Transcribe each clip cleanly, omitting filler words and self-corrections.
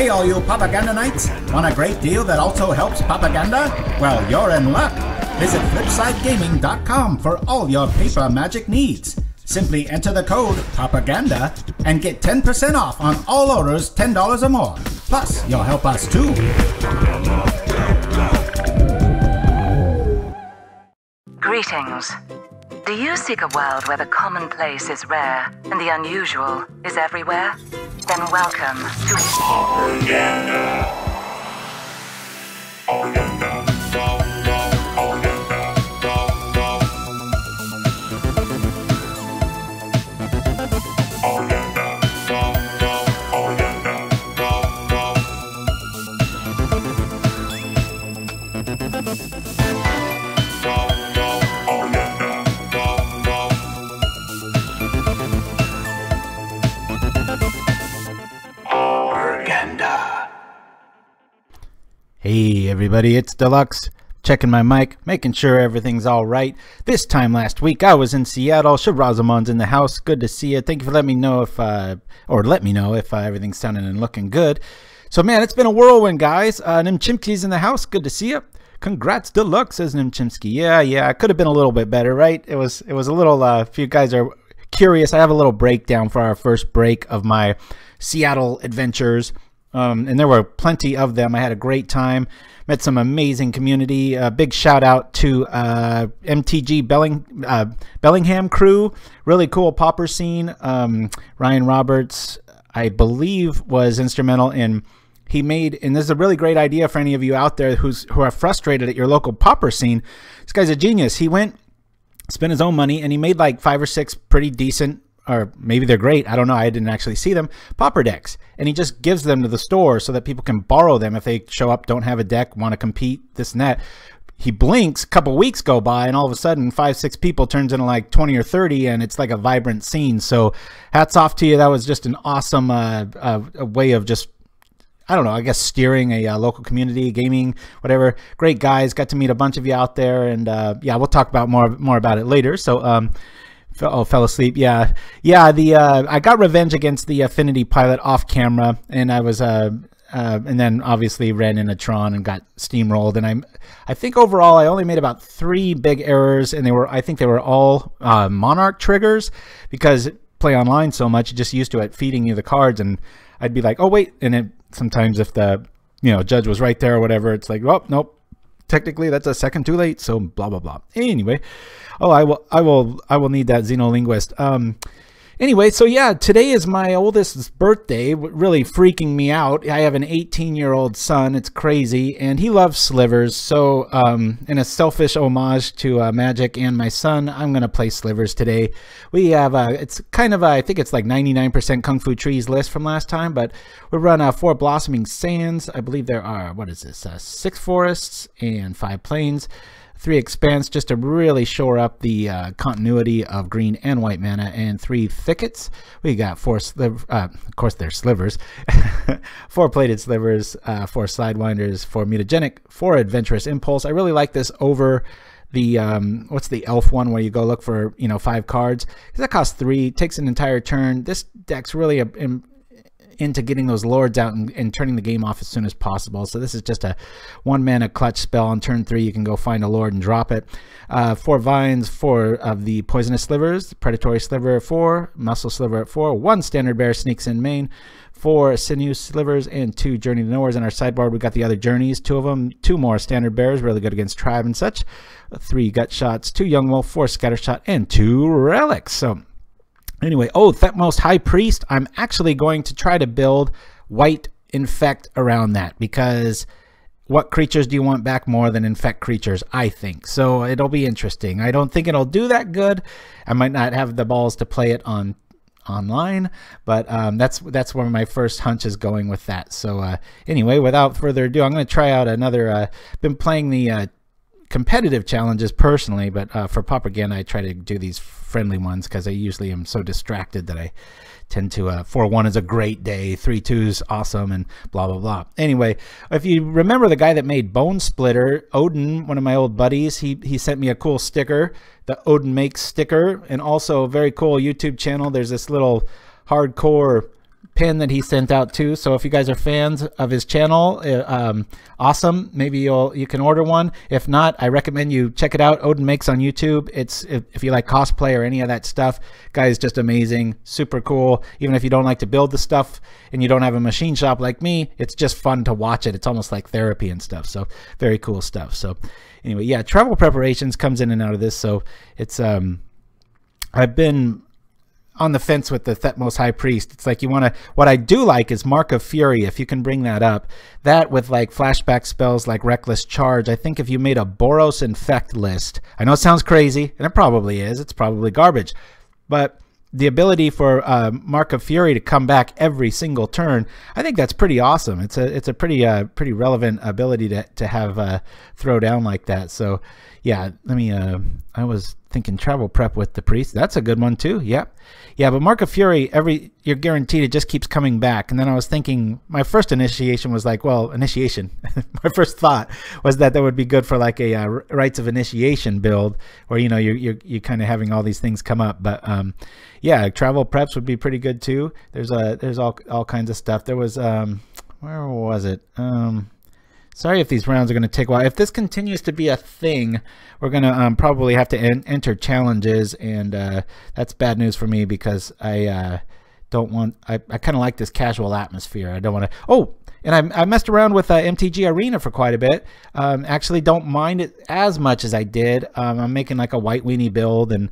Hey all you Pauperganda Knights! Want a great deal that also helps Pauperganda? Well, you're in luck! Visit flipsidegaming.com for all your paper magic needs. Simply enter the code Pauperganda and get 10% off on all orders $10 or more. Plus, you'll help us too. Greetings. Do you seek a world where the commonplace is rare and the unusual is everywhere? Then welcome to Pauperganda. Hey everybody, it's Deluxe. Checking my mic, making sure everything's all right. This time last week I was in Seattle. Shirazamon's in the house. Good to see you. Thank you for letting me know if, let me know if everything's sounding and looking good. So man, it's been a whirlwind, guys. Nimchimski's in the house. Good to see you. Congrats, Deluxe, says Nimchimski. Yeah, it could have been a little bit better, right? It was a little. If you guys are curious, I have a little breakdown for our first break of my Seattle adventures. And there were plenty of them. I had a great time, met some amazing community. Big shout out to MTG Bellingham crew, really cool Pauper scene. Ryan Roberts, I believe, was instrumental in, he made, and this is a really great idea for any of you out there who are frustrated at your local Pauper scene. This guy's a genius. He went, spent his own money, and he made like 5 or 6 pretty decent, or maybe they're great, I don't know, I didn't actually see them, Pauper decks. And he just gives them to the store so that people can borrow them if they show up, don't have a deck, want to compete, this and that. He blinks, a couple weeks go by, and all of a sudden 5, 6 people turns into like 20 or 30, and it's like a vibrant scene. So hats off to you. That was just an awesome a way of just, I don't know, I guess steering a local community, gaming, whatever. Great guys, got to meet a bunch of you out there, and yeah, we'll talk about more about it later. So oh, fell asleep. Yeah. I got revenge against the Affinity pilot off camera, and I was and then obviously ran in a Tron and got steamrolled. And I think overall I only made about 3 big errors, and I think they were all Monarch triggers, because play online so much, you're just used to it feeding you the cards, and I'd be like, oh wait, and sometimes if the judge was right there or whatever, it's like, oh nope, technically that's a second too late, so blah blah blah. Anyway, oh, I will need that Xenolinguist. Anyway, so yeah, today is my oldest's birthday, really freaking me out. I have an 18-year-old son. It's crazy, and he loves slivers. So in a selfish homage to Magic and my son, I'm gonna play slivers today. We have it's kind of I think it's like 99% Kung Fu Trees list from last time, but we run 4 Blossoming Sands. I believe there are, what is this, 6 forests and 5 plains. 3 Expanse, just to really shore up the continuity of green and white mana, and 3 Thickets. We got 4 Slivers, of course they're Slivers, 4 Plated Slivers, 4 Sidewinders, 4 Mutagenic, 4 Adventurous Impulse. I really like this over the, what's the elf one where you go look for, 5 cards. That costs 3, takes an entire turn. This deck's really into getting those lords out and turning the game off as soon as possible. So this is just a 1 mana clutch spell. On turn 3 you can go find a lord and drop it. 4 Vines, 4 of the Poisonous Slivers, Predatory Sliver at 4, Muscle Sliver at 4, 1 Standard Bear sneaks in main, 4 Sinew Slivers, and 2 Journey to Nowheres. In our sideboard we got the other journeys, 2 of them, 2 more Standard Bears, really good against Tribe and such, 3 Gut Shots, 2 Young Wolf, 4 Scattershot, and 2 Relics. So anyway, oh, Thutmose High Priest, I'm actually going to try to build White Infect around that, because what creatures do you want back more than Infect creatures, I think. So it'll be interesting. I don't think it'll do that good. I might not have the balls to play it online, but that's where my first hunch is going with that. So anyway, without further ado, I'm going to try out another, been playing the competitive challenges personally, but for Pauperganda I try to do these friendly ones because I usually am so distracted that I tend to 4-1 is a great day, 3-2 is awesome, and blah blah blah. Anyway, if you remember the guy that made Bone Splitter, Odin, one of my old buddies, he sent me a cool sticker, the Odin Makes sticker, and also a very cool YouTube channel. There's this little hardcore pin that he sent out too. So if you guys are fans of his channel, awesome. Maybe you can order one. If not, I recommend you check it out. Odin Makes on YouTube. It's if you like cosplay or any of that stuff, guy is just amazing, super cool. Even if you don't like to build the stuff and you don't have a machine shop like me, it's just fun to watch it. It's almost like therapy and stuff. So very cool stuff. So anyway, yeah, travel preparations comes in and out of this. So it's I've been on the fence with the Thutmose High Priest. It's like you want to, what I do like is Mark of Fury, if you can bring that up. That with like flashback spells like Reckless Charge, I think if you made a Boros Infect list, I know it sounds crazy, and it probably is, it's probably garbage, but the ability for Mark of Fury to come back every single turn, I think that's pretty awesome. It's a pretty pretty relevant ability to have throw down like that. So yeah, let me I was thinking travel prep with the priest. That's a good one too. Yep. Yeah, but Mark of Fury, you're guaranteed it just keeps coming back. And then I was thinking, my first initiation was like, well, initiation. My first thought was that would be good for like a Rites of Initiation build, where you know you're kind of having all these things come up. But yeah, travel preps would be pretty good too. There's all kinds of stuff. There was where was it? Sorry if these rounds are going to take a while. If this continues to be a thing, we're going to probably have to enter challenges, and that's bad news for me because I don't want. I kind of like this casual atmosphere. I don't want to. Oh, and I messed around with MTG Arena for quite a bit. Actually, don't mind it as much as I did. I'm making like a White Weenie build and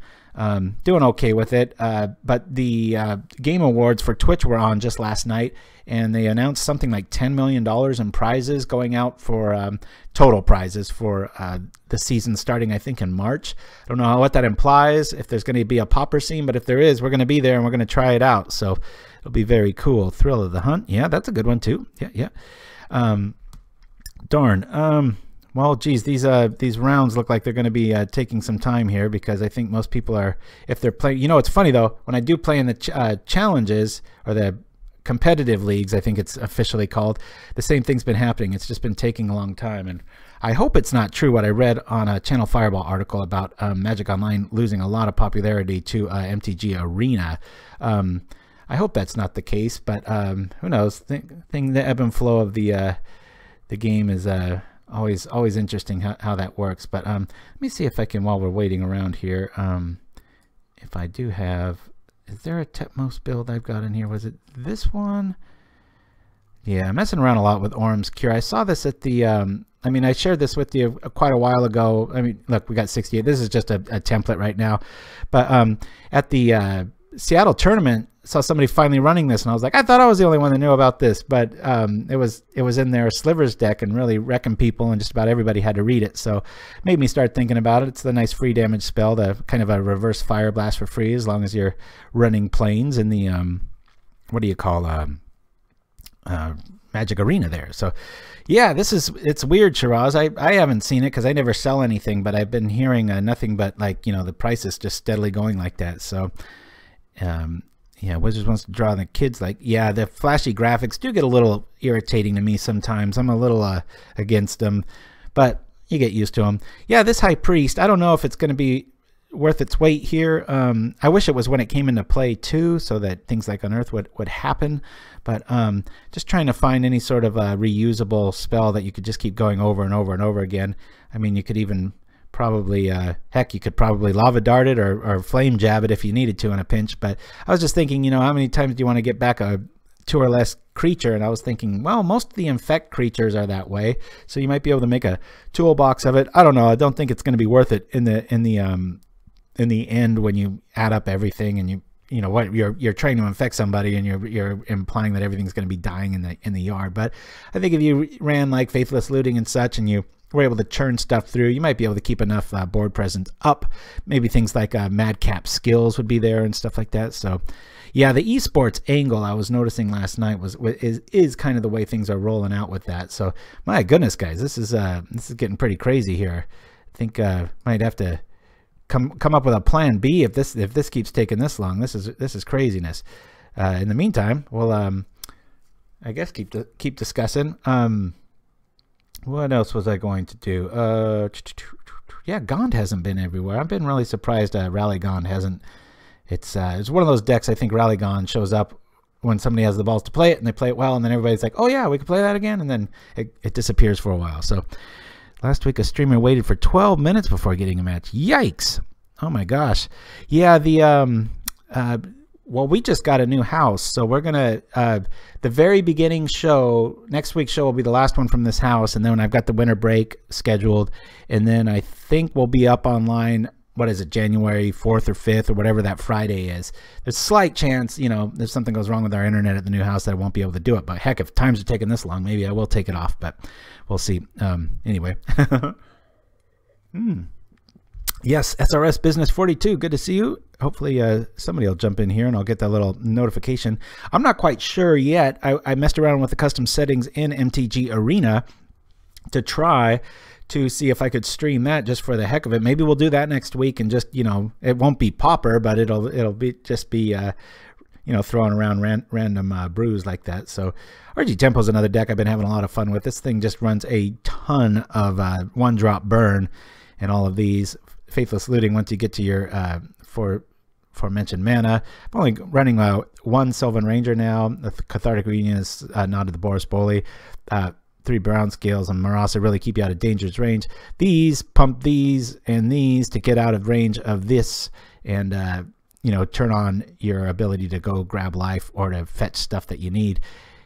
doing okay with it. But the Game Awards for Twitch were on just last night, and they announced something like $10 million in prizes going out for total prizes for the season starting, I think, in March. I don't know what that implies, if there's going to be a Pauper scene, but if there is, we're going to be there and we're going to try it out. So it'll be very cool. Thrill of the Hunt. Yeah, that's a good one too. Yeah. Darn. Well, geez, these rounds look like they're going to be taking some time here, because I think most people are, if they're playing, you know, it's funny though, when I do play in the challenges or the competitive leagues, I think it's officially called, the same thing's been happening. It's just been taking a long time, and I hope it's not true what I read on a Channel Fireball article about Magic Online losing a lot of popularity to MTG Arena. I hope that's not the case, but who knows? The ebb and flow of the game is always interesting how that works. But let me see if I can, while we're waiting around here, if I do have, is there a Thutmose build I've got in here? Was it this one? Yeah, I'm messing around a lot with Orm's Cure. I saw this at the I mean, I shared this with you quite a while ago. I mean, look, we got 68. This is just a template right now, but at the Seattle tournament, saw somebody finally running this, and I was like, I thought I was the only one that knew about this, but it was in their Slivers deck and really wrecking people, and just about everybody had to read it. So it made me start thinking about it. It's the nice free damage spell, the kind of a reverse fire blast for free, as long as you're running planes in the what do you call Magic Arena there. So yeah, it's weird, Shiraz. I haven't seen it because I never sell anything, but I've been hearing nothing but, like, you know, the price is just steadily going like that. So yeah, Wizards wants to draw the kids. Like, yeah, the flashy graphics do get a little irritating to me sometimes. I'm a little against them, but you get used to them. Yeah, this High Priest, I don't know if it's going to be worth its weight here. I wish it was when it came into play too, so that things like Unearth would happen. But just trying to find any sort of reusable spell that you could just keep going over and over and over again. I mean, you could even probably heck, you could probably lava dart it or flame jab it if you needed to in a pinch. But I was just thinking, you know, how many times do you want to get back a 2 or less creature? And I was thinking, well, most of the infect creatures are that way, so you might be able to make a toolbox of it. I don't know. I don't think it's going to be worth it in the end when you add up everything, and you know what, you're trying to infect somebody and you're implying that everything's going to be dying in the yard. But I think if you ran like Faithless Looting and such, and you were able to churn stuff through, you might be able to keep enough board presence up. Maybe things like Madcap Skills would be there and stuff like that. So yeah, the esports angle I was noticing last night is kind of the way things are rolling out with that. So my goodness, guys, this is getting pretty crazy here. I think might have to come up with a plan B if this keeps taking this long. This is craziness. In the meantime, we'll I guess keep discussing. What else was I going to do? Yeah, Gond hasn't been everywhere. I've been really surprised Rally Gond hasn't. It's one of those decks, I think Rally Gond shows up when somebody has the balls to play it and they play it well, and then everybody's like, oh yeah, we can play that again, and then it disappears for a while. So last week a streamer waited for 12 minutes before getting a match. Yikes. Oh my gosh. Yeah, well, we just got a new house, so we're gonna the very beginning show, next week's show will be the last one from this house, and then I've got the winter break scheduled, and then I think we'll be up online, what is it, January 4th or 5th or whatever that Friday is. There's a slight chance, you know, if something goes wrong with our internet at the new house, that I won't be able to do it. But heck, if times are taking this long, maybe I will take it off, but we'll see. Anyway. Yes, SRS Business 42, good to see you. Hopefully somebody will jump in here and I'll get that little notification. I'm not quite sure yet. I messed around with the custom settings in MTG Arena to try to see if I could stream that just for the heck of it. Maybe we'll do that next week, and just, you know, it won't be Pauper, but it'll be just be you know, throwing around random brews like that. So RG Tempo is another deck I've been having a lot of fun with. This thing just runs a ton of one-drop burn and all of these. Faithless Looting once you get to your aforementioned mana. I'm only running one Sylvan Ranger now. The Cathartic Reunion is Nod to the Boros Bully. 3 Brown Scales and Marasa really keep you out of dangerous range. These, pump these and these to get out of range of this, and you know, turn on your ability to go grab life or to fetch stuff that you need.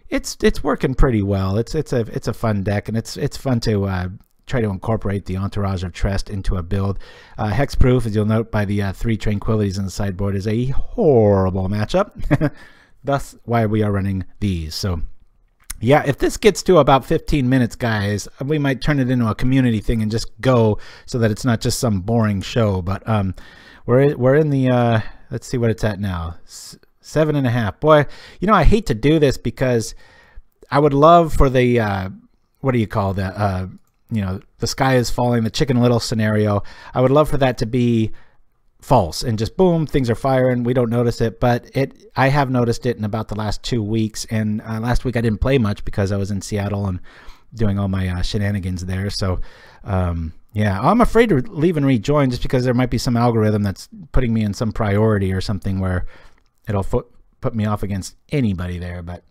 It's working pretty well. It's a fun deck, and it's fun to try to incorporate the Entourage of Trest into a build. Hexproof, as you'll note by the 3 Tranquilities in the sideboard, is a horrible matchup. Thus why we are running these. So yeah, if this gets to about 15 minutes, guys, we might turn it into a community thing and just go, so that it's not just some boring show. But we're in the let's see what it's at now, 7.5. Boy, you know, I hate to do this because I would love for the what do you call that, you know, the sky is falling, the Chicken Little scenario. I would love for that to be false and just boom, things are firing, we don't notice it. But I have noticed it in about the last 2 weeks, and last week I didn't play much because I was in Seattle and doing all my shenanigans there. So yeah, I'm afraid to leave and rejoin just because there might be some algorithm that's putting me in some priority or something where it'll put me off against anybody there, but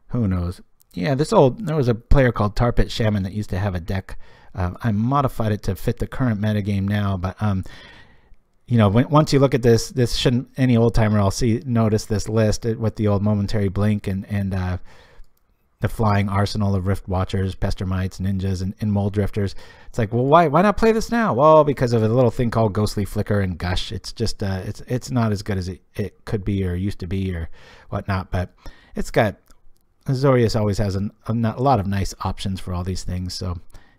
who knows. Yeah, there was a player called Tarpit Shaman that used to have a deck. I modified it to fit the current metagame now, but you know, once you look at this shouldn't, any old timer will notice this list with the old Momentary Blink and the flying arsenal of Rift Watchers, Pestermites, Ninjas, and Mold Drifters. It's like, well, why not play this now? Well, because of a little thing called Ghostly Flicker and Gush. It's just it's not as good as it could be or used to be or whatnot, but it's got, Azorius always has a lot of nice options for all these things. So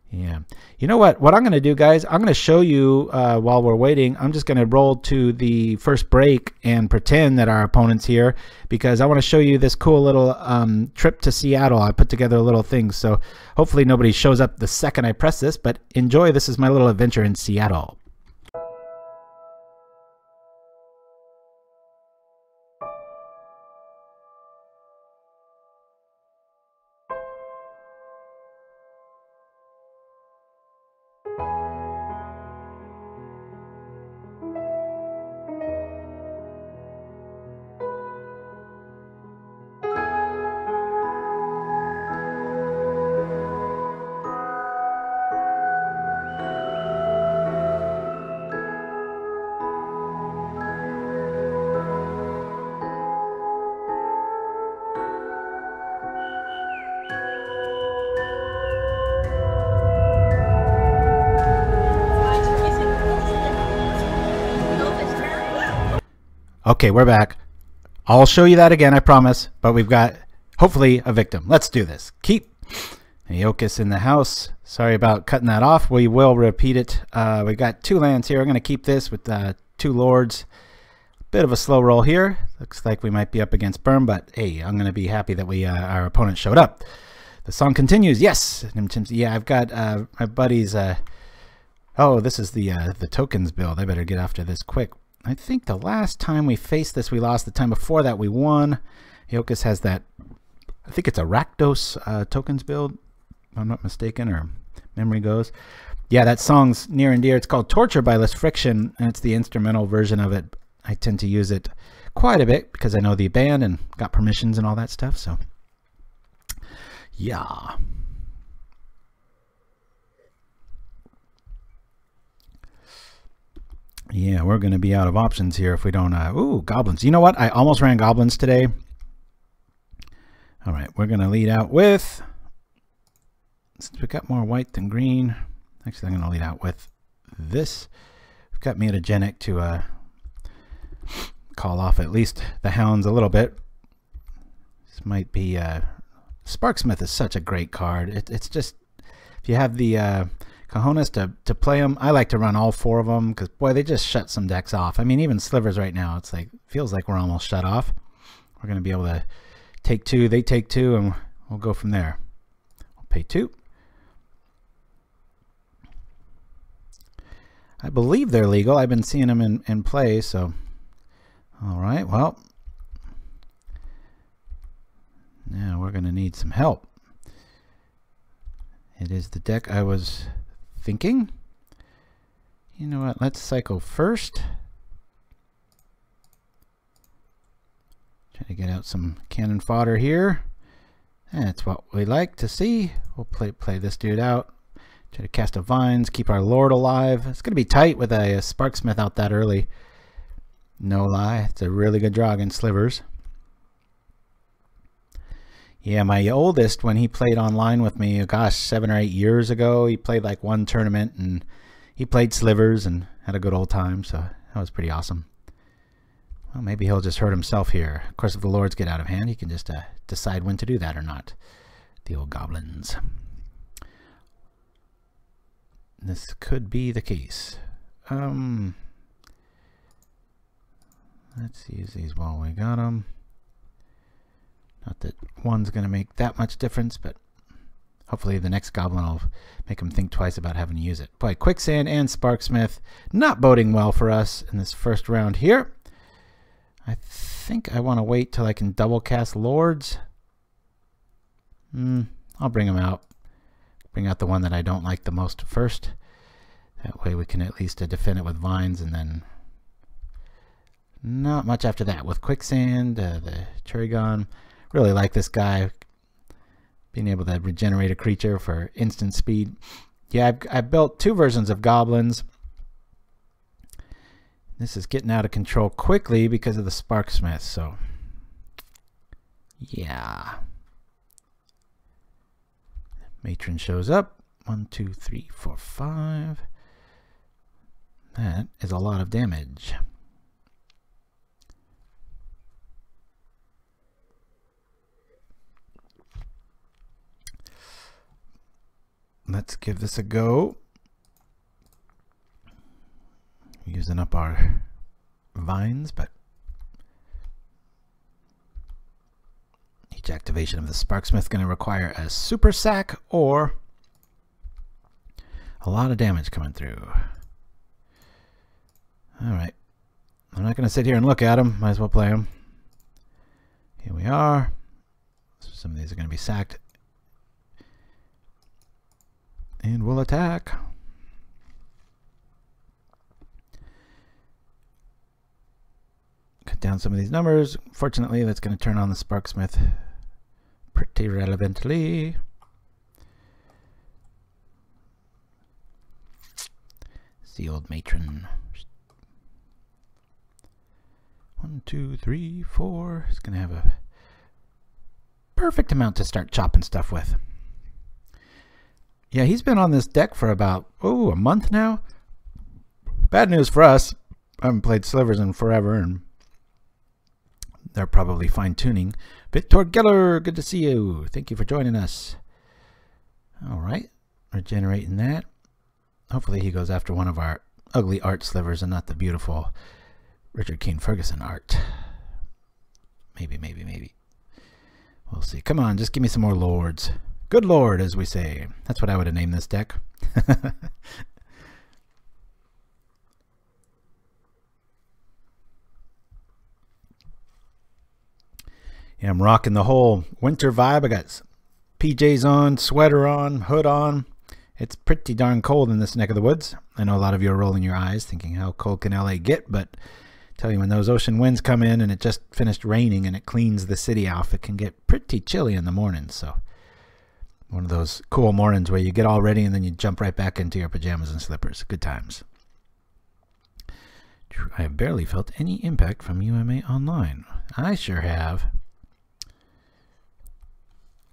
yeah, you know what I'm going to do, guys, I'm going to show you while we're waiting. I'm just going to roll to the first break and pretend that our opponent's here, because I want to show you this cool little trip to Seattle. I put together a little thing, so hopefully nobody shows up the second I press this, but enjoy. This is my little adventure in Seattle. Okay, we're back. I'll show you that again, I promise. But we've got, hopefully, a victim. Let's do this. Keep Aeokus in the house. Sorry about cutting that off. We will repeat it. We got 2 lands here. I'm going to keep this with 2 lords. Bit of a slow roll here. Looks like we might be up against Burn, but hey, I'm going to be happy that our opponent showed up. The song continues. Yes. Yeah, I've got my buddies. Oh, this is the tokens build. I better get after this quick. I think the last time we faced this, we lost. The time before that, we won. Aeokus has that, I think it's a Rakdos tokens build, if I'm not mistaken, or memory goes. Yeah, that song's near and dear. It's called Torture by Less Friction, and it's the instrumental version of it. I tend to use it quite a bit because I know the band and got permissions and all that stuff. So yeah. Yeah, we're going to be out of options here if we don't... ooh, goblins. You know what? I almost ran goblins today. All right, we're going to lead out with... Since we got more white than green, actually I'm going to lead out with this. We've got Mutagenic to call off at least the hounds a little bit. This might be... Sparksmith is such a great card. It's just... If you have the... cojones to play them. I like to run all 4 of them because boy, they just shut some decks off. I mean, even Slivers right now, it's like feels like we're almost shut off. We're going to be able to take 2, they take 2, and we'll go from there. We'll pay 2. I believe they're legal. I've been seeing them in play, so all right. Well, now we're going to need some help. It is the deck I was thinking. You know what? Let's cycle first. Try to get out some cannon fodder here. That's what we like to see. We'll play this dude out. Try to cast a Vines, keep our Lord alive. It's going to be tight with a Sparksmith out that early. No lie. It's a really good draw against Slivers. Yeah, my oldest, when he played online with me, gosh, 7 or 8 years ago, he played like 1 tournament and he played Slivers and had a good old time, so that was pretty awesome. Well, maybe he'll just hurt himself here. Of course, if the Lords get out of hand, he can just decide when to do that or not. The old goblins. This could be the case. Let's use these while we got them. Not that 1's going to make that much difference, but hopefully the next goblin will make him think twice about having to use it. Boy, Quicksand and Sparksmith not boding well for us in this first round here. I think I want to wait till I can double cast Lords. I'll bring them out. Bring out the one that I don't like the most first. That way we can at least defend it with Vines, and then not much after that. With Quicksand, the Cherrygon. Really like this guy, being able to regenerate a creature for instant speed. Yeah, I've built 2 versions of goblins. This is getting out of control quickly because of the Sparksmith, so yeah. Matron shows up. 1, 2, 3, 4, 5. That is a lot of damage. Let's give this a go. Using up our Vines, but each activation of the Sparksmith is going to require a super sack or a lot of damage coming through. Alright. I'm not going to sit here and look at them. Might as well play them. Here we are. So some of these are going to be sacked. And we'll attack. Cut down some of these numbers. Fortunately, that's going to turn on the Sparksmith pretty relevantly. It's the old matron. 1, 2, 3, 4. It's going to have a perfect amount to start chopping stuff with. Yeah, he's been on this deck for about, a month now. Bad news for us. I haven't played Slivers in forever, and they're probably fine-tuning. Victor Geller, good to see you. Thank you for joining us. All right, regenerating that. Hopefully he goes after one of our ugly art Slivers and not the beautiful Richard Keane Ferguson art. Maybe, maybe, maybe. We'll see. Come on, just give me some more Lords. Good Lord, as we say. That's what I would have named this deck. Yeah, I'm rocking the whole winter vibe. I got PJs on, sweater on, hood on. It's pretty darn cold in this neck of the woods. I know a lot of you are rolling your eyes thinking how cold can LA get, but Tell you, when those ocean winds come in and it just finished raining and it cleans the city off, it can get pretty chilly in the mornings. So one of those cool mornings where you get all ready and then you jump right back into your pajamas and slippers. Good times. I have barely felt any impact from UMA Online. I sure have.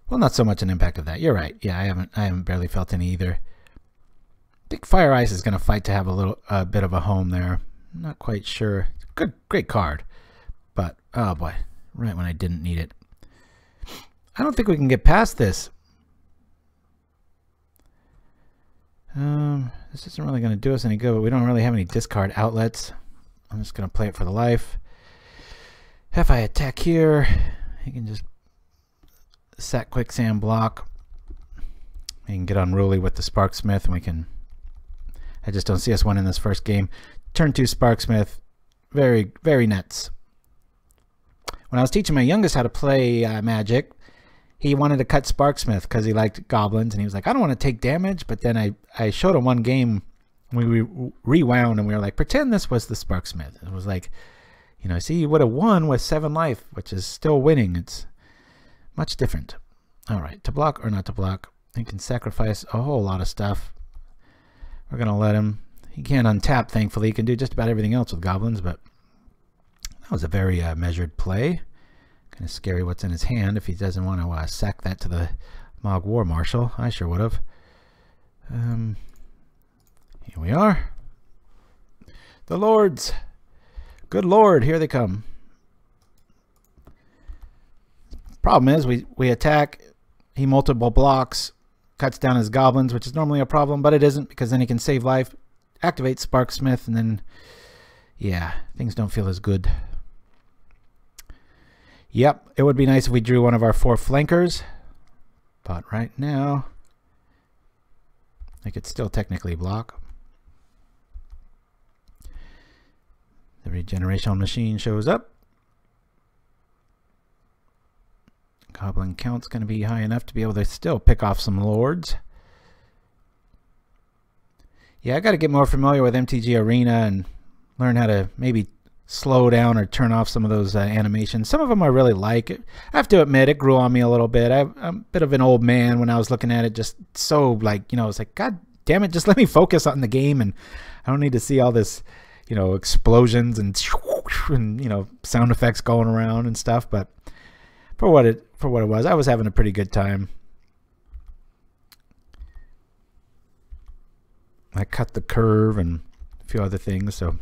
Well, not so much an impact of that. You're right. Yeah, I haven't barely felt any either. I think Fire Ice is going to fight to have a bit of a home there. I'm not quite sure. Good, great card, but oh boy, right when I didn't need it. I don't think we can get past this. This isn't really going to do us any good, but we don't really have any discard outlets. I'm just going to play it for the life. If I attack here, he can just set Quicksand block. He can get unruly with the Sparksmith, and we can... I just don't see us winning this first game. Turn 2 Sparksmith, very, very nuts. When I was teaching my youngest how to play Magic, he wanted to cut Sparksmith because he liked goblins, and he was like, I don't want to take damage. But then I showed him one game, we rewound, and we were like, pretend this was the Sparksmith. It was like, you know, see, you would have won with 7 life, which is still winning. It's much different. All right, to block or not to block, he can sacrifice a whole lot of stuff. We're going to let him. He can't untap, thankfully. He can do just about everything else with goblins, but that was a very measured play. Kind of scary what's in his hand if he doesn't want to sack that to the Mog War Marshal. I sure would have. Here we are. The Lords. Good Lord, here they come. Problem is, we attack, he multiple blocks, cuts down his goblins, which is normally a problem, but it isn't, because then he can save life, activate Sparksmith, and then, yeah, things don't feel as good. Yep, it would be nice if we drew one of our 4 flankers, but right now, I could still technically block. The regeneration machine shows up. Goblin count's going to be high enough to be able to still pick off some lords. Yeah, I got to get more familiar with MTG Arena and learn how to maybe slow down or turn off some of those animations. Some of them I really like. I have to admit, it grew on me a little bit. I'm a bit of an old man when I was looking at it, just so like, you know, it's like, God damn it, just let me focus on the game, and I don't need to see all this, you know, explosions and you know, sound effects going around and stuff. But for what it was, I was having a pretty good time. I cut the curve and a few other things. So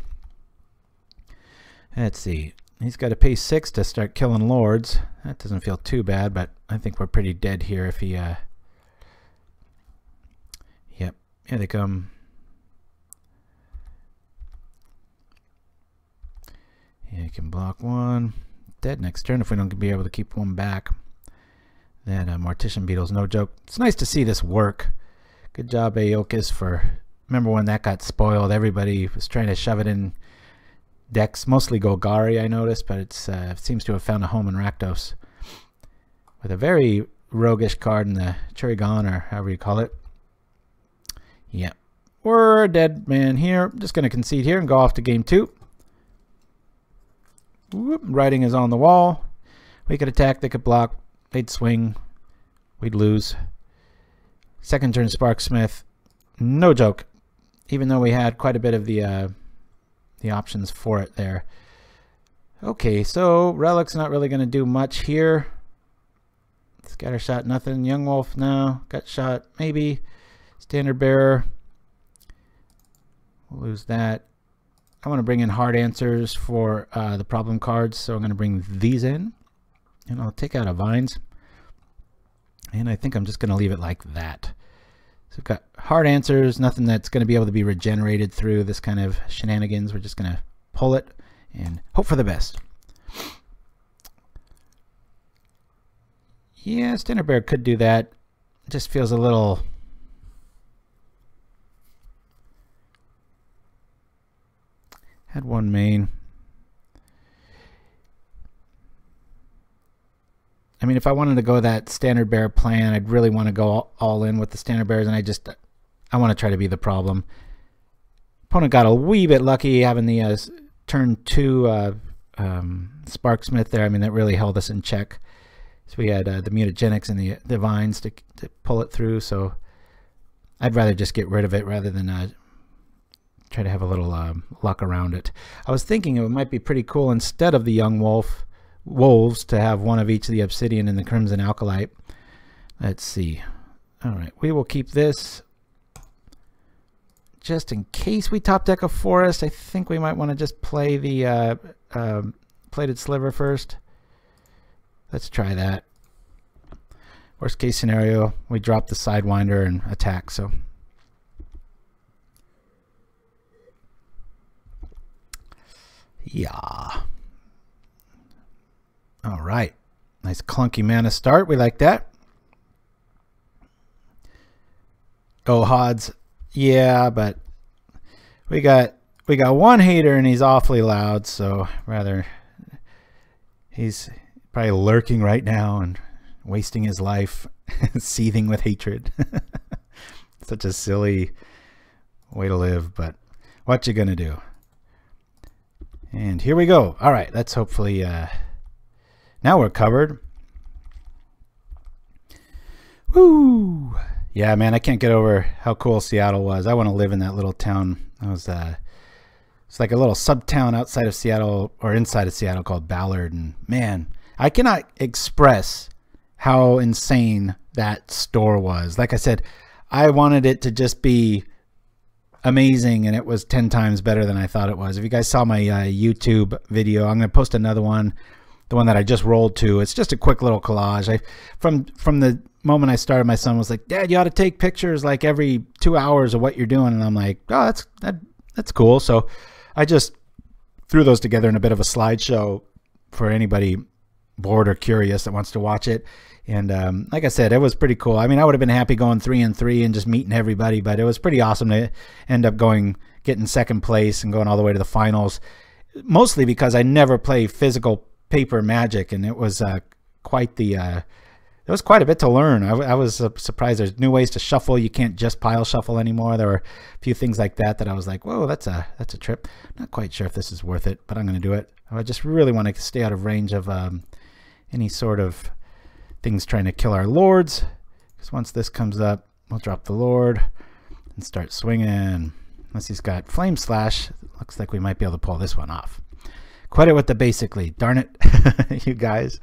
let's see. He's got to pay 6 to start killing lords. That doesn't feel too bad, but I think we're pretty dead here if he yep, here they come. Yeah, you can block 1. Dead next turn if we don't be able to keep 1 back. That Mortician Beetle's no joke. It's nice to see this work. Good job, Aeokas, for... Remember when that got spoiled? Everybody was trying to shove it in decks, mostly Golgari, I noticed, but it seems to have found a home in Rakdos. With a very roguish card in the Churigon, or however you call it. Yeah. We're a dead man here. I'm just going to concede here and go off to game 2. Whoop, writing is on the wall. We could attack, they could block, they'd swing, we'd lose. Second turn Sparksmith, no joke. Even though we had quite a bit of the options for it there. Okay, so Relic's not really going to do much here. Scattershot, nothing. Young Wolf, no. Gut Shot, maybe. Standard Bearer. We'll lose that. I want to bring in hard answers for the problem cards, so I'm going to bring these in. And I'll take out a Vines. And I think I'm just going to leave it like that. So we've got hard answers, nothing that's going to be able to be regenerated through this kind of shenanigans. We're just going to pull it and hope for the best. Yeah, Standard Bear could do that. It just feels a little... Had 1 main. I mean, if I wanted to go that Standard Bear plan, I'd really want to go all in with the Standard Bears, and I want to try to be the problem. Opponent got a wee bit lucky having the turn 2 Sparksmith there. I mean, that really held us in check. So we had the Mutagenics and the Vines to pull it through. So I'd rather just get rid of it rather than try to have a little luck around it. I was thinking it might be pretty cool instead of the Young Wolves to have one of each of the Obsidian and the Crimson Alkalite. Let's see. All right, we will keep this just in case we top deck a Forest. I think we might want to just play the Plated Sliver first. Let's try that. Worst case scenario, we drop the Sidewinder and attack. So yeah. All right. Nice clunky mana start. We like that. Oh, Hods. Yeah, but we got one hater and he's awfully loud, so rather he's probably lurking right now and wasting his life, seething with hatred. Such a silly way to live, but what you gonna do? And here we go. All right, let's hopefully now we're covered. Woo! Yeah, man, I can't get over how cool Seattle was. I want to live in that little town. I was it's like a little sub-town outside of Seattle, or inside of Seattle, called Ballard, and man, I cannot express how insane that store was. Like I said, I wanted it to just be amazing, and it was 10 times better than I thought it was. If you guys saw my YouTube video, I'm going to post another one, the one that I just rolled to. It's just a quick little collage. From the moment I started, my son was like, "Dad, you ought to take pictures like every 2 hours of what you're doing." And I'm like, "Oh, that's cool." So I just threw those together in a bit of a slideshow for anybody bored or curious that wants to watch it. And like I said, it was pretty cool. I mean, I would have been happy going 3-3 and just meeting everybody, but it was pretty awesome to end up getting second place and going all the way to the finals, mostly because I never play physical paper Magic, and it was quite the there was quite a bit to learn. I was surprised. There's new ways to shuffle. You can't just pile shuffle anymore. There were a few things like that I was like, whoa, that's a trip. Not quite sure if this is worth it, but I'm going to do it. I just really want to stay out of range of any sort of things trying to kill our lords, because once this comes up, we'll drop the lord and start swinging. Unless he's got Flame Slash, looks like we might be able to pull this one off. Quit it with the basically. Darn it, you guys.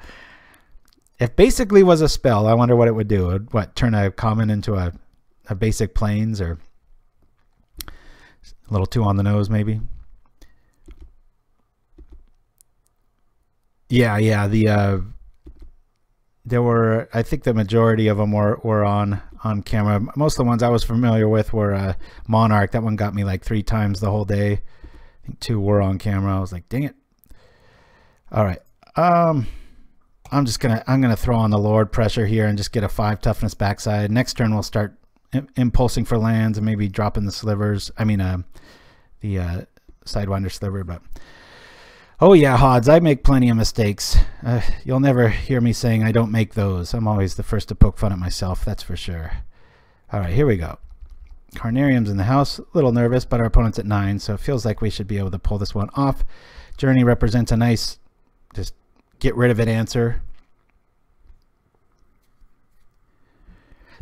If basically was a spell, I wonder what it would do. It would, what, turn a common into a basic plains, or a little too on the nose maybe? Yeah, there were, I think the majority of them were on camera. Most of the ones I was familiar with were Monarch. That one got me like 3 times the whole day. I think 2 were on camera. I was like, dang it. All right. I'm gonna throw on the Lord pressure here and just get a 5 toughness backside. Next turn we'll start impulsing for lands and maybe dropping the slivers. I mean the Sidewinder Sliver. But oh yeah, Hods, I make plenty of mistakes. You'll never hear me saying I don't make those. I'm always the first to poke fun at myself, that's for sure. All right, here we go. Carnarium's in the house. A little nervous, but our opponent's at 9, so it feels like we should be able to pull this one off. Journey represents a nice just get rid of it answer.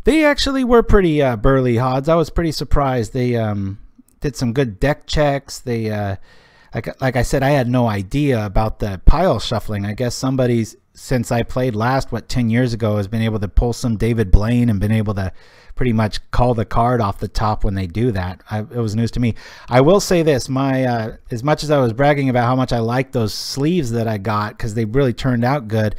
They actually were pretty burly, Hods. I was pretty surprised. They did some good deck checks. They like I said, I had no idea about the pile shuffling. I guess somebody's, since I played last, 10 years ago, has been able to pull some David Blaine and been able to pretty much call the card off the top when they do that. It was news to me. I will say this, my as much as I was bragging about how much I liked those sleeves that I got because they really turned out good,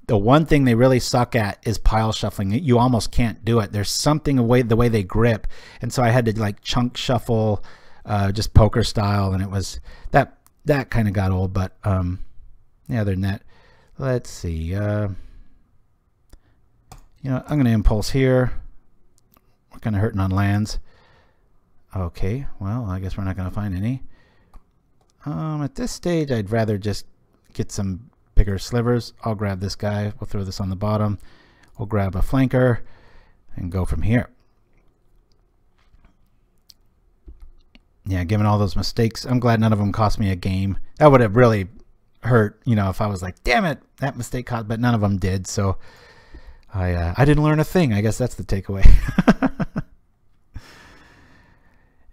the one thing they really suck at is pile shuffling. You almost can't do it. There's something the way they grip, and so I had to like chunk shuffle just poker style, and it was that kind of got old. But yeah, other than that, let's see. You know, I'm going to impulse here. We're kind of hurting on lands. Okay, well, I guess we're not going to find any. At this stage, I'd rather just get some bigger slivers. I'll grab this guy. We'll throw this on the bottom. We'll grab a flanker and go from here. Yeah, given all those mistakes, I'm glad none of them cost me a game. That would have really hurt, you know, if I was like, damn it, that mistake cost, but none of them did. So I didn't learn a thing. I guess that's the takeaway.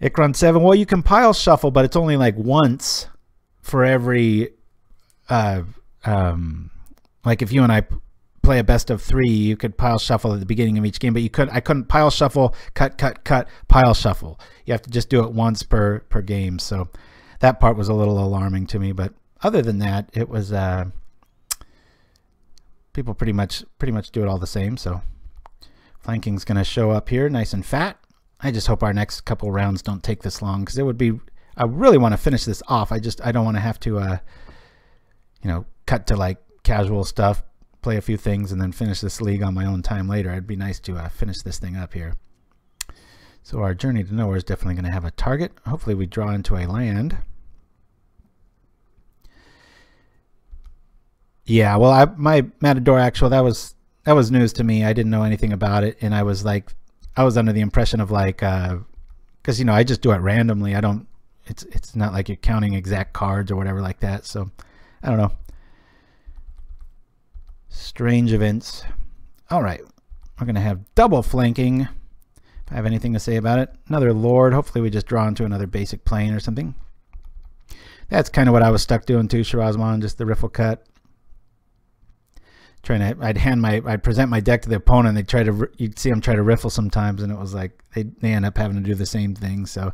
Ikron 7. Well, you can pile shuffle, but it's only like once for every like if you and I play a best of 3, you could pile shuffle at the beginning of each game, but I couldn't pile shuffle, cut, pile shuffle. You have to just do it once per game. So that part was a little alarming to me, but other than that, it was people pretty much do it all the same. So flanking's going to show up here nice and fat. I just hope our next couple rounds don't take this long, because it would be, I really want to finish this off. I don't want to have to you know, cut to like casual stuff, play a few things, and then finish this league on my own time later. It'd be nice to finish this thing up here. So our journey to nowhere is definitely going to have a target. Hopefully we draw into a land. Yeah, well, my Matador Actual, that was news to me. I didn't know anything about it, and I was under the impression of like, because you know, I just do it randomly. I don't. It's not like you're counting exact cards or whatever like that. So I don't know. Strange events. All right, we're gonna have double flanking. If I have anything to say about it, another Lord. Hopefully we just draw into another basic plane or something. That's kind of what I was stuck doing too, Shirazman, just the riffle cut. I'd present my deck to the opponent. They try to, you'd see them try to riffle sometimes, and it was like they end up having to do the same thing. So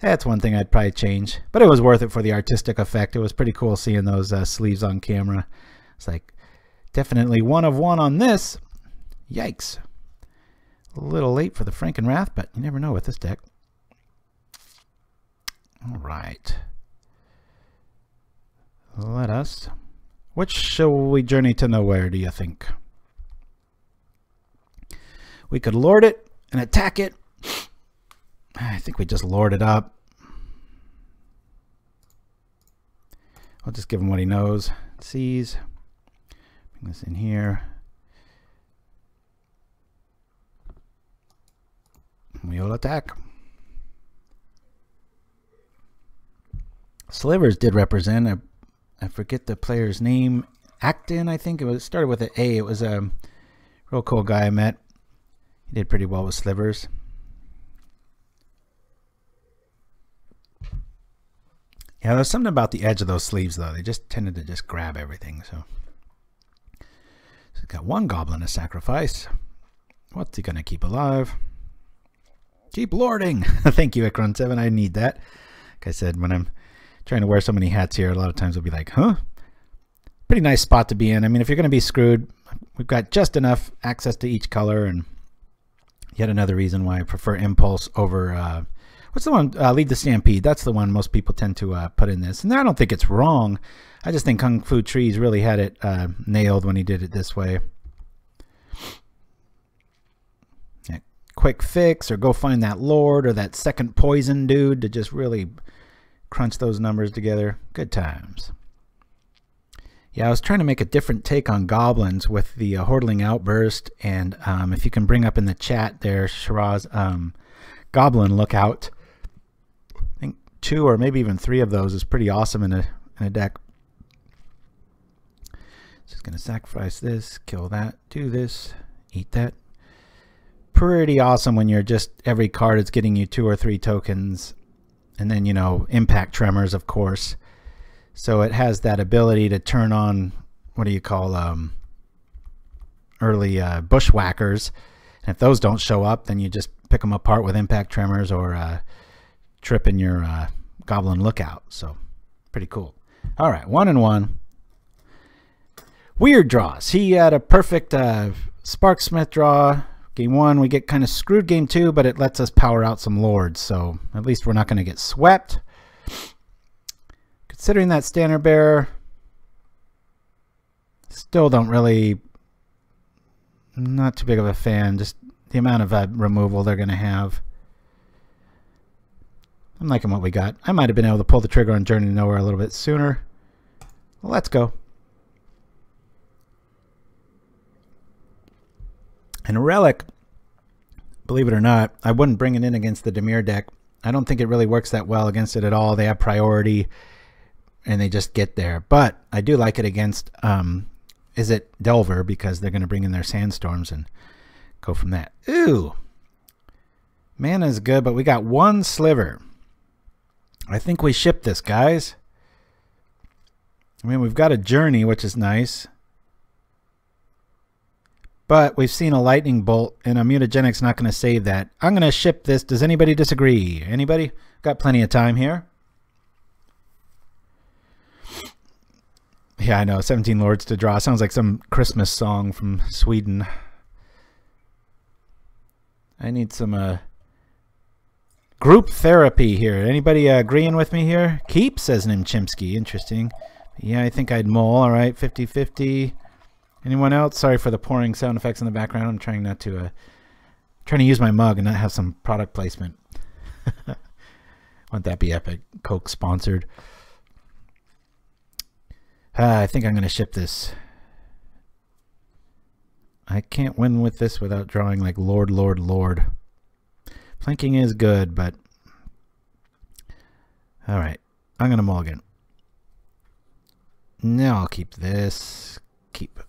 that's one thing I'd probably change, but it was worth it for the artistic effect. It was pretty cool seeing those sleeves on camera. It's like definitely 1 of 1 on this. Yikes! A little late for the Frankenwrath, but you never know with this deck. All right, let us. Which shall we journey to nowhere, do you think? We could lord it and attack it. I think we just lord it up. I'll just give him what he knows. Sees. Bring this in here. We'll attack. Slivers did represent I forget the player's name. Acton, I think. It started with an A. It was a real cool guy I met. He did pretty well with Slivers. Yeah, there's something about the edge of those sleeves, though. They just tended to just grab everything. So he's got 1 goblin to sacrifice. What's he going to keep alive? Keep lording. Thank you, Ikron 7. I need that. Like I said, when I'm trying to wear so many hats here, a lot of times I'll be like, huh? Pretty nice spot to be in. I mean, if you're going to be screwed, we've got just enough access to each color, and yet another reason why I prefer Impulse over, what's the one? Lead the Stampede. That's the one most people tend to put in this. And I don't think it's wrong. I just think Kung Fu Trees really had it nailed when he did it this way. Yeah, quick fix, or go find that Lord or that second poison dude to just really crunch those numbers together. Good times. Yeah, I was trying to make a different take on goblins with the Hordling Outburst, and if you can bring up in the chat there, Shiraz, Goblin Lookout. I think 2 or maybe even 3 of those is pretty awesome in a deck. Just gonna sacrifice this, kill that, do this, eat that. Pretty awesome when you're just every card is getting you 2 or 3 tokens. And then, you know, impact tremors, of course. So it has that ability to turn on, what do you call, early bushwhackers. And if those don't show up, then you just pick them apart with impact tremors or trip in your Goblin Lookout. So pretty cool. All right, 1 and 1. Weird draws. He had a perfect Sparksmith draw. Game 1, we get kind of screwed game 2, but it lets us power out some Lords, so at least we're not going to get swept. Considering that Standard Bearer, still don't really, not too big of a fan, just the amount of removal they're going to have. I'm liking what we got. I might have been able to pull the trigger on Journey to Nowhere a little bit sooner. Well, let's go. And a Relic, believe it or not, I wouldn't bring it in against the Dimir deck. I don't think it really works that well against it at all. They have priority, and they just get there. But I do like it against, is it Delver, because they're going to bring in their Sandstorms and go from that. Ooh. Mana is good, but we got one Sliver. I think we ship this, guys. I mean, we've got a Journey, which is nice. But we've seen a Lightning Bolt, and a Mutagenic's not going to save that. I'm going to ship this. Does anybody disagree? Anybody? Got plenty of time here. Yeah, I know. 17 Lords to draw. Sounds like some Christmas song from Sweden. I need some group therapy here. Anybody agreeing with me here? Keep, says Nimchimsky. Interesting. Yeah, I think I'd mull. All right, 50-50. Anyone else? Sorry for the pouring sound effects in the background. I'm trying not to trying to use my mug and not have some product placement. Wouldn't that be epic? Coke sponsored. I think I'm going to ship this. I can't win with this without drawing like Lord, Lord, Lord. Flanking is good, but all right. I'm going to mulligan. Now I'll keep this. Keep.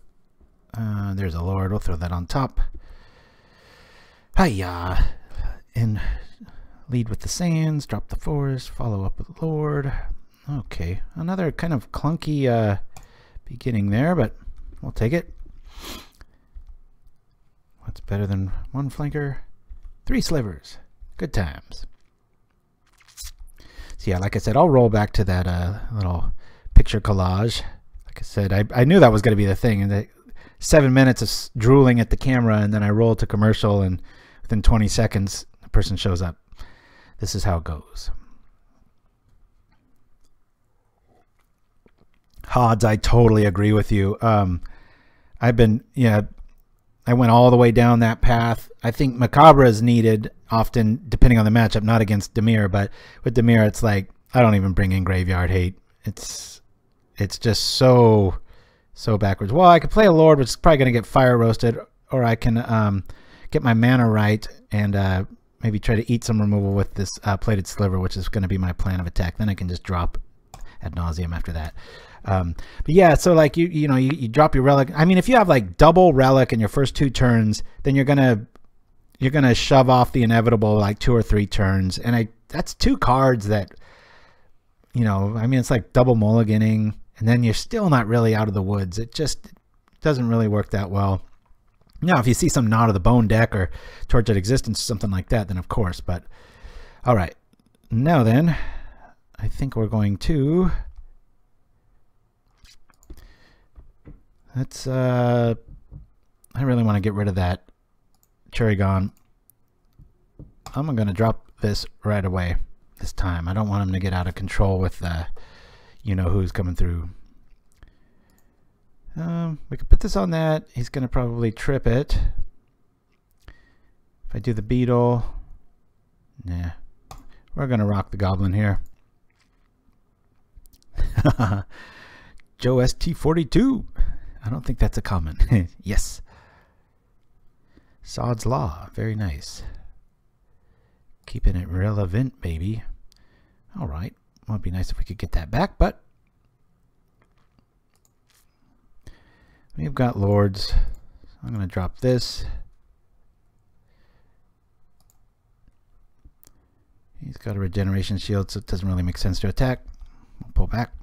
There's a Lord. We'll throw that on top. Hiya. And lead with the sands. Drop the forest. Follow up with Lord. Okay. Another kind of clunky beginning there, but we'll take it. What's better than one flanker? 3 slivers. Good times. So yeah, like I said, I'll roll back to that little picture collage. Like I said, I knew that was going to be the thing. And 7 minutes of drooling at the camera, and then I roll to commercial, and within 20 seconds, the person shows up. This is how it goes. Hodds, I totally agree with you. I've been, yeah, I went all the way down that path. I think Macabre is needed often, depending on the matchup, not against Dimir, but with Dimir, it's like, I don't even bring in Graveyard Hate. It's just so backwards. Well, I could play a Lord, which is probably going to get fire roasted, or I can get my mana right and maybe try to eat some removal with this Plated Sliver, which is going to be my plan of attack. Then I can just drop ad nauseum after that. But yeah, so like you drop your Relic. I mean, if you have like double Relic in your first 2 turns, then you're gonna shove off the inevitable like 2 or 3 turns, and that's 2 cards that, I mean, it's like double mulliganing, and then you're still not really out of the woods. It just doesn't really work that well. Now, if you see some Knot of the Bone deck or Tortured Existence or something like that, then of course. But all right, now then, I think we're going to. Let's I really want to get rid of that Cherrygon. I'm going to drop this right away this time. I don't want him to get out of control with who's coming through. We could put this on that. He's going to probably trip it. If I do the beetle, nah. We're going to rock the goblin here. Joe ST42. I don't think that's a common. Yes. Sod's Law. Very nice. Keeping it relevant, baby. All right. Well, it'd be nice if we could get that back, but we've got Lords. I'm going to drop this. He's got a regeneration shield, so it doesn't really make sense to attack. We'll pull back.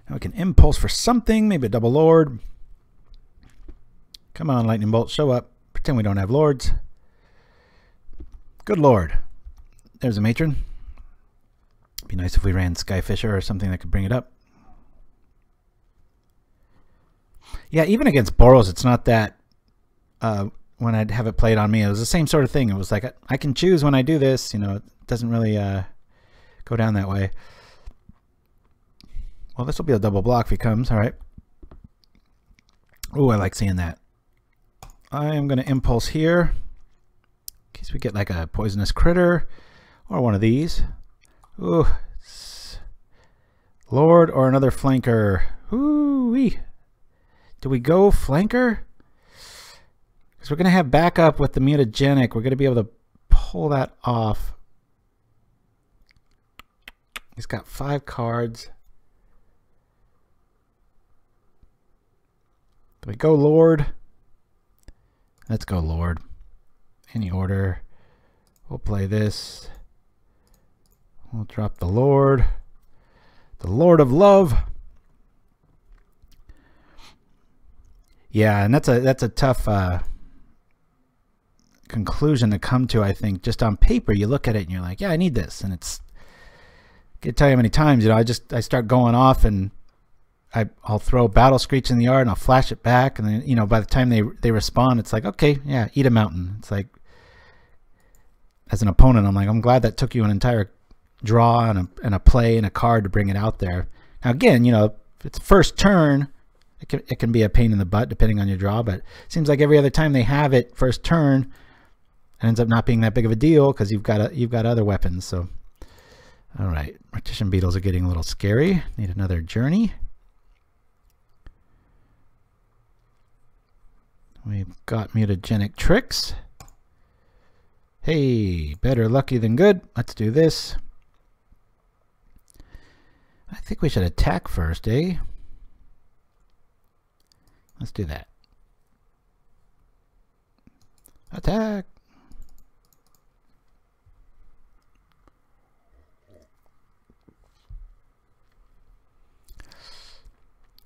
Now we can impulse for something, maybe a double Lord. Come on, Lightning Bolt, show up. Pretend we don't have Lords. Good Lord. There's a Matron. Be nice if we ran Skyfisher or something that could bring it up. Yeah, even against Boros, it's not that when I'd have it played on me, it was the same sort of thing. It was like, I can choose when I do this. It doesn't really go down that way. Well, this will be a double block if he comes. All right. Ooh, I like seeing that. I am going to impulse here in case we get like a poisonous critter or one of these. Ooh. Lord or another flanker. Ooh-wee. Do we go flanker? Because we're going to have backup with the Mutagenic. We're going to be able to pull that off. He's got 5 cards. Do we go Lord? Let's go Lord. Any order. We'll play this. We'll drop the Lord. The Lord of Love. Yeah, and that's a tough conclusion to come to, I think. Just on paper, you look at it and you're like, yeah, I need this. And it's, I can't tell you how many times, you know, I start going off and I'll throw Battle Screech in the yard and I'll flash it back. And then, you know, by the time they respond, it's like, okay, yeah, eat a mountain. It's like, as an opponent, I'm like, I'm glad that took you an entire draw and a play and a card to bring it out there. Now, again, you know, if it's first turn, it can be a pain in the butt depending on your draw, but it seems like every other time they have it first turn, it ends up not being that big of a deal because you've got other weapons. So, all right, Mortician Beetles are getting a little scary. Need another journey. We've got Mutagenic Tricks. Hey, better lucky than good. Let's do this. I think we should attack first, eh? Let's do that. Attack.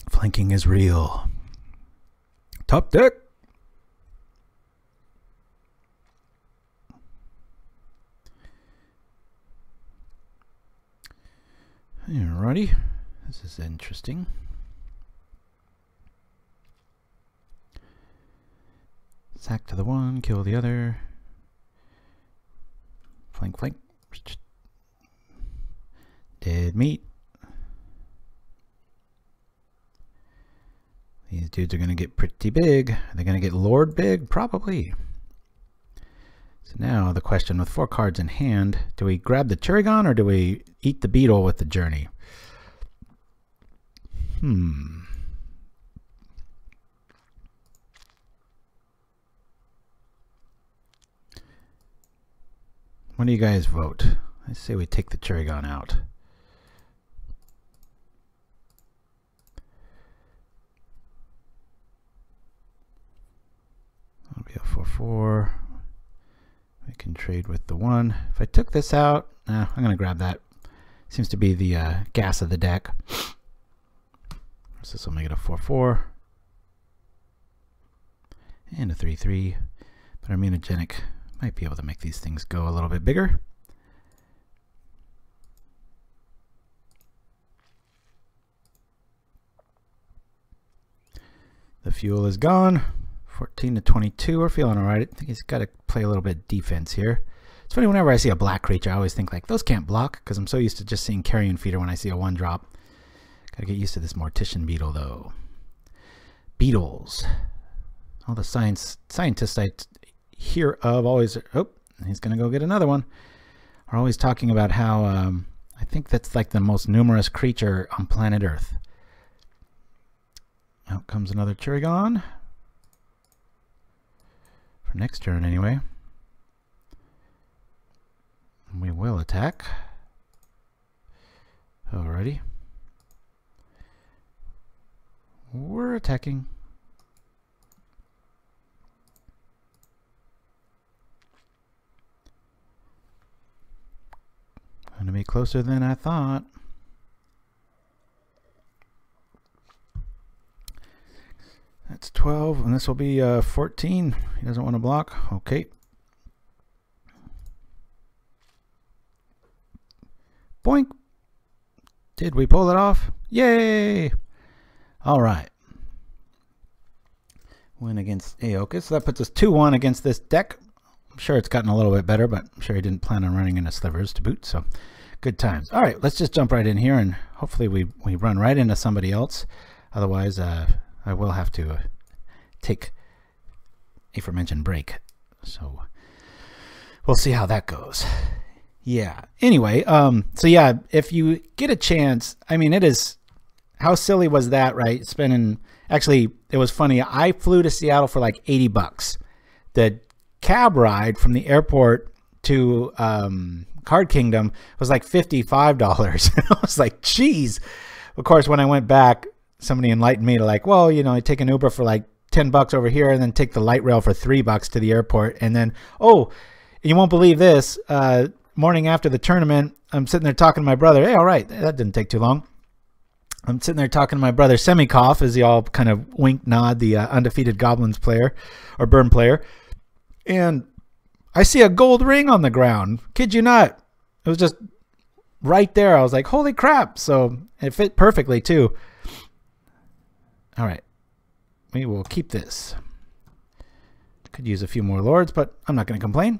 Flanking is real. Top deck. Alrighty. This is interesting. Sack to the one, kill the other. Flank, flank. Dead meat. These dudes are going to get pretty big. Are they going to get Lord big? Probably. So now the question with 4 cards in hand, do we grab the Cherrygon or do we eat the beetle with the journey? What do you guys vote? I say we take the Cherrygon out. That'll be a 4/4. We can trade with the 1. If I took this out, I'm going to grab that. Seems to be the gas of the deck. So this will make it a 4/4. And a 3/3. But our Mutagenic might be able to make these things go a little bit bigger. The fuel is gone. 14 to 22. We're feeling all right. I think he's got to play a little bit of defense here. It's funny, whenever I see a black creature, I always think like, those can't block, because I'm so used to just seeing Carrion Feeder when I see a 1-drop. Gotta get used to this Mortician Beetle, though. Beetles. All the scientists I hear of always, oh, he's gonna go get another one, are always talking about how, I think that's like the most numerous creature on planet Earth. Out comes another Cherrygon. For next turn, anyway. We will attack. Alrighty. We're attacking. Going to be closer than I thought. That's 12, and this will be 14. He doesn't want to block. Okay. Boink. Did we pull it off? Yay! All right. Win against Aoka. So that puts us 2-1 against this deck. I'm sure it's gotten a little bit better, but I'm sure he didn't plan on running into Slivers to boot. So good times. All right, let's just jump right in here, and hopefully we run right into somebody else. Otherwise, I will have to take aforementioned break. So we'll see how that goes. Yeah. Anyway, so yeah, if you get a chance, I mean, it is, how silly was that, right? Spending, actually, it was funny. I flew to Seattle for like $80, the cab ride from the airport to Card Kingdom was like $55. I was like, geez. Of course, when I went back, somebody enlightened me to like, well, you know, I take an Uber for like $10 over here and then take the light rail for $3 to the airport. And then, oh, you won't believe this. Morning after the tournament, I'm sitting there talking to my brother. Hey, all right, that didn't take too long. I'm sitting there talking to my brother Semikoff as he all kind of wink nod, the undefeated goblins player or burn player. And I see a gold ring on the ground. Kid you not. It was just right there. I was like, holy crap. So it fit perfectly too. All right. We will keep this. Could use a few more lords, but I'm not going to complain.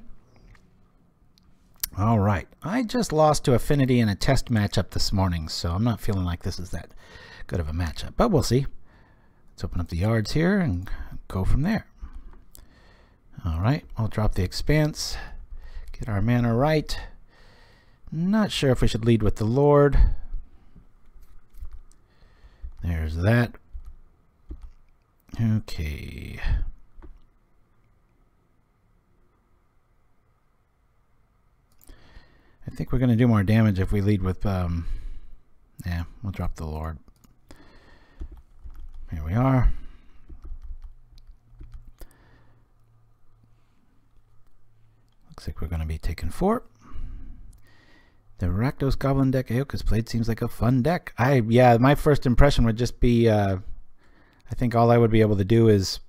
All right. I just lost to Affinity in a test matchup this morning, so I'm not feeling like this is that good of a matchup, but we'll see. Let's open up the yards here and go from there. All right. I'll drop the Expanse, get our mana right. Not sure if we should lead with the Lord. There's that. Okay. I think we're going to do more damage if we lead with, yeah, we'll drop the Lord. Here we are. Looks like we're going to be taking 4. The Rakdos Goblin deck Aoka's played seems like a fun deck. Yeah, my first impression would just be, I think all I would be able to do is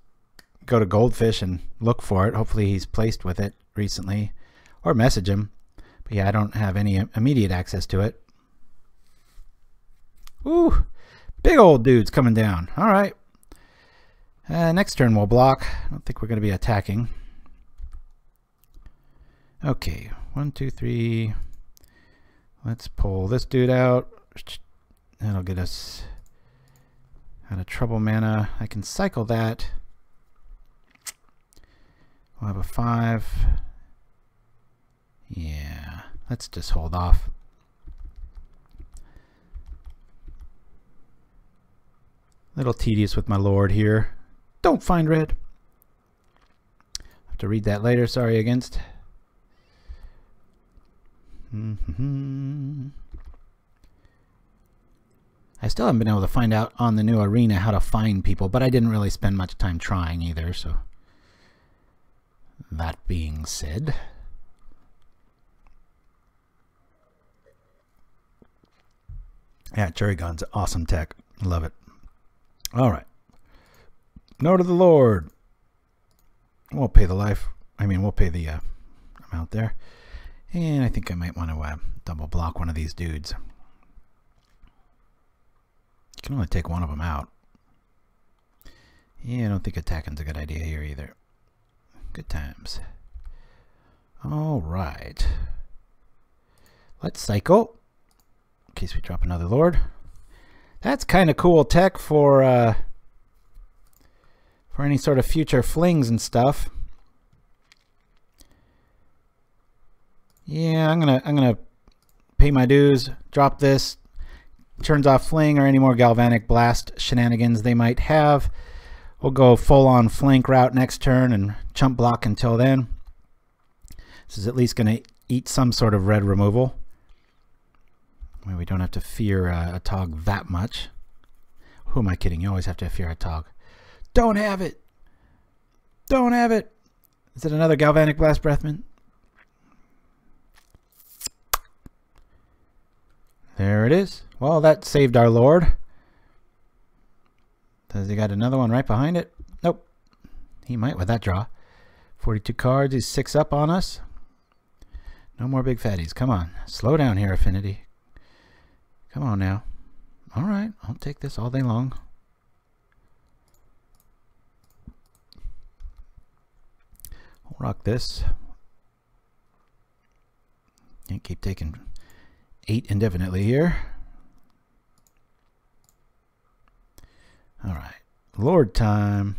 go to Goldfish and look for it. Hopefully he's placed with it recently, or message him. But yeah, I don't have any immediate access to it. Ooh, big old dudes coming down. All right. Next turn we'll block. I don't think we're going to be attacking. Okay, 1, 2, 3. Let's pull this dude out. That'll get us out of trouble mana. I can cycle that. We'll have a 5. Yeah, let's just hold off. Little tedious with my Lord here. Don't find red. Have to read that later. Sorry against. I still haven't been able to find out on the new arena how to find people, but I didn't really spend much time trying either, so that being said, yeah, Cherry Gun's awesome tech. Love it. All right. Note of the Lord. We'll pay the life. I mean, we'll pay the amount there. And I think I might want to double block one of these dudes. You can only take one of them out. Yeah, I don't think attacking's a good idea here either. Good times. All right. Let's cycle. In case we drop another Lord. That's kind of cool tech for any sort of future flings and stuff. Yeah, I'm gonna pay my dues, drop this, turns off fling or any more galvanic blast shenanigans they might have. We'll go full on flank route next turn and chump block until then. This is at least gonna eat some sort of red removal. We don't have to fear a Tog that much. Who am I kidding? You always have to fear a Tog. Don't have it! Don't have it! Is it another galvanic blast breathman? There it is. Well, that saved our Lord. Does he got another one right behind it? Nope. He might with that draw. 42 cards. He's 6 up on us. No more big fatties. Come on. Slow down here, Affinity. Come on now. All right. I'll take this all day long. I'll rock this. Can't keep taking 8 indefinitely here. All right, Lord time,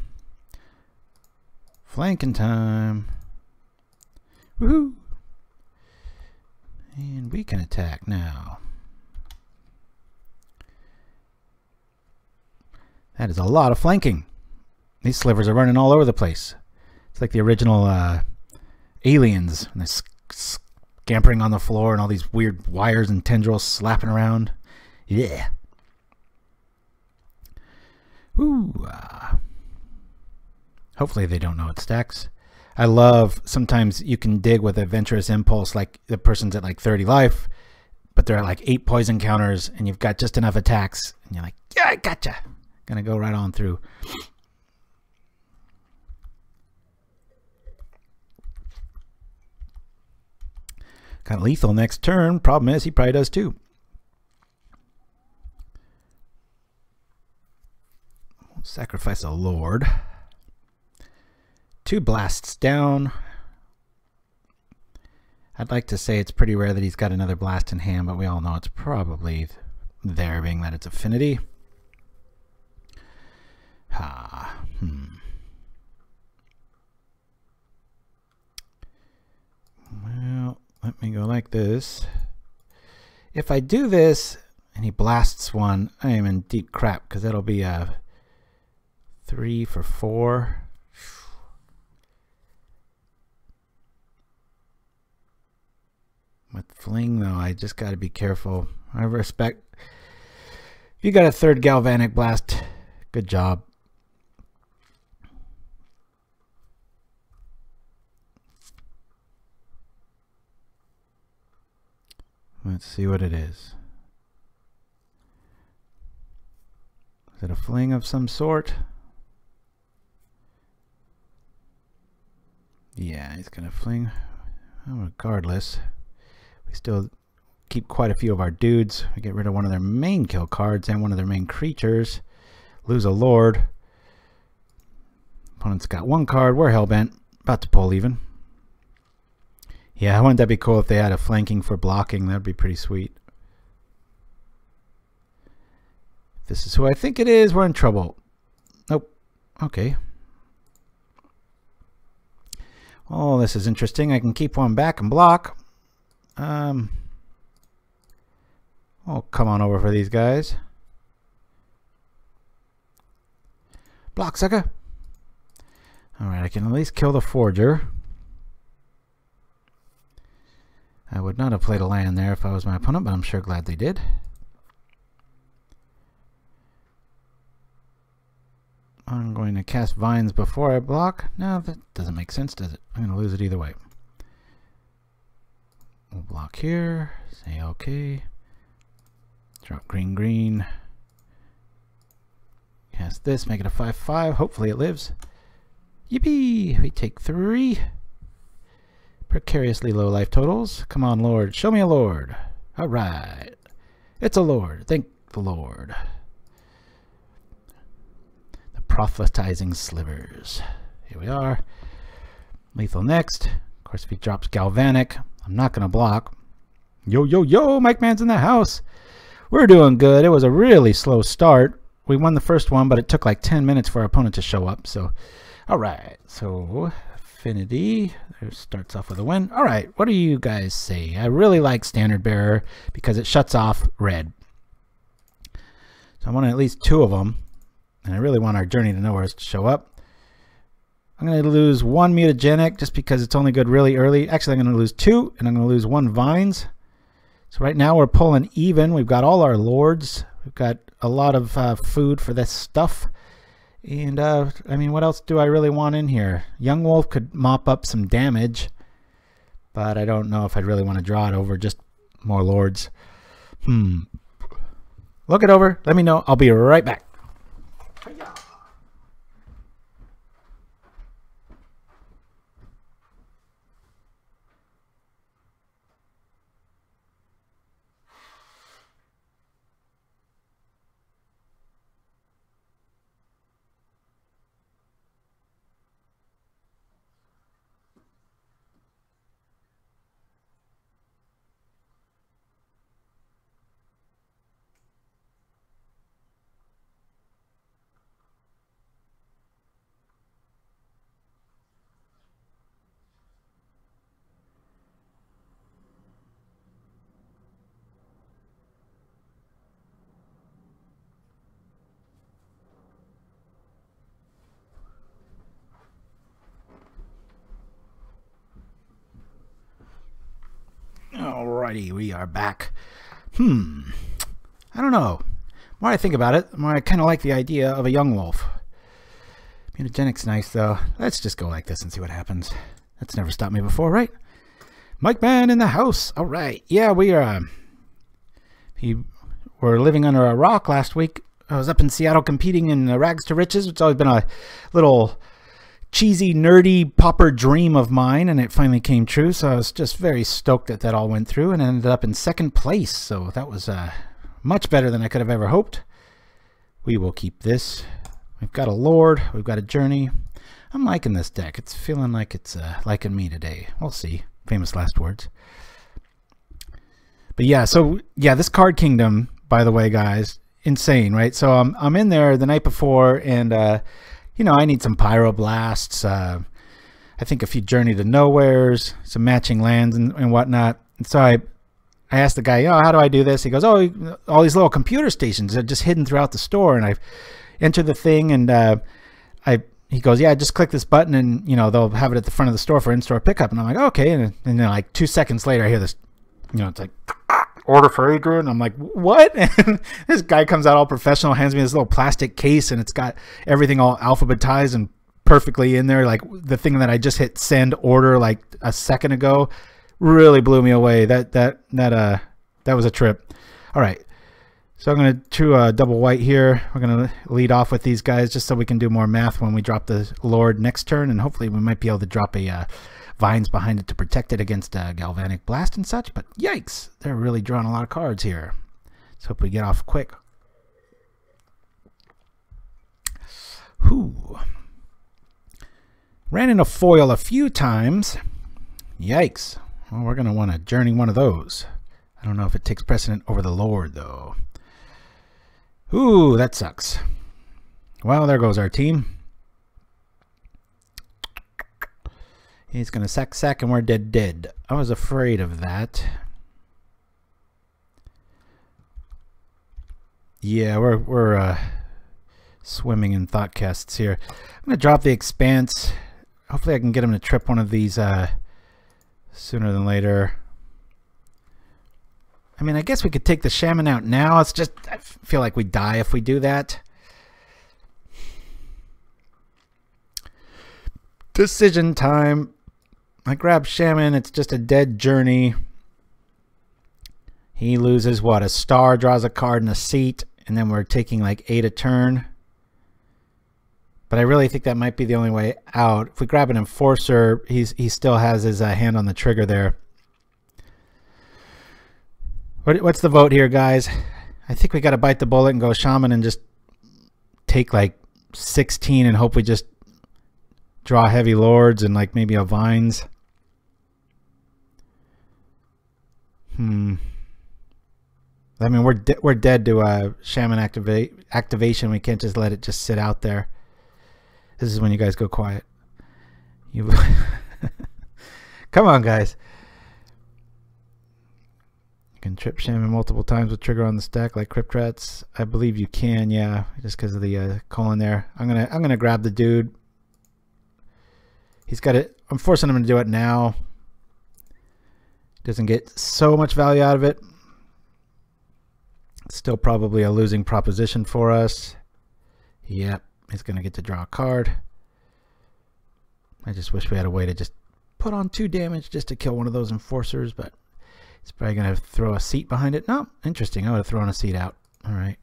flanking time. Woohoo! And we can attack now. That is a lot of flanking. These slivers are running all over the place. It's like the original Aliens, and they're scampering on the floor and all these weird wires and tendrils slapping around. Yeah. Ooh. Hopefully they don't know it stacks. I love, sometimes you can dig with Adventurous Impulse, like the person's at like 30 life, but they're at like 8 poison counters, and you've got just enough attacks, and you're like, yeah, I gotcha. Gonna go right on through. Got lethal next turn. Problem is, he probably does too. Sacrifice a Lord. 2 blasts down. I'd like to say it's pretty rare that he's got another blast in hand, but we all know it's probably there, being that it's affinity. Well, let me go like this. If I do this and he blasts one, I am in deep crap, because that'll be a 3 for 4. With Fling, though, I just got to be careful. I respect. If you got a 3rd Galvanic Blast, good job. Let's see what it is. Is it a Fling of some sort? Yeah, he's going to Fling. Well, regardless, we still keep quite a few of our dudes. We get rid of one of their main kill cards and one of their main creatures. Lose a Lord. Opponent's got 1 card. We're hellbent. About to pull even. Yeah, wouldn't that be cool if they had a flanking for blocking? That'd be pretty sweet. If this is who I think it is, we're in trouble. Nope. Okay. Oh, this is interesting. I can keep 1 back and block. Oh, come on over for these guys. Block, sucker. Alright, I can at least kill the Forger. I would not have played a land there if I was my opponent, but I'm sure glad they did. I'm going to cast Vines before I block. No, that doesn't make sense, does it? I'm going to lose it either way. We'll block here. Say okay. Drop green, green. Cast this, make it a 5/5. Hopefully it lives. Yippee! We take 3. Precariously low life totals. Come on, Lord. Show me a Lord. Alright. It's a Lord. Thank the Lord. The Prophetizing Slivers. Here we are. Lethal next. Of course, if he drops Galvanic, I'm not going to block. Yo, yo, yo! Mike Man's in the house. We're doing good. It was a really slow start. We won the first one, but it took like 10 minutes for our opponent to show up. So, alright. So, Affinity. There starts off with a win. Alright, what do you guys say? I really like Standard Bearer because it shuts off red. So I want at least 2 of them. And I really want our Journey to Nowhere to show up. I'm going to lose 1 Mutagenic just because it's only good really early. Actually, I'm going to lose 2, and I'm going to lose 1 Vines. So right now we're pulling even. We've got all our Lords. We've got a lot of food for this stuff. And, I mean, what else do I really want in here? Young Wolf could mop up some damage, but I don't know if I'd really want to draw it over just more Lords. Look it over. Let me know. I'll be right back. Alrighty, we are back. I don't know. The more I think about it, the more I kind of like the idea of a young wolf. Mutagenic's nice, though. Let's just go like this and see what happens. That's never stopped me before, right? Mike Man in the house. All right. Yeah, we are. Were living under a rock last week. I was up in Seattle competing in Rags to Riches. It's always been a little cheesy, nerdy Pauper dream of mine, and it finally came true. So I was just very stoked that that all went through, and ended up in second place. So that was much better than I could have ever hoped. We will keep this. We've got a Lord. We've got a Journey. I'm liking this deck. It's feeling like it's liking me today. We'll see. Famous last words. But yeah, so yeah, this card kingdom, by the way, guys, insane, right? So I'm in there the night before, and you know, I need some Pyroblasts. I think a few Journey to Nowheres, some matching lands and whatnot. And so I asked the guy, oh, how do I do this? He goes, oh, all these little computer stations are just hidden throughout the store. And I enter the thing, and he goes, yeah, just click this button, and you know, they'll have it at the front of the store for in-store pickup. And I'm like, okay. And then like 2 seconds later, I hear this, you know, it's like, order for Adrian. I'm like, what? And this guy comes out all professional, hands me this little plastic case, and it's got everything all alphabetized and perfectly in there, like the thing that I just hit send order like a second ago. Really blew me away. That was a trip. All right, so I'm gonna do a double white here. We're gonna lead off with these guys just so we can do more math when we drop the Lord next turn, and hopefully we might be able to drop a Vines behind it to protect it against Galvanic Blast and such. But yikes, they're really drawing a lot of cards here. Let's hope we get off quick. Whew. Ran into foil a few times. Yikes. Well, we're going to want to journey one of those. I don't know if it takes precedent over the Lord, though. Ooh, that sucks. Well, there goes our team. He's going to sack, and we're dead. I was afraid of that. Yeah, we're swimming in thoughtcasts here. I'm going to drop the Expanse. Hopefully I can get him to trip one of these sooner than later. I mean, I guess we could take the Shaman out now. It's just, I feel like we die if we do that. Decision time. I grab Shaman. It's just a dead Journey. He loses what? A star, draws a card and a seat, and then we're taking like 8 a turn. But I really think that might be the only way out. If we grab an Enforcer, he still has his hand on the trigger there. What's the vote here, guys? I think we got to bite the bullet and go Shaman and just take like 16 and hope we just draw heavy Lords and like maybe a Vines. I mean, we're dead to Shaman activation. We can't just let it just sit out there. This is when you guys go quiet. You come on, guys. You can trip Shaman multiple times with trigger on the stack like Crypt Rats. I believe you can, yeah, just because of the colon there. I'm gonna grab the dude. He's got it. I'm forcing him to do it now. Doesn't get so much value out of it. Still probably a losing proposition for us. Yep, he's going to get to draw a card. I just wish we had a way to just put on 2 damage just to kill one of those Enforcers, but he's probably going to throw a seat behind it. No, interesting. I would have thrown a seat out. All right.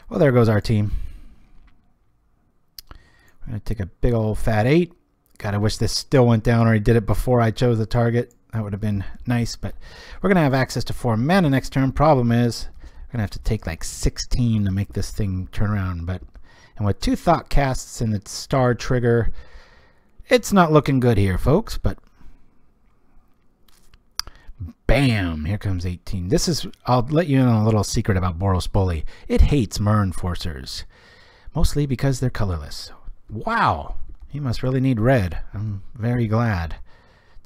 Well, there goes our team. We're going to take a big old fat 8. God, I wish this still went down, or he did it before I chose the target. That would have been nice, but we're going to have access to 4 mana next turn. Problem is, we're going to have to take like 16 to make this thing turn around. And with 2 thought casts and its star trigger, it's not looking good here, folks. But bam, here comes 18. This is, I'll let you in on a little secret about Boros Bully. It hates Mer Enforcers, mostly because they're colorless. Wow, he must really need red. I'm very glad.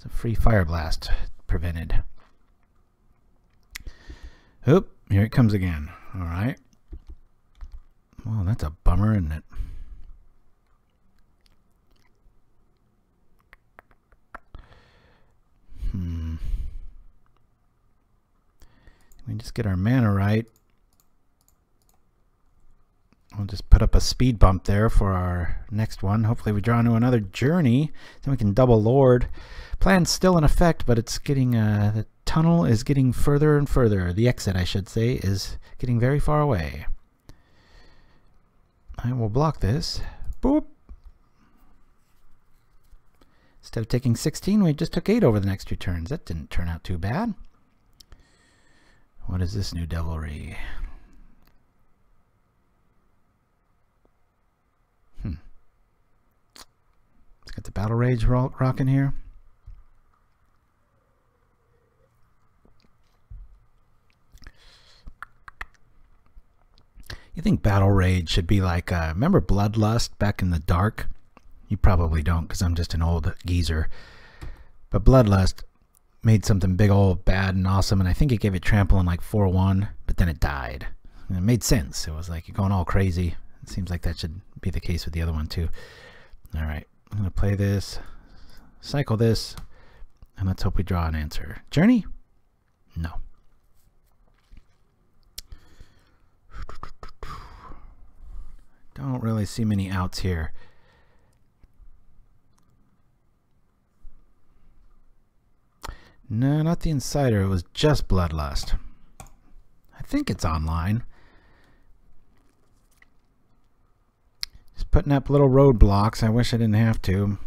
A free Fire Blast prevented. Oop, here it comes again. All right. Well, that's a bummer, isn't it? just get our mana right. We'll just put up a speed bump there for our next one. Hopefully we draw into another journey. Then we can double Lord. Plan's still in effect, but it's getting, the tunnel is getting further and further. The exit, I should say, is getting very far away. I will block this. Boop. Instead of taking 16, we just took 8 over the next 2 turns. That didn't turn out too bad. What is this new devilry? Let's get the Battle Rage rocking here. You think Battle Rage should be like, remember Bloodlust back in the dark? You probably don't, because I'm just an old geezer. But Bloodlust made something big old bad and awesome, and I think it gave it trample in like 4-1, but then it died. And it made sense. It was like you're going all crazy. It seems like that should be the case with the other one too. All right, I'm going to play this, cycle this, and let's hope we draw an answer. Journey? No. Don't really see many outs here. No, not the Insider. It was just Bloodlust. I think it's online. Just putting up little roadblocks. I wish I didn't have to.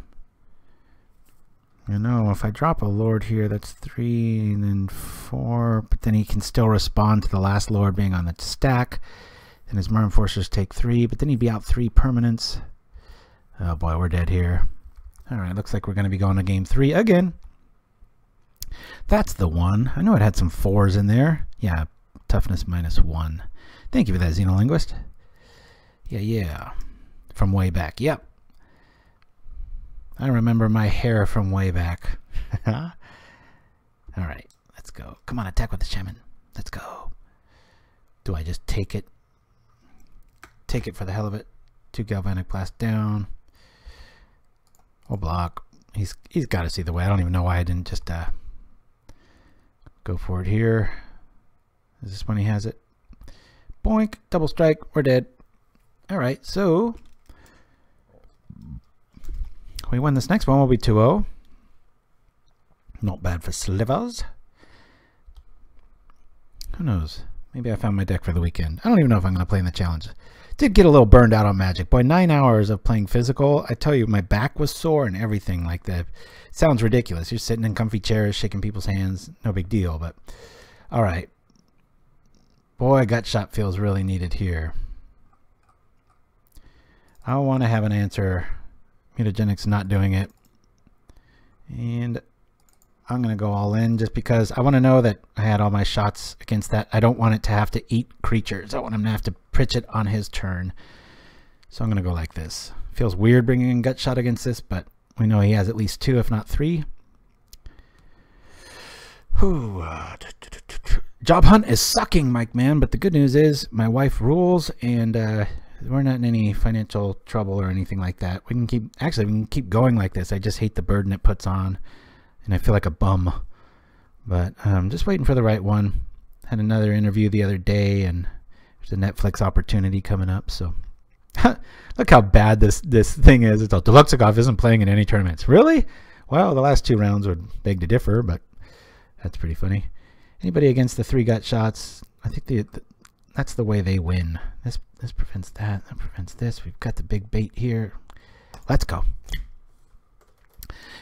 You know, if I drop a Lord here, that's 3 and then 4, but then he can still respond to the last Lord being on the stack. Then his Murm Forcers take 3, but then he'd be out 3 permanents. Oh boy, we're dead here. Alright, looks like we're going to be going to game 3 again. That's the one. I know it had some 4s in there. Yeah, toughness -1. Thank you for that, Xenolinguist. Yeah. From way back. Yep. I remember my hair from way back. Alright, let's go. Come on, attack with the Shaman. Let's go. Do I just take it? Take it for the hell of it. 2 Galvanic Blast down. We'll block. He's got to see the way. I don't even know why I didn't just go for it here. Is this when he has it? Boink. Double strike. We're dead. Alright, so we win this next one. We'll be 2-0. Not bad for Slivers. Who knows? Maybe I found my deck for the weekend. I don't even know if I'm going to play in the challenge. Did get a little burned out on Magic. Boy, 9 hours of playing physical. I tell you, my back was sore and everything like that. It sounds ridiculous. You're sitting in comfy chairs, shaking people's hands. No big deal, but all right. Boy, gut shot feels really needed here. I want to have an answer. Mutagenic's not doing it. And I'm going to go all in just because I want to know that I had all my shots against that. I don't want it to have to eat creatures. I want him to have to pitch it on his turn. So I'm going to go like this. Feels weird bringing in gut shot against this, but we know he has at least 2, if not 3. Job hunt is sucking, Mike, man. But the good news is my wife rules, and we're not in any financial trouble or anything like that. We can keep going like this. I just hate the burden it puts on. And I feel like a bum, but I'm just waiting for the right one. Had another interview the other day, and there's a Netflix opportunity coming up. So look how bad this thing is. It's all deluxeicoff isn't playing in any tournaments. Really? Well, the last 2 rounds would beg to differ, but that's pretty funny. Anybody against the 3 gut shots? I think that's the way they win. This prevents that. That prevents this. We've got the big bait here. Let's go.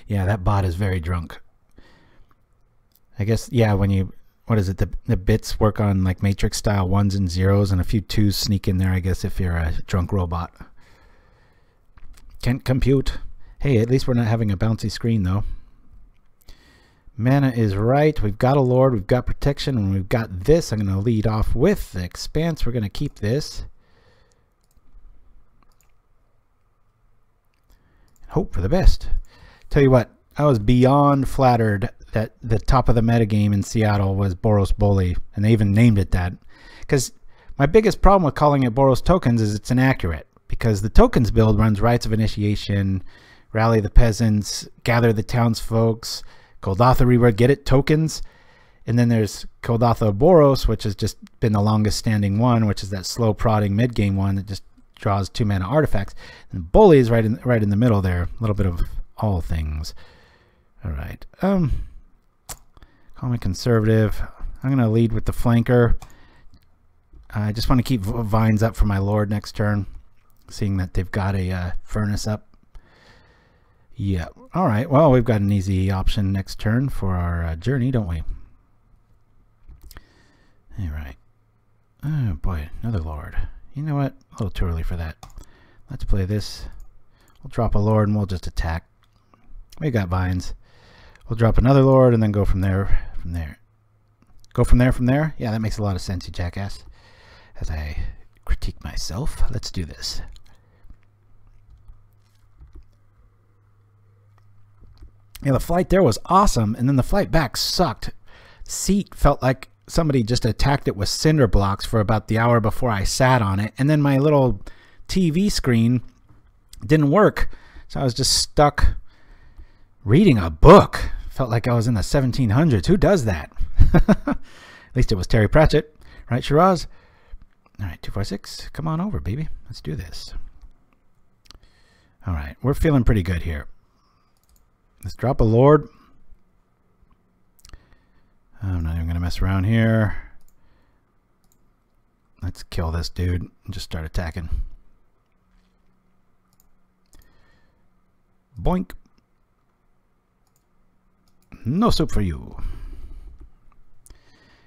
Yeah, that bot is very drunk. I guess, yeah, when you, what is it, the bits work on like matrix style 1s and 0s, and a few 2s sneak in there, I guess, if you're a drunk robot. Can't compute. Hey, at least we're not having a bouncy screen, though. Mana is right. We've got a Lord, we've got protection, and we've got this. I'm going to lead off with the Expanse. We're going to keep this. Hope for the best. Tell you what, I was beyond flattered that the top of the metagame in Seattle was Boros Bully, and they even named it that. Because my biggest problem with calling it Boros Tokens is it's inaccurate, because the tokens build runs Rites of Initiation, Rally the Peasants, Gather the Townsfolks, Golgotha Reward, get it, tokens. And then there's Kildatha Boros, which has just been the longest standing one, which is that slow prodding mid game one that just draws 2 mana artifacts. And Bully is right in the middle there. A little bit of all things. All right. Call me conservative. I'm gonna lead with the flanker. I just want to keep vines up for my lord next turn, seeing that they've got a furnace up. Yeah. All right. Well, we've got an easy option next turn for our journey, don't we? All right. Oh boy, another lord. You know what? A little too early for that. Let's play this. We'll drop a lord and we'll just attack. We got vines. We'll drop another lord and then go from there. Go from there. Yeah, that makes a lot of sense, you jackass. As I critique myself, let's do this. Yeah, the flight there was awesome, and then the flight back sucked. Seat felt like somebody just attacked it with cinder blocks for about the hour before I sat on it, and then my little TV screen didn't work, so I was just stuck reading a book. Felt like I was in the 1700s. Who does that? At least it was Terry Pratchett, right, Shiraz? All right, 246, come on over, baby. Let's do this. All right, we're feeling pretty good here. Let's drop a lord. I'm not even going to mess around here. Let's kill this dude and just start attacking. Boink. No soup for you.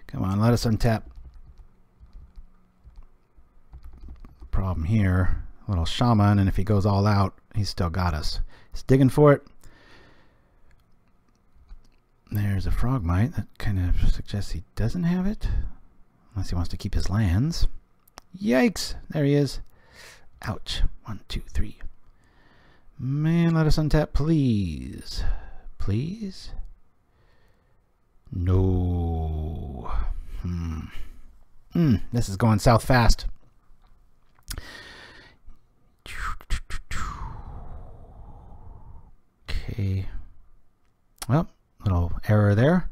Come on, let us untap. Problem here, a little shaman, and if he goes all out, he's still got us. He's digging for it. There's a Frogmite. That kind of suggests he doesn't have it, unless he wants to keep his lands. Yikes! There he is. Ouch. 1, 2, 3. Man, let us untap, please. Please? No. This is going south fast. Okay. Well, little error there.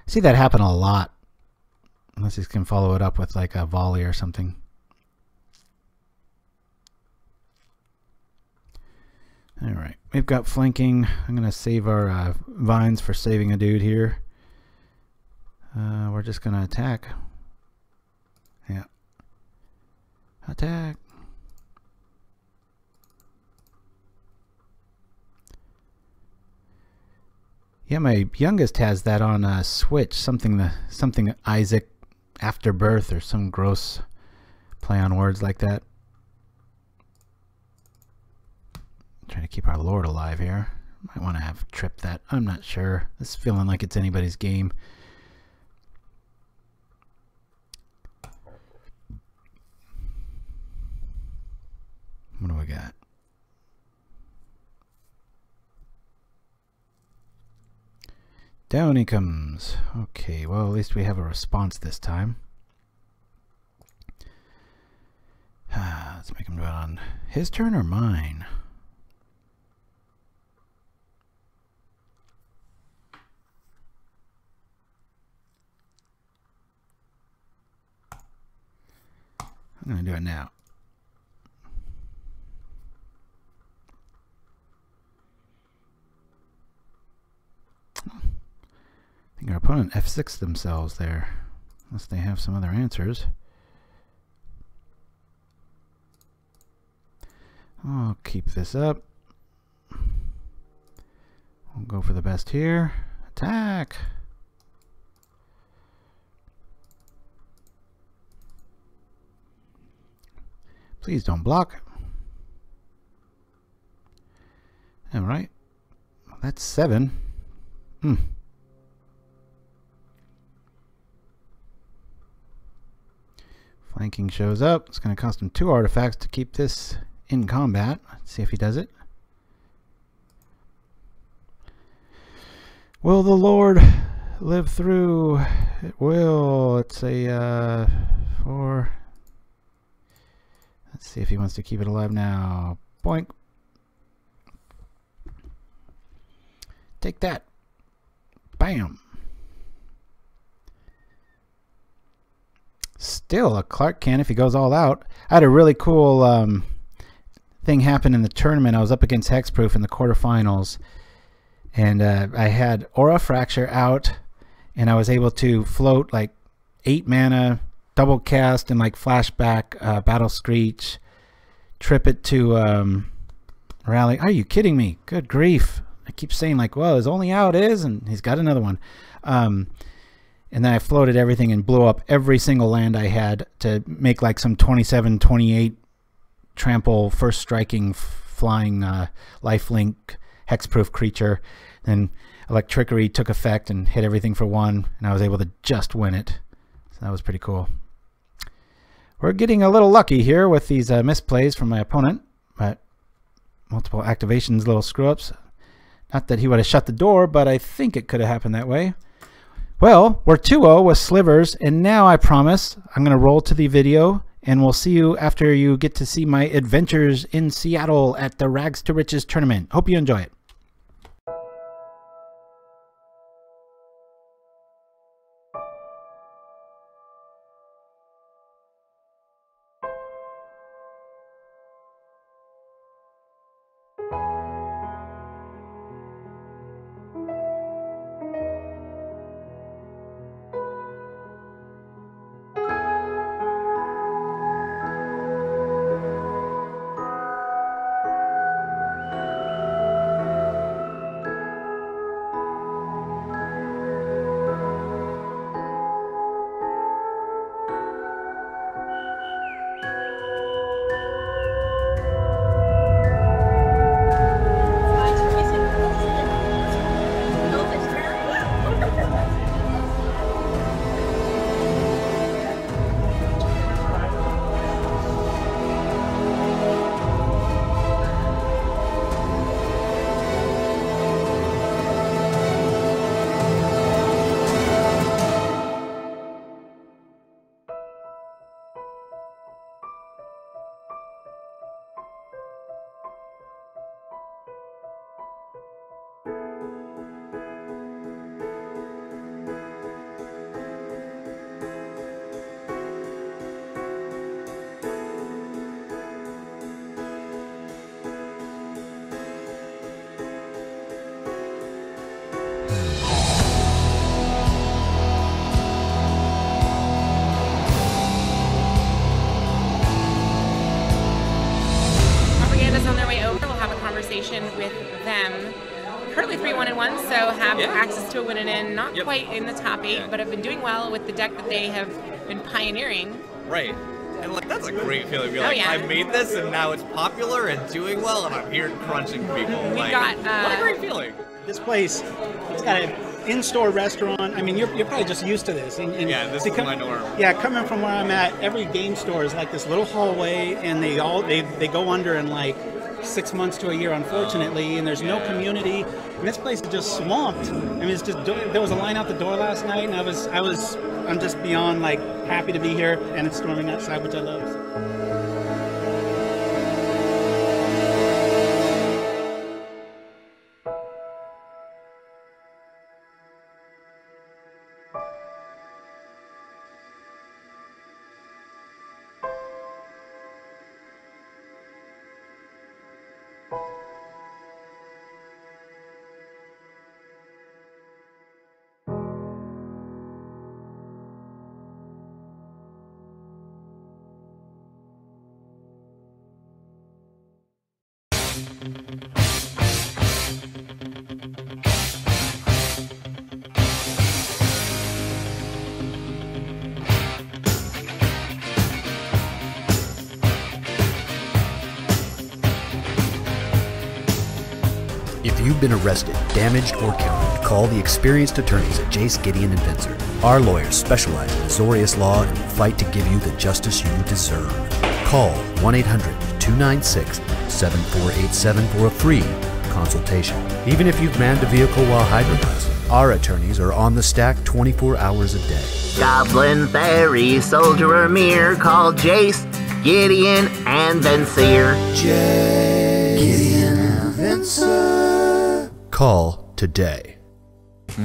I see that happen a lot. Unless he can follow it up with like a volley or something. Alright, we've got flanking. I'm going to save our vines for saving a dude here. We're just going to attack. Yeah. Attack. Yeah, my youngest has that on Switch. Something Isaac Afterbirth or some gross play on words like that. Trying to keep our lord alive here. Might want to have tripped that. I'm not sure. This is feeling like it's anybody's game. What do we got? Down he comes. Okay, well, at least we have a response this time. Let's make him do it on his turn or mine. I'm going to do it now. I think our opponent F6 themselves there, unless they have some other answers. I'll keep this up. We'll go for the best here. Attack! Please don't block. Alright. That's 7. Flanking shows up. It's going to cost him 2 artifacts to keep this in combat. Let's see if he does it. Will the Lord live through? It will. It's a 4. Let's see if he wants to keep it alive now. Boink. Take that. Bam. still a Clark can if he goes all out. I had a really cool thing happen in the tournament. I was up against Hexproof in the quarterfinals, and I had Aura Fracture out, and I was able to float like 8 mana, double cast, and like flashback, Battle Screech, trip it to Rally. Are you kidding me? Good grief. I keep saying like, well, his only out is, and he's got another one. And then I floated everything and blew up every single land I had to make like some 27, 28 trample, first striking, flying lifelink, hexproof creature. Then Electrickery took effect and hit everything for 1, and I was able to just win it. So that was pretty cool. We're getting a little lucky here with these misplays from my opponent, but multiple activations, little screw-ups. Not that he would have shut the door, but I think it could have happened that way. Well, we're 2-0 with Slivers, and now I promise I'm going to roll to the video, and we'll see you after you get to see my adventures in Seattle at the Rags to Riches tournament. Hope you enjoy it. With them. Currently 3-1-1, so have access to a win and in. Not quite in the top 8, but have been doing well with the deck that they have been pioneering. Right. And like that's a great feeling. Be like, I made this and now it's popular and doing well, and I'm here crunching people. We've like, got what a great feeling. This place, it's got an in-store restaurant. I mean, you're probably just used to this. And yeah, this is my norm. Yeah, coming from where I'm at, every game store is like this little hallway, and they go under in like 6 months to a year, unfortunately, and there's no community. And this place is just swamped. I mean, it's just, there was a line out the door last night, and I'm just beyond like happy to be here, and it's storming outside, which I love. If you've been arrested, damaged, or countered, call the experienced attorneys at Jace, Gideon, and Vincer. Our lawyers specialize in Azorius law and will fight to give you the justice you deserve. Call 1-800-296-7487 for a free consultation. Even if you've manned a vehicle while hybridizing, our attorneys are on the stack 24 hours a day. Goblin, Fairy, Soldier, or Mirror, call Jace, Gideon, and Vincer. Jace, Gideon, and Vincer. Call today. Daddy,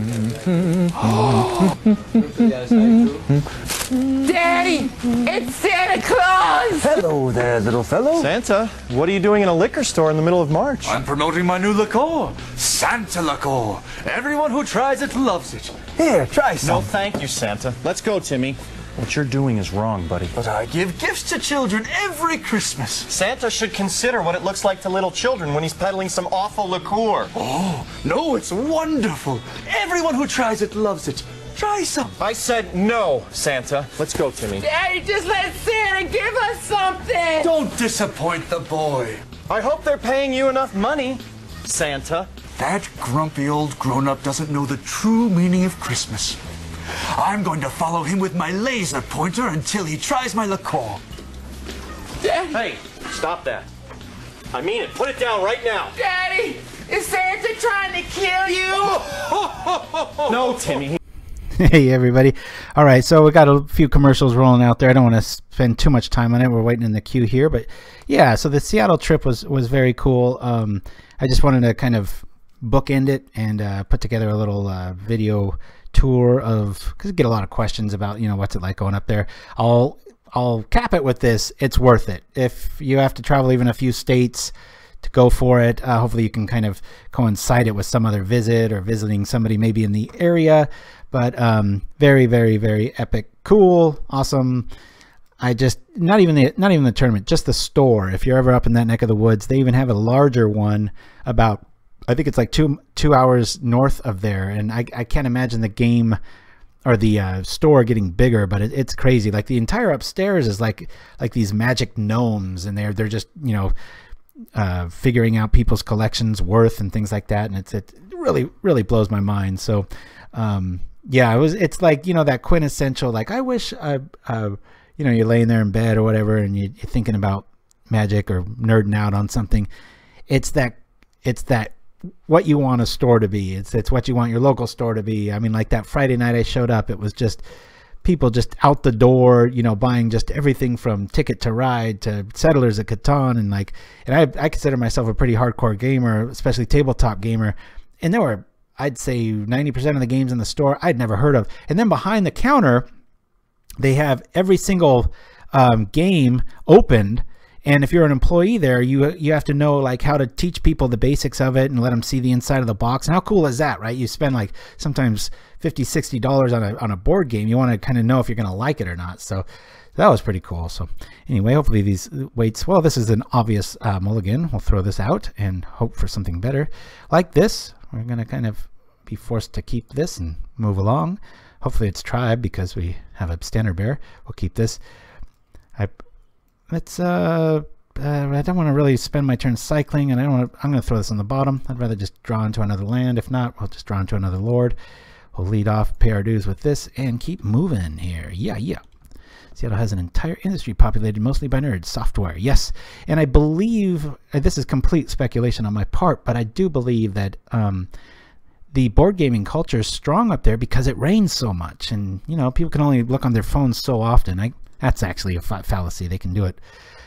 it's Santa Claus! Hello there, little fellow. Santa, what are you doing in a liquor store in the middle of March? I'm promoting my new liqueur, Santa Liqueur. Everyone who tries it loves it. Here, try some. No, thank you, Santa. Let's go, Timmy. What you're doing is wrong, buddy. But I give gifts to children every Christmas. Santa should consider what it looks like to little children when he's peddling some awful liqueur. Oh, no, it's wonderful. Everyone who tries it loves it. Try some. I said no, Santa. Let's go, Timmy. Daddy, just let Santa give us something! Don't disappoint the boy. I hope they're paying you enough money, Santa. That grumpy old grown-up doesn't know the true meaning of Christmas. I'm going to follow him with my laser pointer until he tries my liqueur. Daddy. Hey, stop that. I mean it. Put it down right now. Daddy, is Santa trying to kill you? No, Timmy. Hey everybody. All right, so we got a few commercials rolling out there. I don't want to spend too much time on it. We're waiting in the queue here, but yeah, so the Seattle trip was very cool. I just wanted to kind of bookend it and put together a little video tour of, because I get a lot of questions about, you know, what's it like going up there. I'll cap it with this: it's worth it. If you have to travel even a few states to go for it, hopefully you can kind of coincide it with some other visit or visiting somebody maybe in the area. But very, very, very epic, cool, awesome. I just not even the tournament, just the store. If you're ever up in that neck of the woods, they even have a larger one about, I think it's like two hours north of there, and I can't imagine the game or the store getting bigger, but it's crazy. Like the entire upstairs is like these magic gnomes, and they're just, you know, figuring out people's collections worth and things like that, and it really blows my mind. So yeah, it's like, you know, that quintessential, like, I wish you know, you're laying there in bed or whatever and you're thinking about magic or nerding out on something. It's that what you want a store to be. It's what you want your local store to be. I mean, like that Friday night I showed up, it was just people just out the door, you know, buying just everything from Ticket to Ride to Settlers of Catan, and I consider myself a pretty hardcore gamer, especially tabletop gamer, and there were, I'd say 90% of the games in the store I'd never heard of. And then behind the counter, they have every single game opened. And if you're an employee there, you have to know like how to teach people the basics of it and let them see the inside of the box. And how cool is that, right? You spend like sometimes $50, $60 on a board game. You want to kind of know if you're going to like it or not. So that was pretty cool. So anyway, hopefully these weights, well, this is an obvious mulligan. We'll throw this out and hope for something better like this. We're going to kind of be forced to keep this and move along. Hopefully it's tribe because we have a standard bear. We'll keep this. I don't want to really spend my turn cycling, and I'm going to throw this on the bottom. I'd rather just draw into another land. If not, we'll just draw into another lord. We'll lead off, pay our dues with this, and keep moving here. Yeah. Seattle has an entire industry populated mostly by nerds. Software, yes. And I believe, this is complete speculation on my part, but I do believe that the board gaming culture is strong up there because it rains so much. And, you know, people can only look on their phones so often. That's actually a fallacy. They can do it,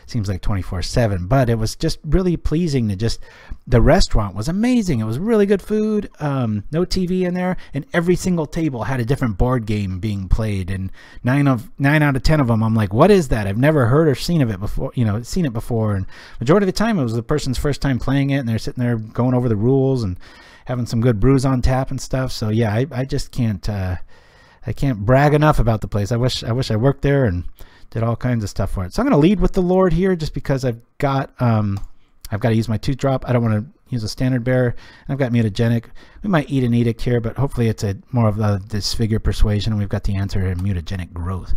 seems like 24/7. But it was just really pleasing to just, the restaurant was amazing. It was really good food, no TV in there, and every single table had a different board game being played. And 9 out of 10 of them, I'm like, what is that? I've never heard or seen of it before. You know, seen it before. And majority of the time, it was the person's first time playing it, and they're sitting there going over the rules and having some good brews on tap and stuff. So yeah, I just can't. I can't brag enough about the place. I wish I worked there and did all kinds of stuff for it. So I'm going to lead with the Lord here just because I've got to use my 2-drop. I don't want to use a standard bearer. I've got Mutagenic. We might eat an edict here, but hopefully it's more of a disfigure persuasion. We've got the answer in Mutagenic Growth.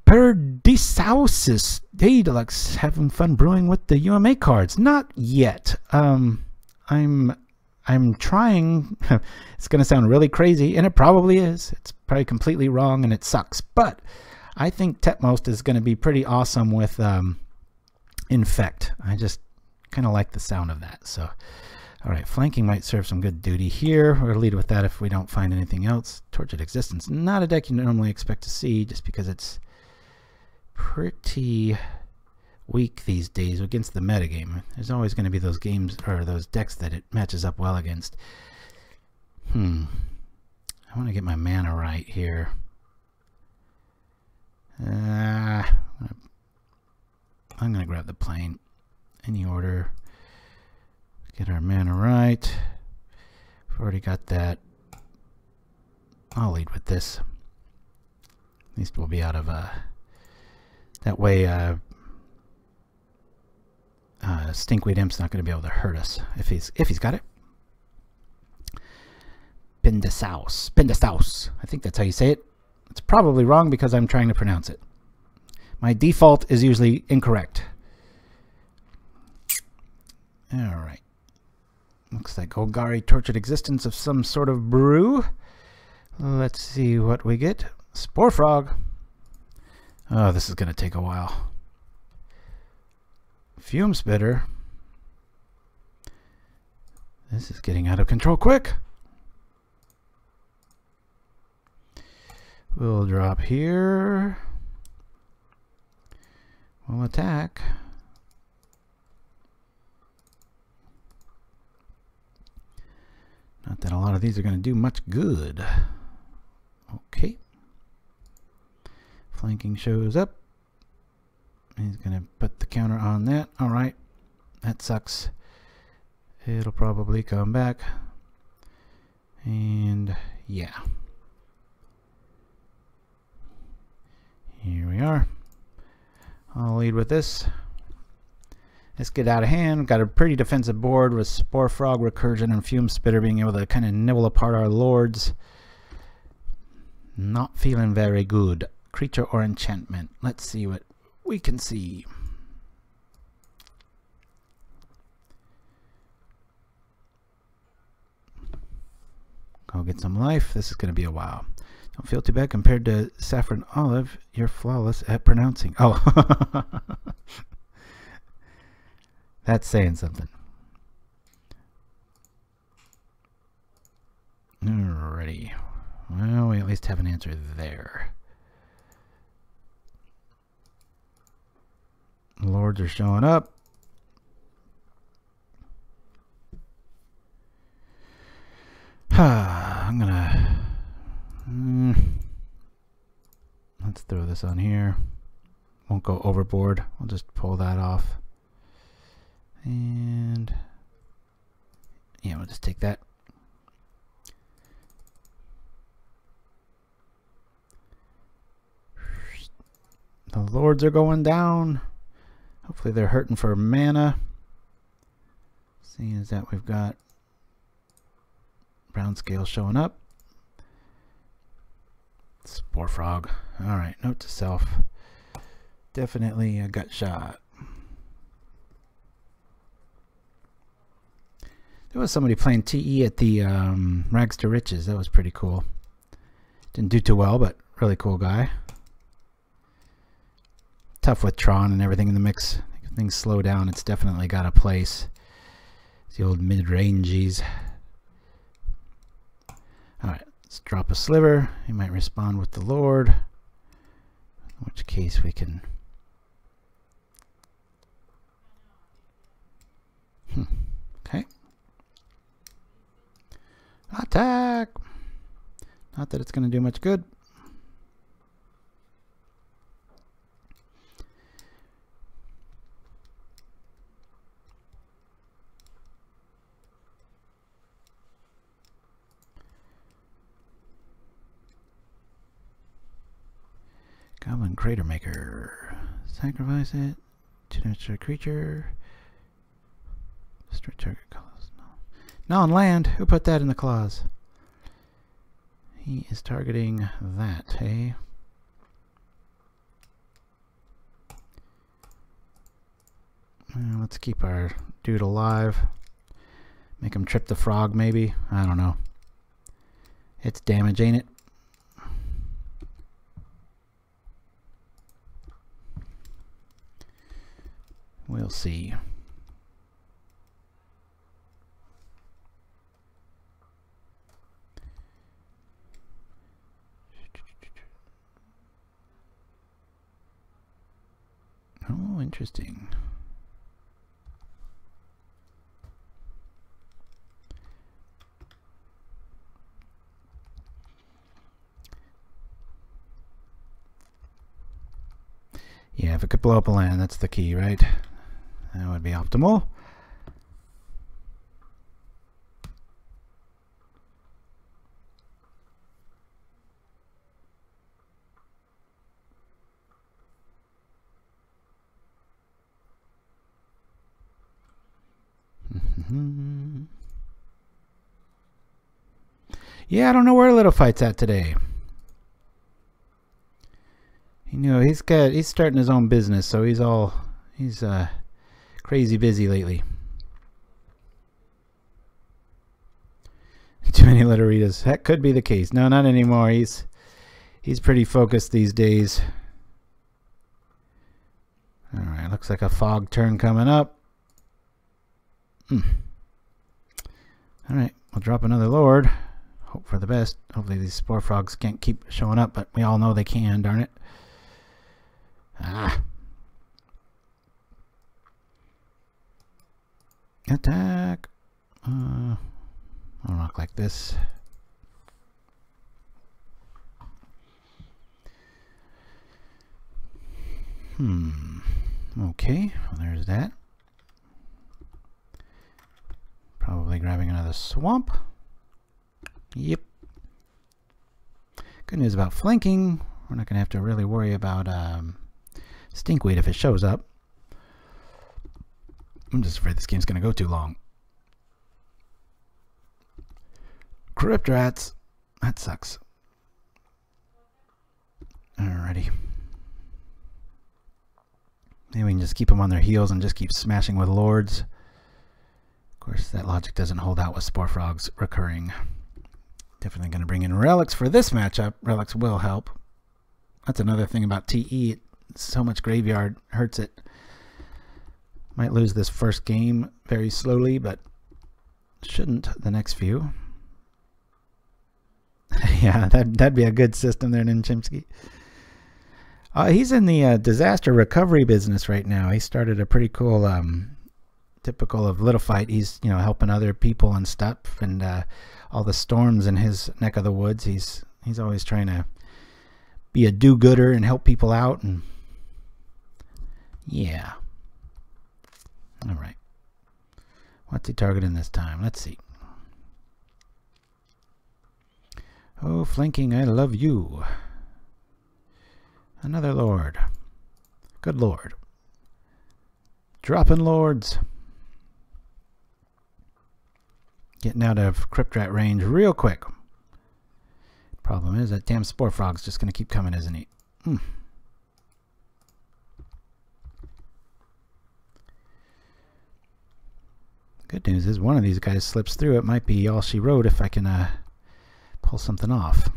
Perdisausis. Hey, Deluxe, having fun brewing with the UMA cards? Not yet. I'm trying. It's going to sound really crazy, and it probably is. It's probably completely wrong, and it sucks. But I think Tetmost is going to be pretty awesome with Infect. I just kind of like the sound of that. So, all right, flanking might serve some good duty here. We're going to lead with that if we don't find anything else. Tortured Existence, not a deck you normally expect to see just because it's pretty weak these days against the metagame. There's always going to be those games or those decks that it matches up well against. I want to get my mana right here. I'm going to grab the plane. Any order. Get our mana right. We've already got that. I'll lead with this. At least we'll be out of that way Stinkweed Imp's not going to be able to hurt us if he's got it. Pindasaus. I think that's how you say it. It's probably wrong because I'm trying to pronounce it. My default is usually incorrect. Alright. Looks like Golgari tortured existence of some sort of brew. Let's see what we get. Spore Frog. Oh, this is going to take a while. Fume Spitter. This is getting out of control quick. We'll drop here. We'll attack. Not that a lot of these are going to do much good. Okay. Flanking shows up. He's going to put the counter on that. Alright. That sucks. It'll probably come back. And yeah. Here we are. I'll lead with this. Let's get out of hand. Got a pretty defensive board with Spore Frog, Recursion, and Fume Spitter being able to kind of nibble apart our lords. Not feeling very good. Creature or enchantment. Let's see what we can see. Go get some life. This is going to be a while. Don't feel too bad compared to Saffron Olive. You're flawless at pronouncing. Oh. That's saying something. Alrighty. Well, we at least have an answer there. Lords are showing up. I'm gonna... let's throw this on here. Won't go overboard. We'll just pull that off. And yeah, we'll just take that. The lords are going down. Hopefully they're hurting for mana. Seeing as that we've got brown scale showing up. Spore Frog. Alright, note to self. Definitely a gut shot. There was somebody playing TE at the Rags to Riches. That was pretty cool. Didn't do too well, but really cool guy. Tough with Tron and everything in the mix. If things slow down, it's definitely got a place. It's the old mid-rangies. Alright, let's drop a Sliver. He might respond with the Lord. In which case we can... Okay. Attack! Not that it's going to do much good. Goblin Crater Maker. Sacrifice it. Destroy creature. Destroy target clause. No. No, on land. Who put that in the clause? He is targeting that, hey? Let's keep our dude alive. Make him trip the frog, maybe? I don't know. It's damage, ain't it? We'll see. Oh, interesting. Yeah, if it could blow up a land, that's the key, right? That would be optimal. Yeah, I don't know where Little Fight's at today. You know, he's starting his own business, so he's crazy busy lately. Too many Litteritas. That could be the case. No, not anymore. He's pretty focused these days. All right, looks like a fog turn coming up. All right, we'll drop another Lord. Hope for the best. Hopefully these Spore Frogs can't keep showing up, but we all know they can, darn it. Ah. Attack. I'll rock like this. Okay, well, there's that. Probably grabbing another swamp. Yep. Good news about flanking. We're not going to have to really worry about Stinkweed if it shows up. I'm just afraid this game's going to go too long. Crypt Rats. That sucks. Alrighty. Maybe we can just keep them on their heels and just keep smashing with Lords. Of course, that logic doesn't hold out with Spore Frogs recurring. Definitely going to bring in Relics for this matchup. Relics will help. That's another thing about TE. So much graveyard hurts it. Might lose this first game very slowly, but shouldn't the next few. Yeah, that'd be a good system there, Ninchimsky. He's in the disaster recovery business right now. He started a pretty cool, typical of Little Fight. He's, you know, helping other people and stuff, and all the storms in his neck of the woods. He's always trying to be a do-gooder and help people out, and yeah. All right. What's he targeting this time? Let's see. Oh, flanking, I love you. Another Lord. Good Lord. Dropping Lords. Getting out of Crypt Rat range real quick. Problem is that damn Spore Frog's just going to keep coming, isn't he? Good news is one of these guys slips through. It might be all she wrote if I can pull something off.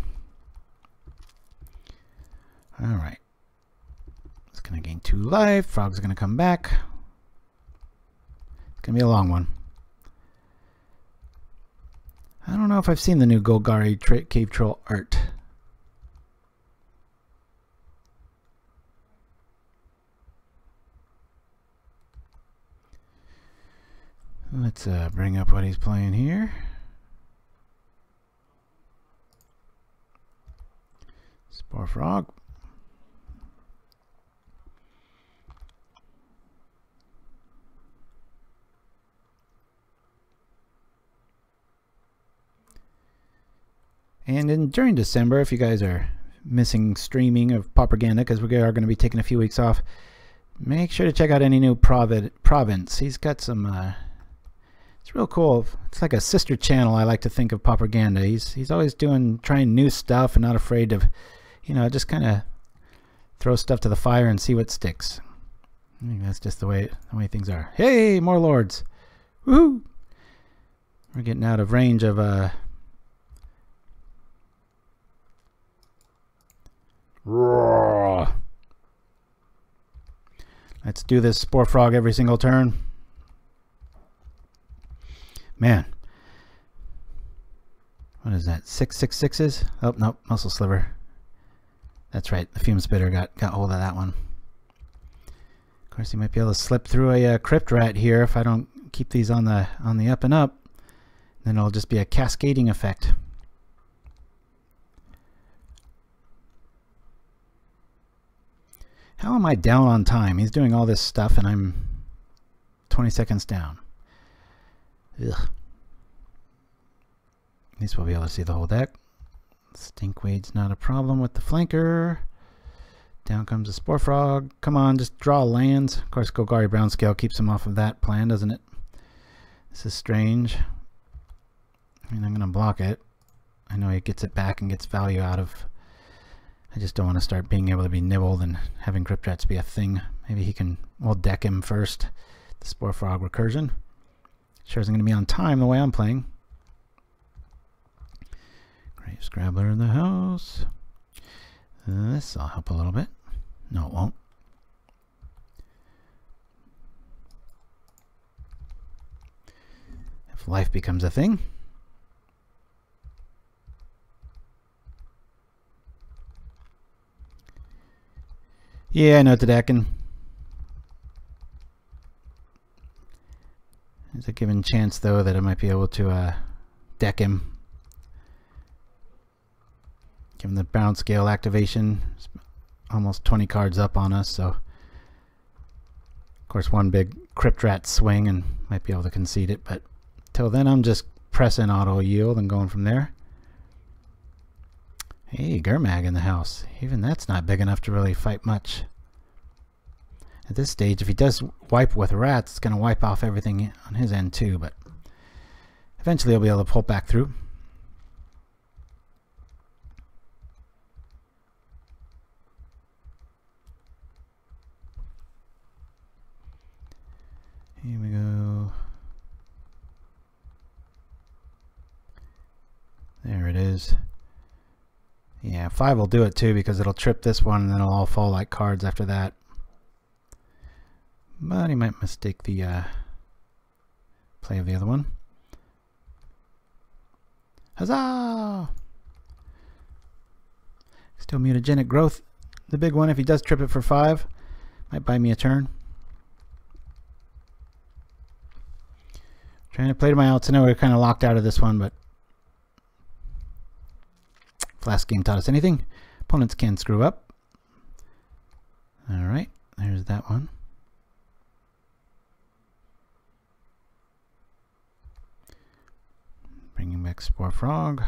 Alright. It's going to gain 2 life. Frog's going to come back. It's going to be a long one. I don't know if I've seen the new Golgari Cave Troll art. Let's bring up what he's playing here. Spore Frog. And during December, if you guys are missing streaming of Pauperganda, because we are going to be taking a few weeks off, make sure to check out any new province. He's got some... it's real cool. It's like a sister channel, I like to think of Pauperganda. He's always trying new stuff and not afraid of, you know, just kind of throw stuff to the fire and see what sticks. I think that's just the way things are. Hey, more Lords! Woohoo! We're getting out of range of Roar. Let's do this Spore Frog every single turn. Man. What is that? 666s? Oh, nope. Muscle Sliver. That's right. The Fume Spitter got hold of that one. Of course, he might be able to slip through a Crypt Rat here if I don't keep these on the up and up. Then it'll just be a cascading effect. How am I down on time? He's doing all this stuff and I'm 20 seconds down. Ugh. At least we'll be able to see the whole deck. Stinkweed's not a problem with the flanker. Down comes the Spore Frog. Come on, just draw lands. Of course, Golgari Brownscale keeps him off of that plan, doesn't it? This is strange. I mean, I'm going to block it. I know he gets it back and gets value out of... I just don't want to start being able to be nibbled and having Crypt Rats be a thing. Maybe he can... We'll deck him first. The Spore Frog Recursion. Sure isn't going to be on time the way I'm playing. Grave Scrabbler in the house. This will help a little bit. No, it won't. If life becomes a thing. Yeah, I know what to decking. There's a given chance, though, that I might be able to deck him. Give him the bounce scale activation. It's almost 20 cards up on us, so... Of course, one big Crypt Rat swing and might be able to concede it, but till then I'm just pressing auto yield and going from there. Hey, Gurmag in the house. Even that's not big enough to really fight much. At this stage, if he does wipe with rats, it's going to wipe off everything on his end too, but eventually he'll be able to pull back through. Here we go. There it is. Yeah, 5 will do it too because it'll trip this one and then it'll all fall like cards after that. But he might mistake the play of the other one. Huzzah! Still Mutagenic Growth. The big one, if he does trip it for 5, might buy me a turn. Trying to play to my outs. I know we're kind of locked out of this one, but if last game taught us anything, opponents can screw up. Alright, there's that one. Bringing back Spore Frog.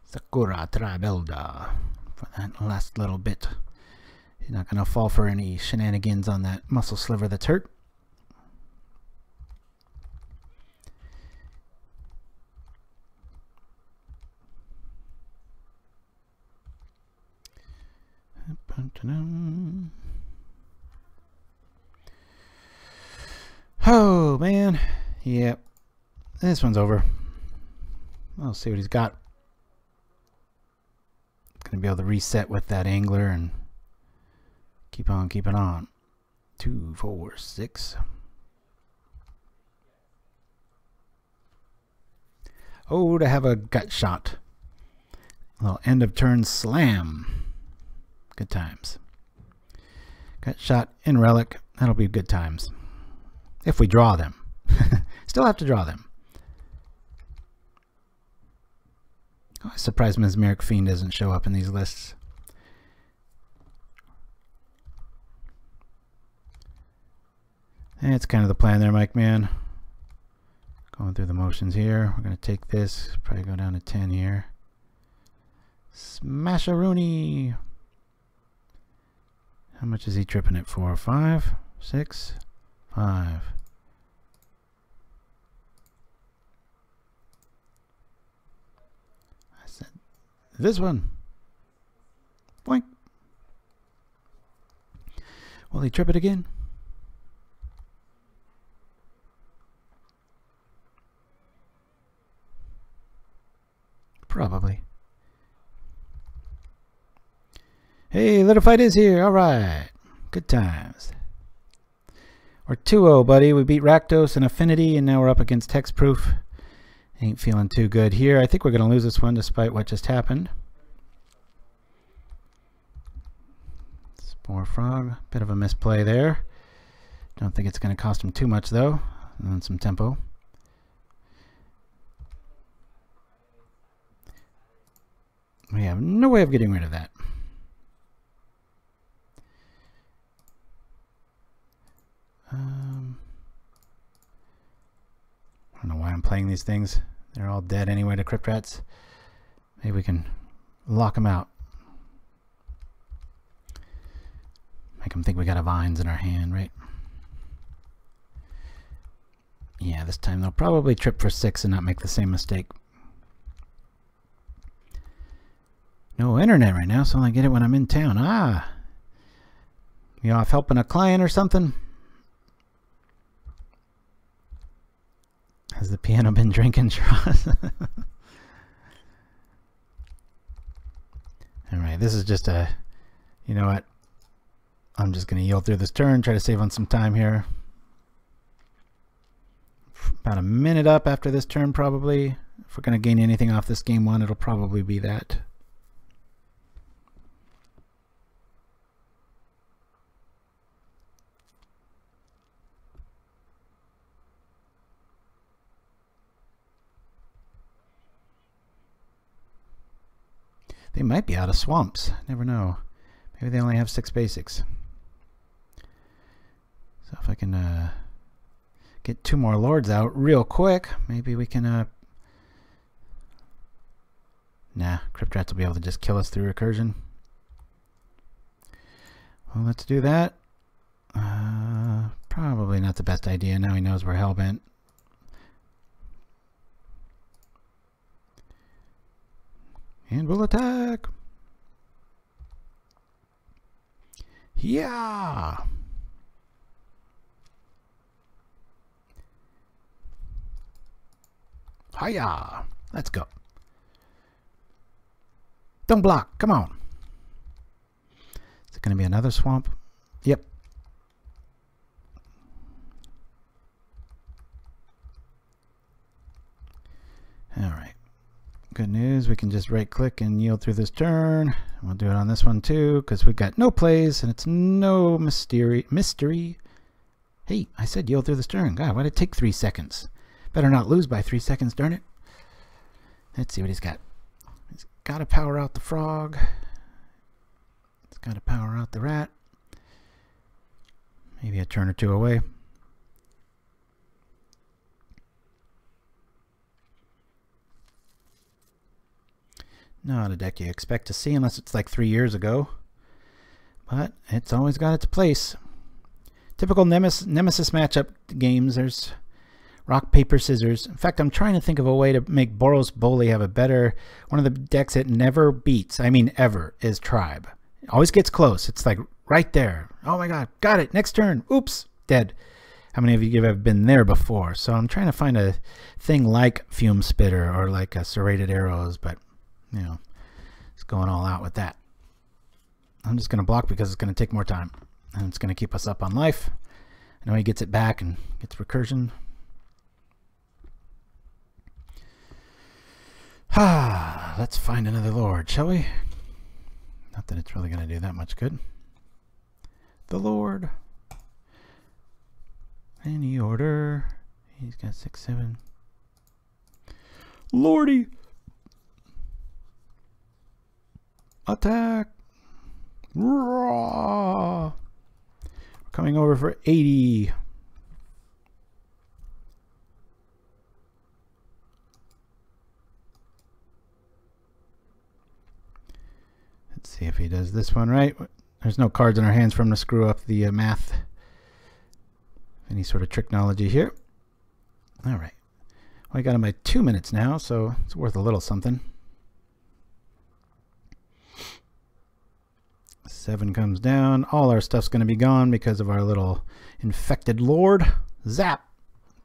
Sakura Tribelda for that last little bit. He's not going to fall for any shenanigans on that Muscle Sliver that's hurt. Oh man, yep, this one's over. I'll see what he's got. Gonna be able to reset with that angler and keep on keeping on. 2, 4, 6. Oh, to have a gut shot. A little end of turn slam. Good times. Gut shot in Relic. That'll be good times. If we draw them. Still have to draw them. Oh, I'm surprised Mesmeric Fiend doesn't show up in these lists. And it's kind of the plan there, Mike Man. Going through the motions here. We're going to take this. Probably go down to 10 here. Smash-a-rooney. How much is he tripping it for? 5? 6? 5. I said this one. Boink. Will he trip it again? Probably. Hey, Little Fight is here. All right. Good times. We're 2-0, buddy. We beat Rakdos and Affinity, and now we're up against Hexproof. Ain't feeling too good here. I think we're going to lose this one despite what just happened. Spore Frog. Bit of a misplay there. Don't think it's going to cost him too much, though. And some tempo. We have no way of getting rid of that. I don't know why I'm playing these things. They're all dead anyway to Crypt Rats. Maybe we can lock them out. Make them think we got a Vines in our hand, right? Yeah, this time they'll probably trip for 6 and not make the same mistake. No internet right now, so I only get it when I'm in town. Ah! You off helping a client or something? Has the piano been drinking straws? Alright, this is just a... You know what? I'm just going to yield through this turn, try to save on some time here. About a minute up after this turn, probably. If we're going to gain anything off this game 1, it'll probably be that. They might be out of swamps. Never know. Maybe they only have 6 basics. So if I can get 2 more lords out real quick, maybe we can... Nah, Crypt Rats will be able to just kill us through recursion. Well, let's do that. Probably not the best idea. Now he knows we're hellbent. And we'll attack. Yeah. Hiya. Let's go. Don't block. Come on. Is it going to be another swamp? Yep. All right. Good news, we can just right click and yield through this turn. We'll do it on this one too, because we've got no plays and it's no mystery. Hey, I said yield through this turn. God, why did it take 3 seconds? Better not lose by 3 seconds, darn it. Let's see what he's got. He's got to power out the frog. He's got to power out the rat. Maybe a turn or 2 away. Not a deck you expect to see unless it's like 3 years ago. But it's always got its place. Typical Nemesis matchup games, there's rock, paper, scissors. In fact, I'm trying to think of a way to make Boros Bully have a better... One of the decks it never beats, I mean ever, is Tribe. It always gets close. It's like right there. Oh my god, got it, next turn. Oops, dead. How many of you have been there before? So I'm trying to find a thing like Fume Spitter or like a Serrated Arrows, but... You know, it's going all out with that. I'm just going to block because it's going to take more time. And it's going to keep us up on life. I know he gets it back and gets recursion. Let's find another lord, shall we? Not that it's really going to do that much good. The lord. Any order. He's got 6, 7. Lordy. Attack! Roar! Coming over for 80. Let's see if he does this one right. There's no cards in our hands for him to screw up the math. Any sort of tricknology here. All right. Well, I got him by 2 minutes now, so it's worth a little something. 7 comes down. All our stuff's going to be gone because of our little infected lord. Zap.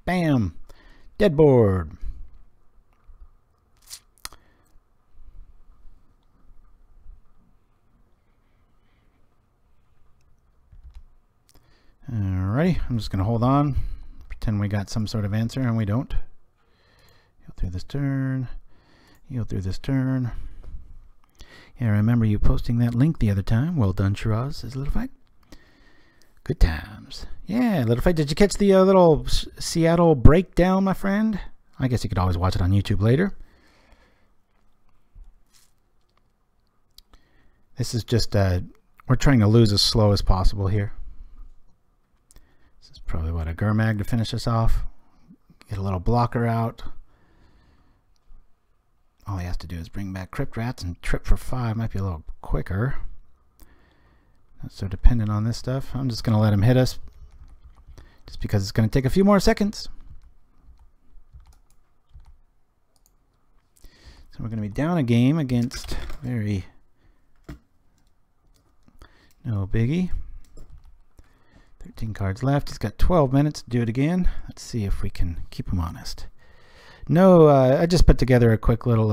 Bam. Dead board. Alrighty. I'm just going to hold on. Pretend we got some sort of answer, and we don't. Yield through this turn. Yield through this turn. Yeah, I remember you posting that link the other time. Well done, Shiraz, says Little Fight. Good times. Yeah, Little Fight, did you catch the little Seattle breakdown, my friend? I guess you could always watch it on YouTube later. This is just, we're trying to lose as slow as possible here. This is probably what, a Gurmag to finish us off. Get a little blocker out. All he has to do is bring back Crypt Rats and trip for 5. Might be a little quicker. Not so dependent on this stuff. I'm just going to let him hit us. Just because it's going to take a few more seconds. So we're going to be down a game against very... No biggie. 13 cards left. He's got 12 minutes to do it again. Let's see if we can keep him honest. No, I just put together a quick little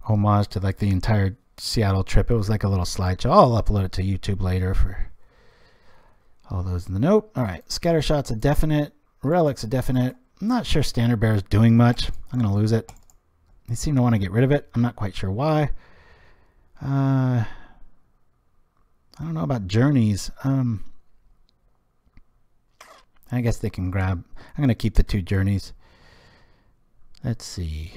homage to like the entire Seattle trip. It was like a little slideshow. I'll upload it to YouTube later for all those in the know. All right, Scattershot's a definite. Relic's a definite. I'm not sure Standard Bear is doing much. I'm going to lose it. They seem to want to get rid of it. I'm not quite sure why. I don't know about Journeys. I guess they can grab. I'm going to keep the 2 Journeys. Let's see.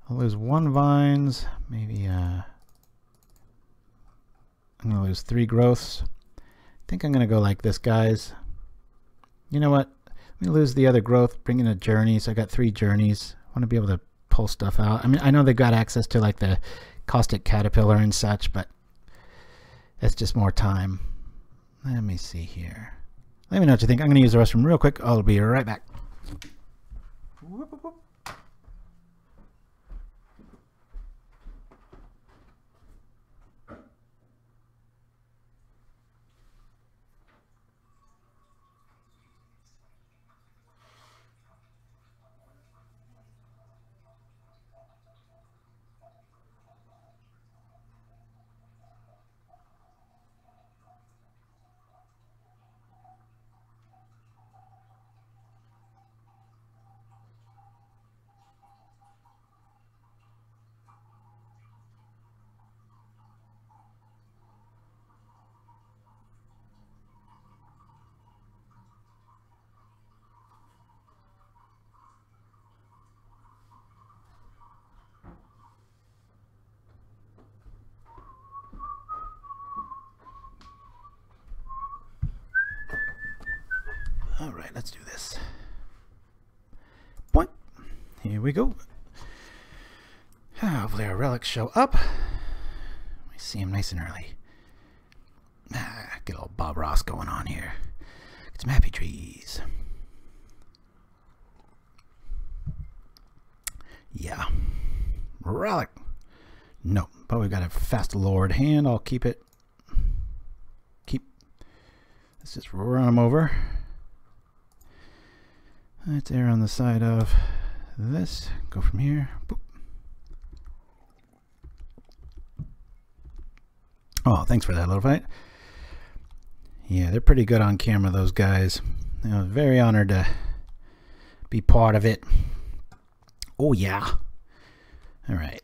I'll lose 1 Vines. Maybe I'm going to lose 3 Growths. I think I'm going to go like this, guys. You know what? Let me lose the other Growth. Bring in a Journey. So I got 3 Journeys. I want to be able to pull stuff out. I mean, I know they've got access to like the Caustic Caterpillar and such, but that's just more time. Let me see here. Let me know what you think. I'm going to use the restroom real quick. I'll be right back. Whoop, whoop, whoop. All right, let's do this. Point. Here we go. Hopefully our relics show up. We see him nice and early. Get a little Bob Ross going on here. Get some happy trees. Yeah. Relic. No, but we've got a fast Lord hand. I'll keep it. Let's just run him over. Let's err on the side of this. Go from here. Boop. Oh, thanks for that little fight. Yeah, they're pretty good on camera, those guys. I was very honored to be part of it. Oh, yeah. All right.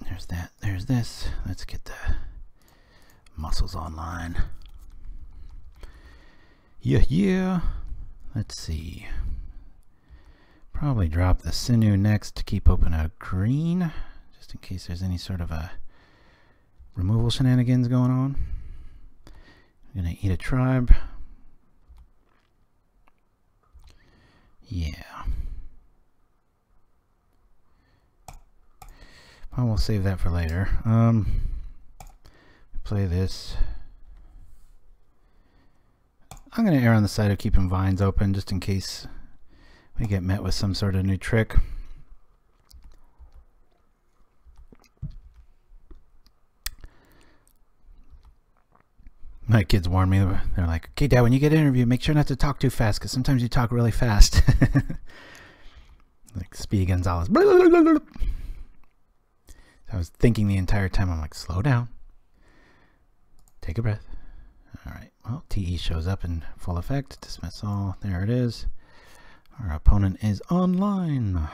There's that. There's this. Let's get the muscles online. Yeah. Let's see. Probably drop the Sinew next to keep open a green, just in case there's any sort of a removal shenanigans going on. I'm gonna eat a tribe. Yeah. Well, we'll save that for later. Play this. I'm going to err on the side of keeping vines open just in case we get met with some sort of new trick. My kids warn me. They're like, okay, Dad, when you get interviewed, make sure not to talk too fast because sometimes you talk really fast. Like Speedy Gonzalez. So I was thinking the entire time, I'm like, slow down. Take a breath. All right. Well, TE shows up in full effect. Dismiss all. There it is. Our opponent is online.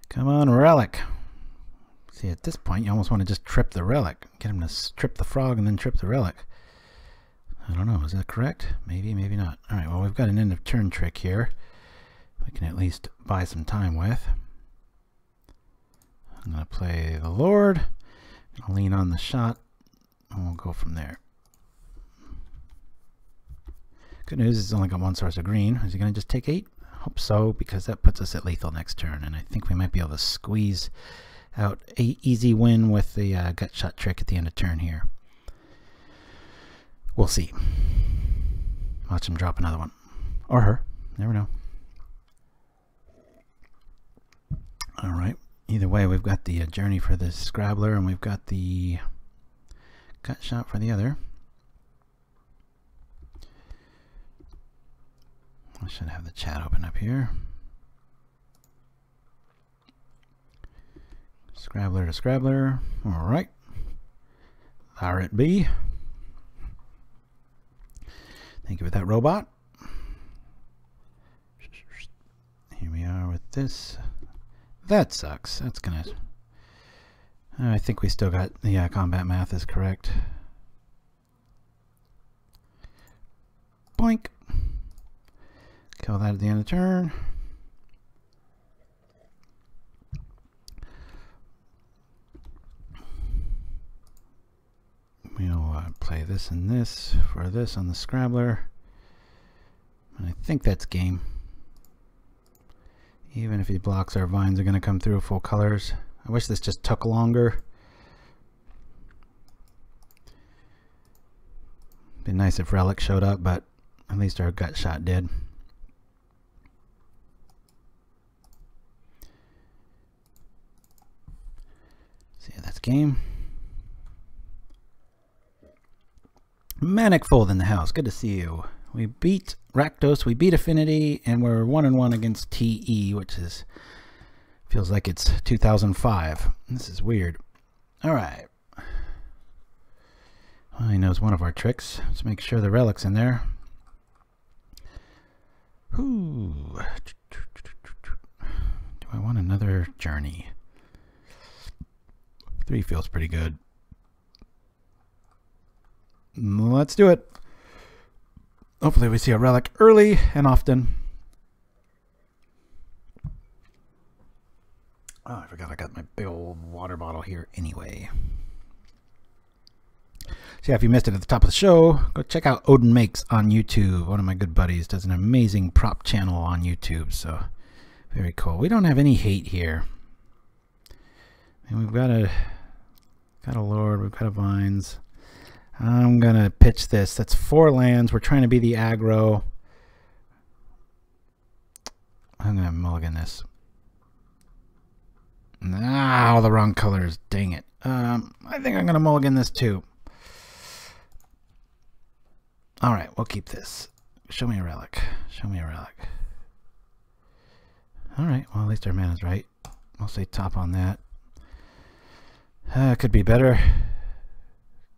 Come on, Relic. See, at this point, you almost want to just trip the Relic. Get him to strip the frog and then trip the Relic. I don't know. Is that correct? Maybe, maybe not. All right. Well, we've got an end of turn trick here. We can at least buy some time with. I'm going to play the Lord. I'll lean on the shot, and we'll go from there. Good news is it's only got one source of green. Is he going to just take 8? I hope so, because that puts us at lethal next turn, and I think we might be able to squeeze out a easy win with the gut shot trick at the end of turn here. We'll see. Watch him drop another one. Or her. Never know. Alright. Either way, we've got the journey for the Scrabbler, and we've got the gut shot for the other. I should have the chat open up here. Scrabbler to Scrabbler. Alright. There it be. Thank you for that, robot. Here we are with this. That sucks. That's gonna... I think we still got the combat math is correct. Boink. Kill that at the end of the turn. We'll play this and this for this on the Scrabbler. And I think that's game. Even if he blocks, our vines are going to come through full colors. I wish this just took longer. Be nice if Relic showed up, but at least our gut shot did. So yeah, that's game. Manicfold in the house. Good to see you. We beat Rakdos, we beat Affinity, and we're 1-1 against TE, which is feels like it's 2005. This is weird. All right. Well, he knows one of our tricks. Let's make sure the relic's in there. Ooh. Do I want another journey? 3 feels pretty good. Let's do it. Hopefully we see a relic early and often. Oh, I forgot I got my big old water bottle here anyway. So yeah, if you missed it at the top of the show, go check out Odin Makes on YouTube. One of my good buddies does an amazing prop channel on YouTube, so very cool. We don't have any hate here. And we've got a Lord, we've got a Vines. I'm gonna pitch this. That's 4 lands. We're trying to be the aggro. I'm gonna mulligan this. Ah, all the wrong colors. Dang it. I think I'm gonna mulligan this too. All right, we'll keep this. Show me a relic. Show me a relic. All right. Well, at least our mana's right. I'll say top on that. Could be better.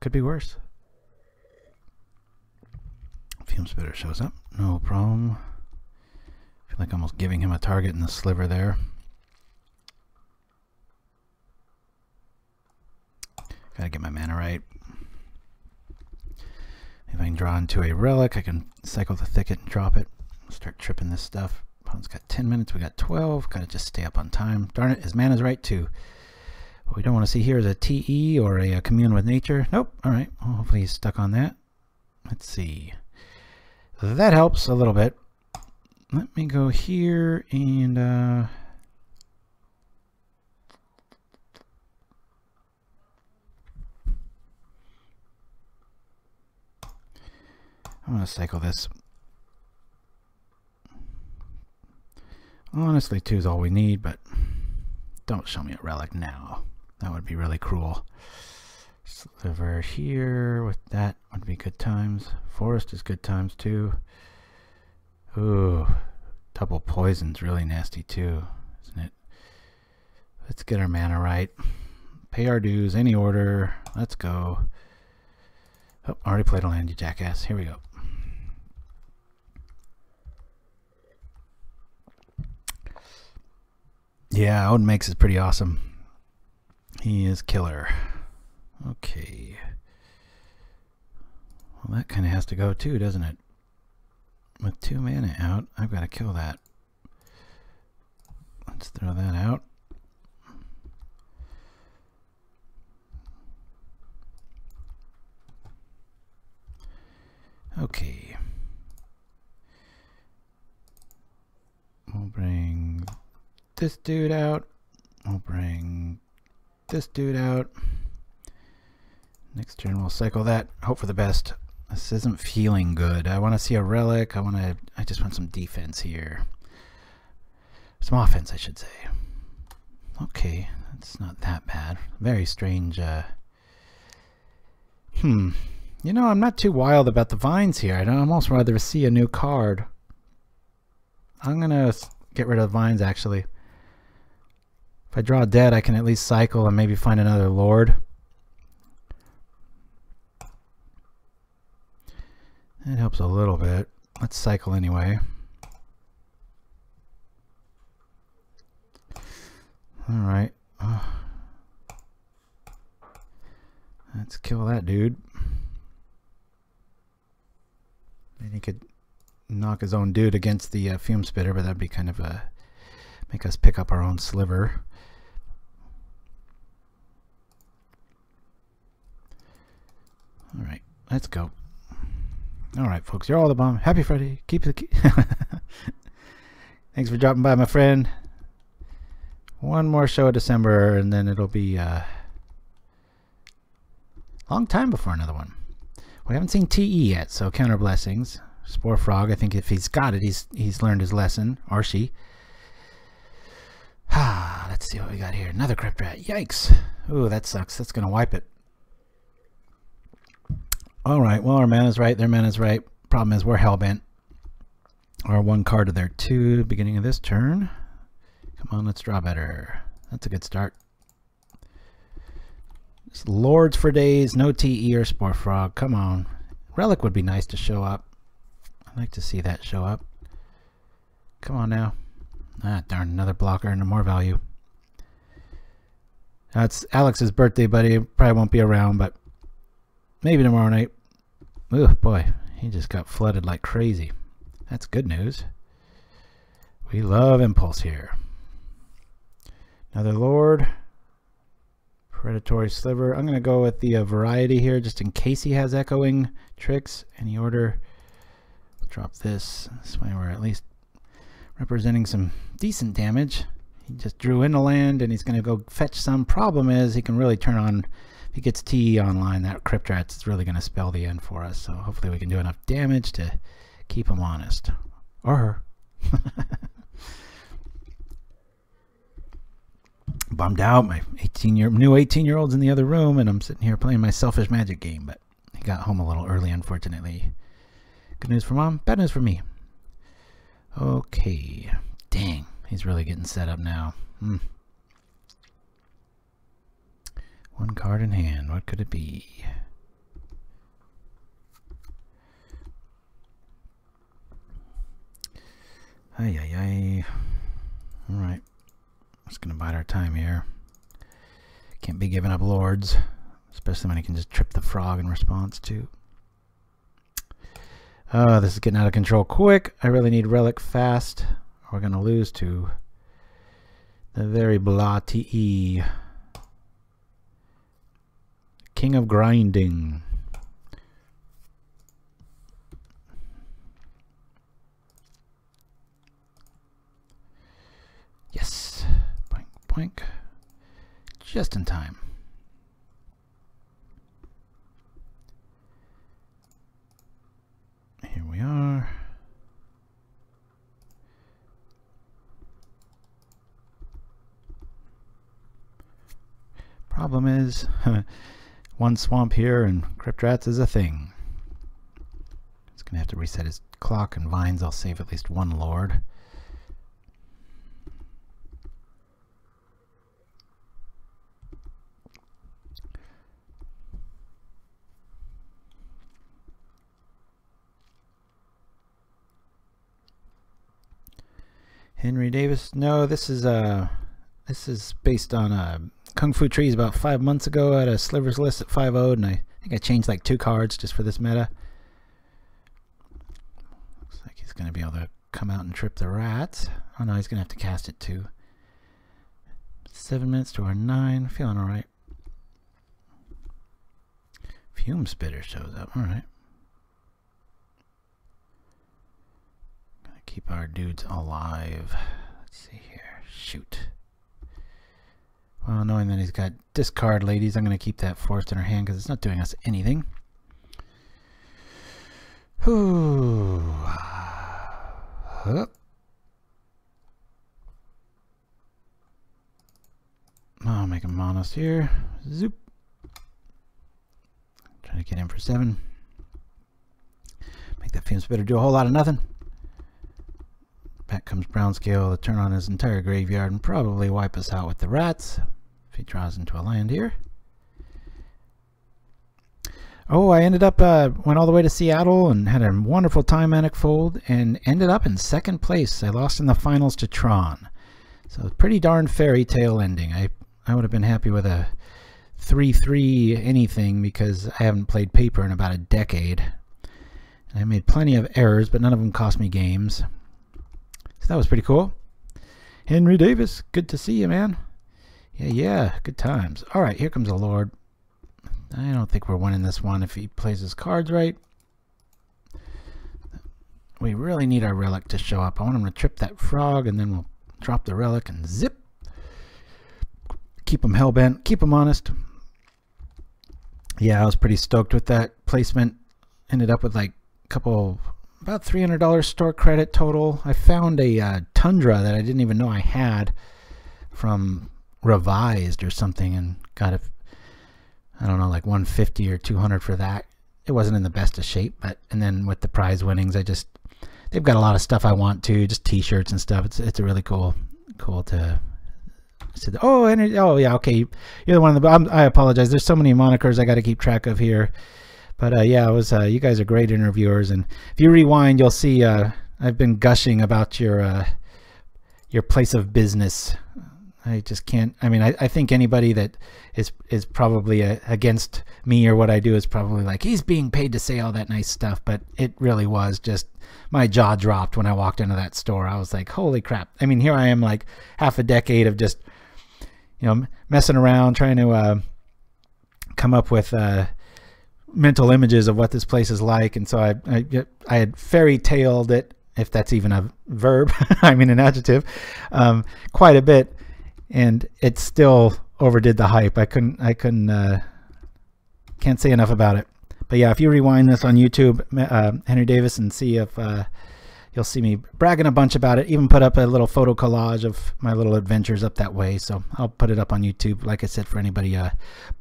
Could be worse. Fume Spitter shows up. No problem. I feel like almost giving him a target in the sliver there. Gotta get my mana right. If I can draw into a relic, I can cycle the thicket and drop it. Start tripping this stuff. Opponent's got 10 minutes. We got 12. Gotta just stay up on time. Darn it, his mana's right too. What we don't want to see here is a TE or a commune with nature. Nope. Alright. Well, hopefully he's stuck on that. Let's see. That helps a little bit. Let me go here and I'm going to cycle this. Honestly, 2 is all we need, but don't show me a relic now. That would be really cruel. Sliver here with that would be good times. Forest is good times too. Ooh, double poison's really nasty too, isn't it? Let's get our mana right. Pay our dues, any order. Let's go. Oh, already played a land, you jackass. Here we go. Yeah, Odin Makes is pretty awesome. He is killer. Okay. Well, that kind of has to go too, doesn't it? With 2 mana out, I've got to kill that. Let's throw that out. Okay. We'll bring this dude out. We'll bring this dude out. Next turn we'll cycle that. Hope for the best. This isn't feeling good. I want to see a relic. I just want some defense here. Some offense, I should say. Okay, that's not that bad. Very strange. You know, I'm not too wild about the vines here. I'd almost rather see a new card. I'm gonna get rid of the vines, actually. If I draw dead, I can at least cycle and maybe find another lord. It helps a little bit. Let's cycle anyway. Alright. Let's kill that dude. And he could knock his own dude against the fume spitter, but that'd be kind of make us pick up our own sliver. Alright, let's go. Alright, folks, you're all the bomb. Happy Friday. Keep the key. Thanks for dropping by, my friend. One more show of December, and then it'll be a long time before another one. We haven't seen TE yet, so counter blessings. Spore Frog, I think if he's got it, he's learned his lesson, or she. Let's see what we got here. Another Crypt Rat. Yikes. Ooh, that sucks. That's going to wipe it. Alright, well, our mana's right, their mana's right. Problem is, we're hellbent. Our one card of their two, beginning of this turn. Come on, let's draw better. That's a good start. Just lords for days, no TE or Spore Frog. Come on. Relic would be nice to show up. I'd like to see that show up. Come on now. Ah, darn, another blocker and more value. Now, it's Alex's birthday, buddy. Probably won't be around, but maybe tomorrow night. Ooh, boy, he just got flooded like crazy. That's good news. We love Impulse here. Another Lord. Predatory Sliver. I'm going to go with the variety here just in case he has echoing tricks. Any order. Drop this. This way we're at least representing some decent damage. He just drew in the land and he's going to go fetch some. Problem is he can really turn on. If he gets TE online, that Crypt Rat's is really going to spell the end for us. So hopefully we can do enough damage to keep him honest. Or her. Bummed out. My new 18-year-old's in the other room, and I'm sitting here playing my selfish magic game. But he got home a little early, unfortunately. Good news for mom, bad news for me. Okay. Dang, he's really getting set up now. One card in hand. What could it be? Ay, ay, ay. Alright. Just going to bide our time here. Can't be giving up lords. Especially when he can just trip the frog in response to. This is getting out of control quick. I really need Relic fast. We're going to lose to the very blah TE. King of Grinding. Yes. Boink, boink. Just in time. Here we are. Problem is, one swamp here and Crypt Rats is a thing. It's going to have to reset his clock, and Vines I'll save at least one lord. Henry Davis. No, this is based on Kung Fu Trees about 5 months ago. I had a Slivers list at 5-0, and I think I changed like 2 cards just for this meta. Looks like he's going to be able to come out and trip the rats. Oh no, he's going to have to cast it too. 7 minutes to our 9. Feeling alright. Fume Spitter shows up. Alright. keep our dudes alive. Let's see here. Shoot. Well, knowing that he's got discard ladies, I'm going to keep that forced in our hand because it's not doing us anything. Ooh. Hup. I'll make him monos here. Zoop. Trying to get in for 7. Make that Fiend Spitter do a whole lot of nothing. Back comes Brown Scale to turn on his entire graveyard and probably wipe us out with the rats if he draws into a land here. Oh, I ended up, went all the way to Seattle and had a wonderful time Manifold and ended up in 2nd place. I lost in the finals to Tron. So pretty darn fairy tale ending. I would have been happy with a 3-3 anything because I haven't played Pauper in about a decade. And I made plenty of errors, but none of them cost me games. So that was pretty cool. Henry Davis, good to see you, man. Yeah, good times. All right, here comes a Lord. I don't think we're winning this one if he plays his cards right. We really need our Relic to show up. I want him to trip that frog, and then we'll drop the Relic and zip. Keep him hellbent. Keep him honest. Yeah, I was pretty stoked with that placement. Ended up with like a couple, about $300 store credit total. I found a Tundra that I didn't even know I had from Revised or something, and got it, I don't know, like 150 or 200 for that. It wasn't in the best of shape, but and then with the prize winnings, they've got a lot of stuff I want to, just t-shirts and stuff. It's a really cool to. Oh, yeah, okay. You're the one. I apologize. There's so many monikers I got to keep track of here. But yeah, it was. You guys are great interviewers, and if you rewind, you'll see I've been gushing about your place of business. I just can't. I mean, I think anybody that is probably against me or what I do is probably like, he's being paid to say all that nice stuff. But it really was just, my jaw dropped when I walked into that store. I was like, holy crap. I mean, here I am, like half a decade of just, you know, messing around, trying to come up with mental images of what this place is like. And so I had fairy taled it, if that's even a verb, I mean an adjective, quite a bit. And it still overdid the hype. I can't say enough about it. But yeah, if you rewind this on YouTube, Henry Davis, and see if you'll see me bragging a bunch about it. Even put up a little photo collage of my little adventures up that way. So I'll put it up on YouTube, like I said, for anybody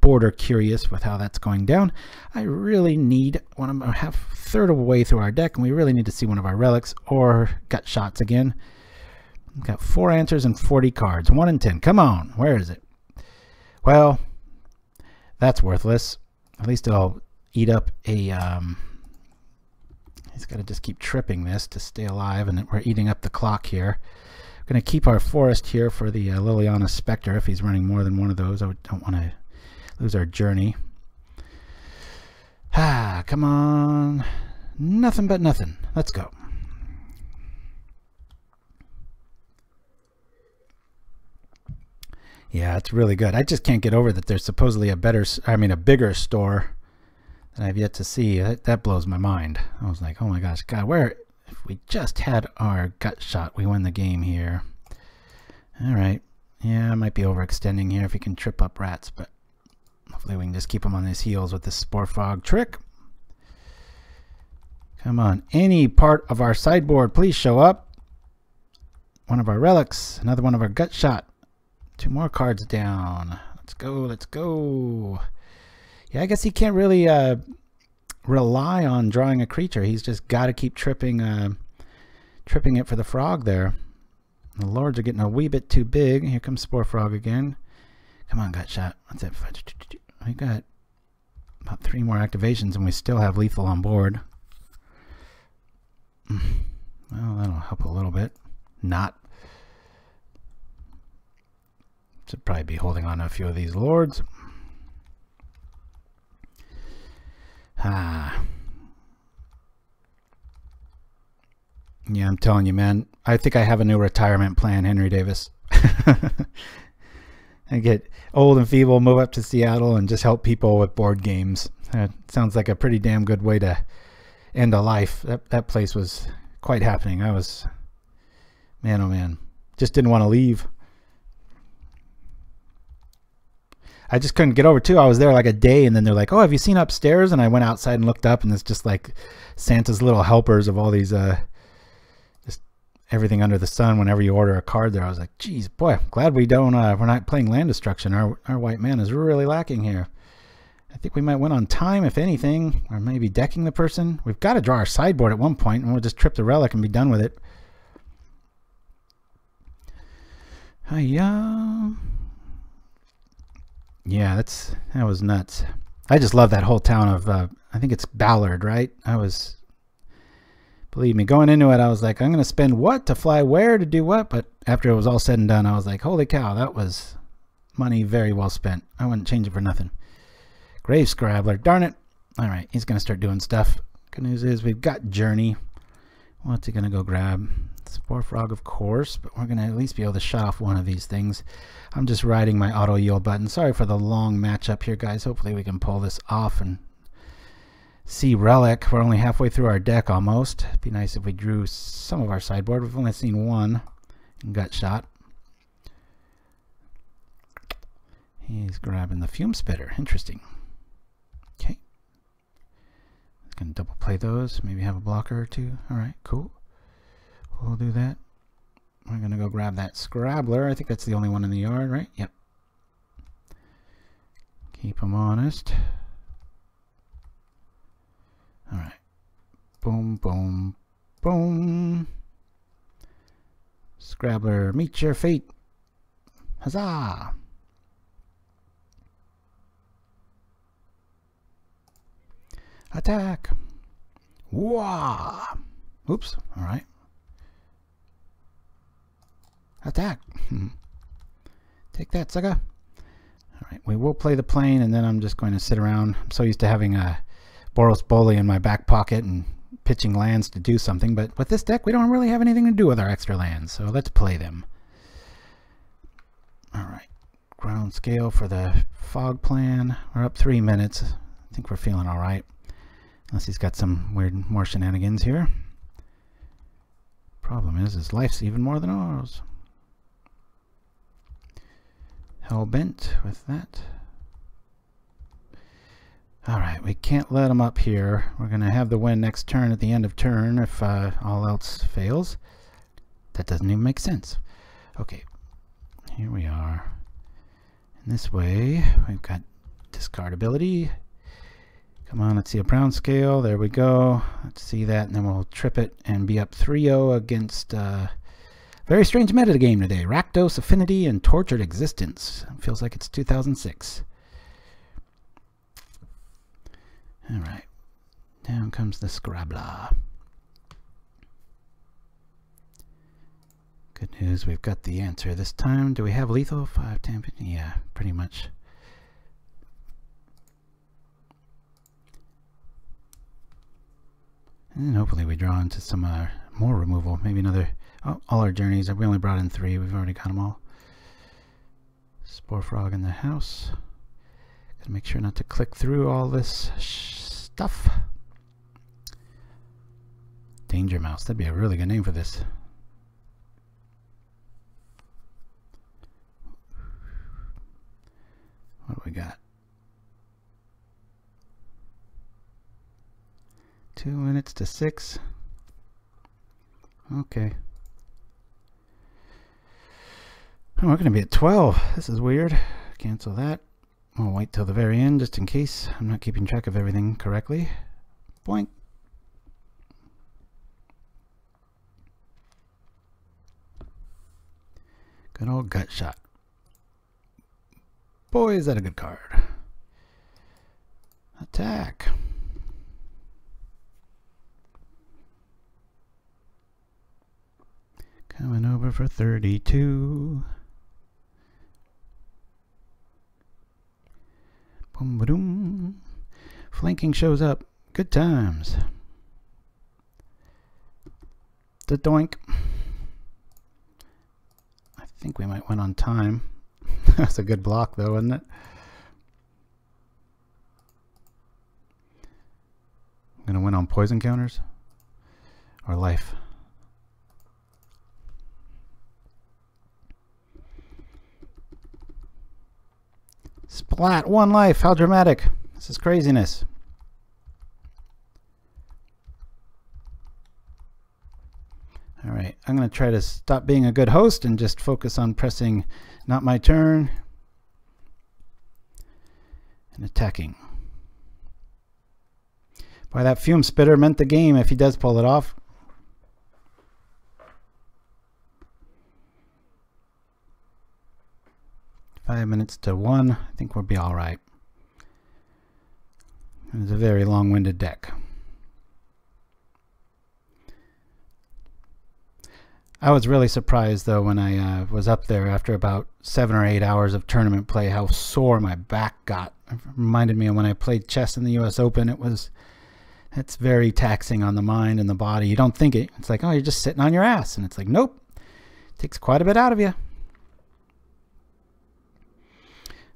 bored or curious with how that's going down. I really need one of a third of the way through our deck, and we really need to see one of our relics or gut shots again. We've got 4 answers and 40 cards. 1 in 10. Come on. Where is it? Well, that's worthless. At least it'll eat up a... he's got to just keep tripping this to stay alive, and we're eating up the clock here. We're going to keep our forest here for the Liliana Spectre if he's running more than one of those. I don't want to lose our journey. Ah, come on. Nothing but nothing. Let's go. Yeah, it's really good. I just can't get over that there's supposedly a bigger store that I've yet to see. That blows my mind. I was like, oh my gosh, God, if we just had our gut shot, we win the game here. All right. Yeah, I might be overextending here if he can trip up rats, but hopefully we can just keep him on his heels with this Spore Fog trick. Come on. Any part of our sideboard, please show up. One of our relics, another one of our gut shot. 2 more cards down. Let's go, let's go. Yeah, I guess he can't really rely on drawing a creature. He's just got to keep tripping it for the frog there. The lords are getting a wee bit too big. Here comes Spore Frog again. Come on, gut shot. What's that? We got about 3 more activations and we still have lethal on board. Well, that'll help a little bit. Not. Should probably be holding on to a few of these lords. Yeah, I'm telling you, man. I think I have a new retirement plan, Henry Davis. I get old and feeble, move up to Seattle, and just help people with board games. That sounds like a pretty damn good way to end a life. That place was quite happening. I was Man, oh man. Just didn't want to leave. I just couldn't get over too. I was there like a day, and then they're like, "Oh, have you seen upstairs?" And I went outside and looked up, and it's just like Santa's little helpers of all these, just everything under the sun. Whenever you order a card there, I was like, "Geez, boy, glad we don't. We're not playing land destruction. Our white man is really lacking here." I think we might win on time, if anything, or maybe decking the person. We've got to draw our sideboard at one point, and we'll just trip the relic and be done with it. Hiya. Yeah, that was nuts. I just love that whole town of, I think it's Ballard, right? Believe me, going into it, I was like, I'm going to spend what to fly where to do what? But after it was all said and done, I was like, holy cow, that was money very well spent. I wouldn't change it for nothing. Grave Scrabbler, darn it. All right, he's going to start doing stuff. Good news is we've got Journey. What's he going to go grab? Spore Frog, of course, but we're going to at least be able to shut off one of these things. I'm just riding my auto yield button. Sorry for the long matchup here, guys. Hopefully we can pull this off and see Relic. We're only halfway through our deck almost. It'd be nice if we drew some of our sideboard. We've only seen one in Gut Shot. He's grabbing the Fume Spitter. Interesting. Okay. He's going to double play those. Maybe have a blocker or two. All right, cool. We'll do that. We're going to go grab that Scrabbler. I think that's the only one in the yard, right? Yep. Keep them honest. All right. Boom, boom, boom. Scrabbler, meet your fate. Huzzah! Attack! Wah! Oops. All right. Attack! Take that, sucker. All right, we will play the plane, and then I'm just going to sit around. I'm so used to having a Boros Bully in my back pocket and pitching lands to do something, but with this deck, we don't really have anything to do with our extra lands, so let's play them. All right, ground scale for the fog plan. We're up 3 minutes. I think we're feeling all right, unless he's got some weird more shenanigans here. Problem is, his life's even more than ours. Hellbent with that. Alright, we can't let him up here. We're going to have the win next turn at the end of turn if all else fails. That doesn't even make sense. Okay, here we are. And this way, we've got discard ability. Come on, let's see a brown scale. There we go. Let's see that, and then we'll trip it and be up 3-0 against very strange metagame today. Rakdos, Affinity, and Tortured Existence. It feels like it's 2006. Alright. Down comes the Scrabbler. Good news, we've got the answer this time. Do we have lethal? 5, 10, 15? Yeah, pretty much. And hopefully we draw into some more removal. Maybe another... Oh, all our journeys. We only brought in 3. We've already got them all. Spore Frog in the house. Gotta make sure not to click through all this stuff. Danger Mouse. That'd be a really good name for this. What do we got? 2 minutes to 6. Okay. Oh, we're going to be at 12. This is weird. Cancel that. I'll wait till the very end just in case I'm not keeping track of everything correctly. Boink. Good old Gut Shot. Boy, is that a good card. Attack. Coming over for 32. Boom, ba-doom. Flanking shows up. Good times. The doink. I think we might win on time. That's a good block, though, isn't it? I'm going to win on poison counters or life. Splat, 1 life. How dramatic. This is craziness. All right, I'm going to try to stop being a good host and just focus on pressing not my turn and attacking. Boy, that fume spitter meant the game if he does pull it off. Five minutes to 1. I think we'll be all right. It's a very long-winded deck. I was really surprised though when I was up there after about 7 or 8 hours of tournament play how sore my back got. It reminded me of when I played chess in the US Open. It's very taxing on the mind and the body. You don't think it. It's like, oh, you're just sitting on your ass. And it's like, nope. It takes quite a bit out of you.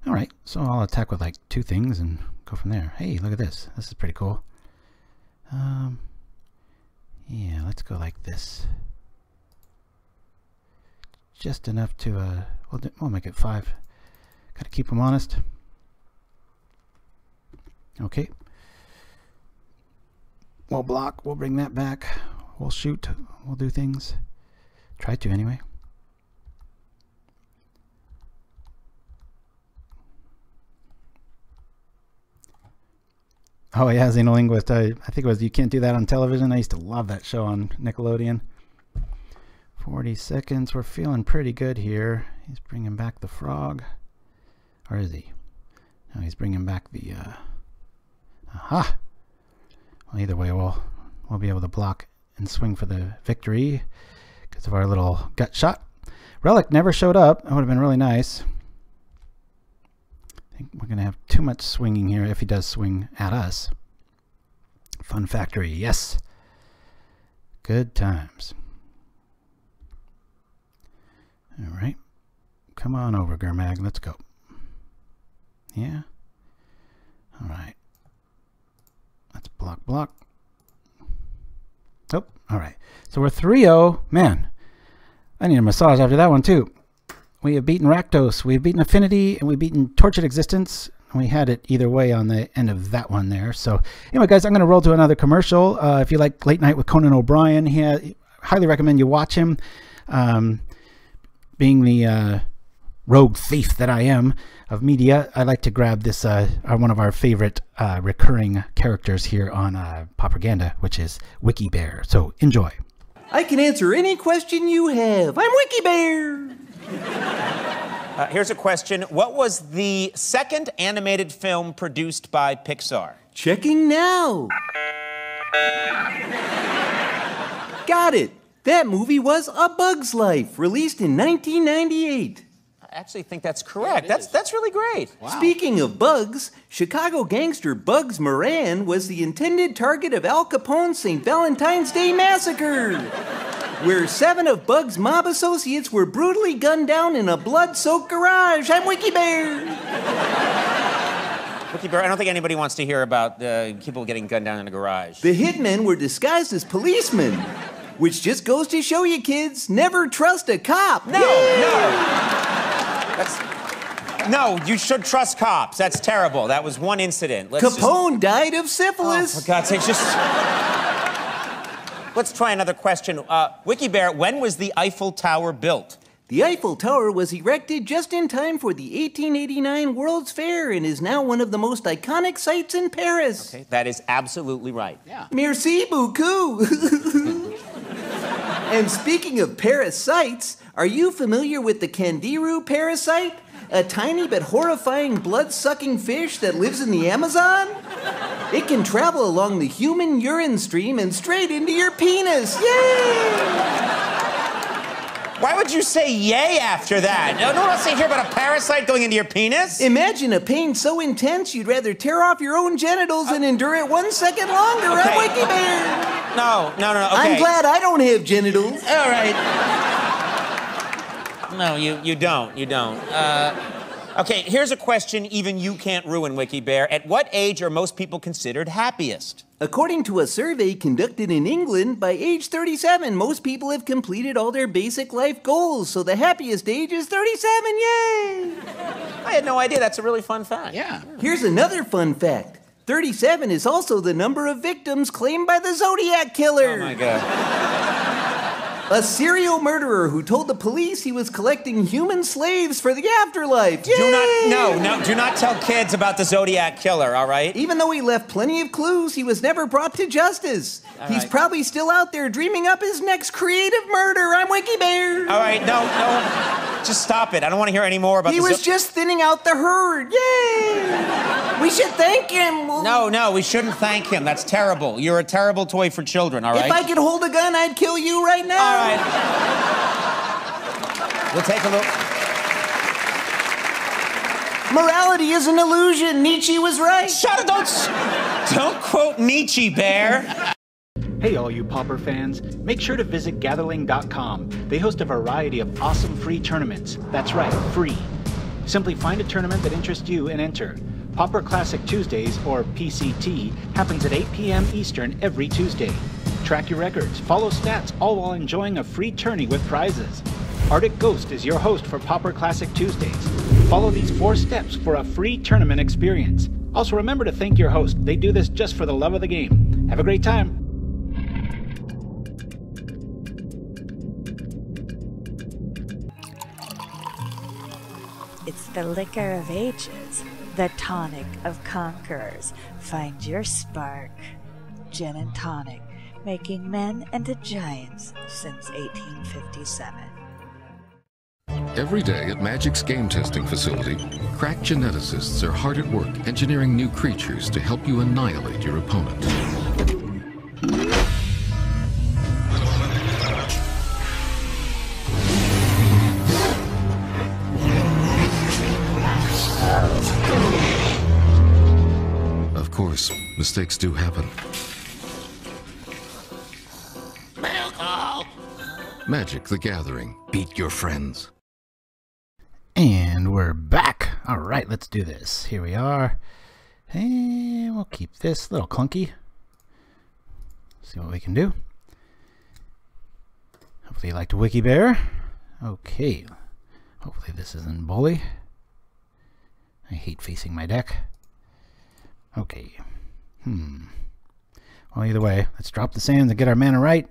All right, so I'll attack with like 2 things and go from there. Hey, look at this. This is pretty cool. Yeah, let's go like this. Just enough to, we'll make it 5. Gotta keep them honest. Okay. We'll block, we'll bring that back. We'll shoot, we'll do things. Try to anyway. Oh yeah, Xenolinguist. I think it was You Can't Do That on Television. I used to love that show on Nickelodeon. 40 seconds. We're feeling pretty good here. He's bringing back the frog. Or is he? No, he's bringing back the... Aha! Well, either way, we'll be able to block and swing for the victory because of our little gut shot. Relic never showed up. That would have been really nice. I think we're going to have too much swinging here if he does swing at us. Fun Factory, yes. Good times. All right. Come on over, Gurmag. Let's go. Yeah. All right. Let's block, block. Oh, all right. So we're 3-0. Man, I need a massage after that one, too. We have beaten Rakdos, we have beaten Affinity, and we've beaten Tortured Existence. And we had it either way on the end of that one there. So anyway, guys, I'm going to roll to another commercial. If you like Late Night with Conan O'Brien, highly recommend you watch him. Being the rogue thief that I am of media, I like to grab this one of our favorite recurring characters here on Pauperganda, which is Wiki Bear. So enjoy. I can answer any question you have. I'm Wiki Bear. Here's a question. What was the second animated film produced by Pixar? Checking now. Got it. That movie was A Bug's Life, released in 1998. I actually think that's correct. Yeah, that's really great. Wow. Speaking of bugs, Chicago gangster Bugs Moran was the intended target of Al Capone's St. Valentine's Day Massacre, where 7 of Bugs' mob associates were brutally gunned down in a blood-soaked garage. I'm Wiki Bear. Wiki Bear, I don't think anybody wants to hear about people getting gunned down in a garage. The hitmen were disguised as policemen, which just goes to show you, kids, never trust a cop. No, no, you should trust cops. That's terrible. That was one incident. Capone died of syphilis. Oh, for God's sake, let's try another question. Wiki Bear, when was the Eiffel Tower built? The Eiffel Tower was erected just in time for the 1889 World's Fair and is now one of the most iconic sites in Paris. Okay, that is absolutely right. Yeah. Merci beaucoup. And speaking of parasites, are you familiar with the Candiru parasite? A tiny but horrifying blood-sucking fish that lives in the Amazon? It can travel along the human urine stream and straight into your penis. Yay! Why would you say yay after that? No one wants to hear about a parasite going into your penis? Imagine a pain so intense you'd rather tear off your own genitals and endure it 1 second longer. Okay. I'm Wiki Bear. No, okay. I'm glad I don't have genitals. All right. No, you don't. Okay, here's a question even you can't ruin, Wiki Bear. At what age are most people considered happiest? According to a survey conducted in England, by age 37, most people have completed all their basic life goals, so the happiest age is 37, yay! I had no idea. That's a really fun fact. Yeah. Here's another fun fact. 37 is also the number of victims claimed by the Zodiac Killer. Oh my God. A serial murderer who told the police he was collecting human slaves for the afterlife. Yay! Do not tell kids about the Zodiac Killer, all right? Even though he left plenty of clues, he was never brought to justice. He's probably still out there dreaming up his next creative murder. I'm Wiki Bear. All right, no. Just stop it. I don't want to hear any more about He was just thinning out the herd. Yay! We should thank him. No, we shouldn't thank him. That's terrible. You're a terrible toy for children, all right? If I could hold a gun, I'd kill you right now. All right. We'll take a look. Morality is an illusion. Nietzsche was right. Shut it! Don't quote Nietzsche, Bear. Hey all you Pauper fans, make sure to visit gatherling.com. They host a variety of awesome free tournaments. That's right, free. Simply find a tournament that interests you and enter. Pauper Classic Tuesdays, or PCT, happens at 8 p.m. Eastern every Tuesday. Track your records, follow stats, all while enjoying a free tourney with prizes. Arctic Ghost is your host for Pauper Classic Tuesdays. Follow these 4 steps for a free tournament experience. Also remember to thank your host. They do this just for the love of the game. Have a great time. It's the liquor of ages, the tonic of conquerors. Find your spark. Gin and tonic, making men into giants since 1857. Every day at Magic's game testing facility, crack geneticists are hard at work engineering new creatures to help you annihilate your opponent. Of course, mistakes do happen. Magic the Gathering. Beat your friends. And we're back. All right, let's do this. Here we are. And we'll keep this a little clunky. See what we can do. Hopefully you liked Wiki Bear. Okay. Hopefully this isn't bully. I hate facing my deck. Okay. Well, either way, let's drop the sands and get our mana right.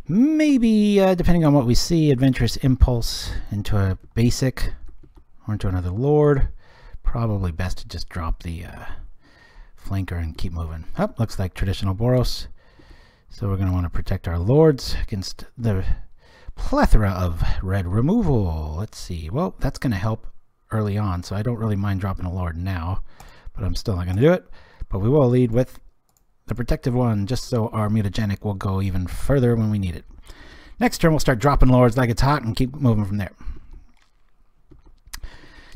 Maybe, depending on what we see, Adventurous Impulse into a basic or into another Lord. Probably best to just drop the flanker and keep moving. Oh, looks like traditional Boros. So we're going to want to protect our Lords against the plethora of red removal. Let's see. Well, that's going to help early on, so I don't really mind dropping a Lord now. But I'm still not going to do it. But we will lead with the protective one, just so our mutagenic will go even further when we need it. Next turn, we'll start dropping Lords like it's hot and keep moving from there.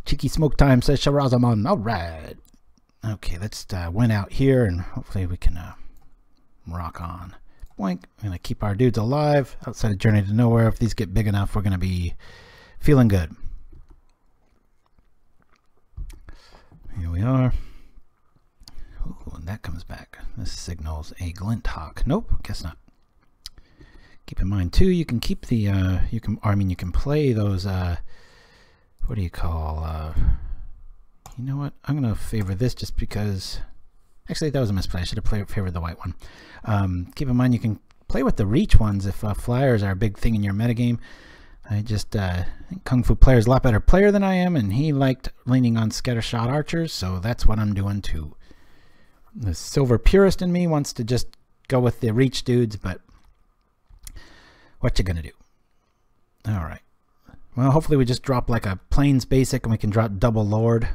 Cheeky smoke time, says Shahrazamon. All right. Okay, let's win out here, and hopefully we can rock on. Boink. We're going to keep our dudes alive outside of Journey to Nowhere. If these get big enough, we're going to be feeling good. Here we are. Ooh, and that comes back. This signals a glint hawk. Nope, guess not. Keep in mind too, you can keep the you can play those what do you call you know what? I'm gonna favor this just because actually that was a misplay. I should have favored the white one. Keep in mind you can play with the reach ones if flyers are a big thing in your metagame. I just think Kung Fu Player is a lot better player than I am, and he liked leaning on Scattershot Archers, so that's what I'm doing too. The silver purist in me wants to just go with the reach dudes, but what you gonna do? All right. Well, hopefully we just drop like a plains basic and we can drop double Lord.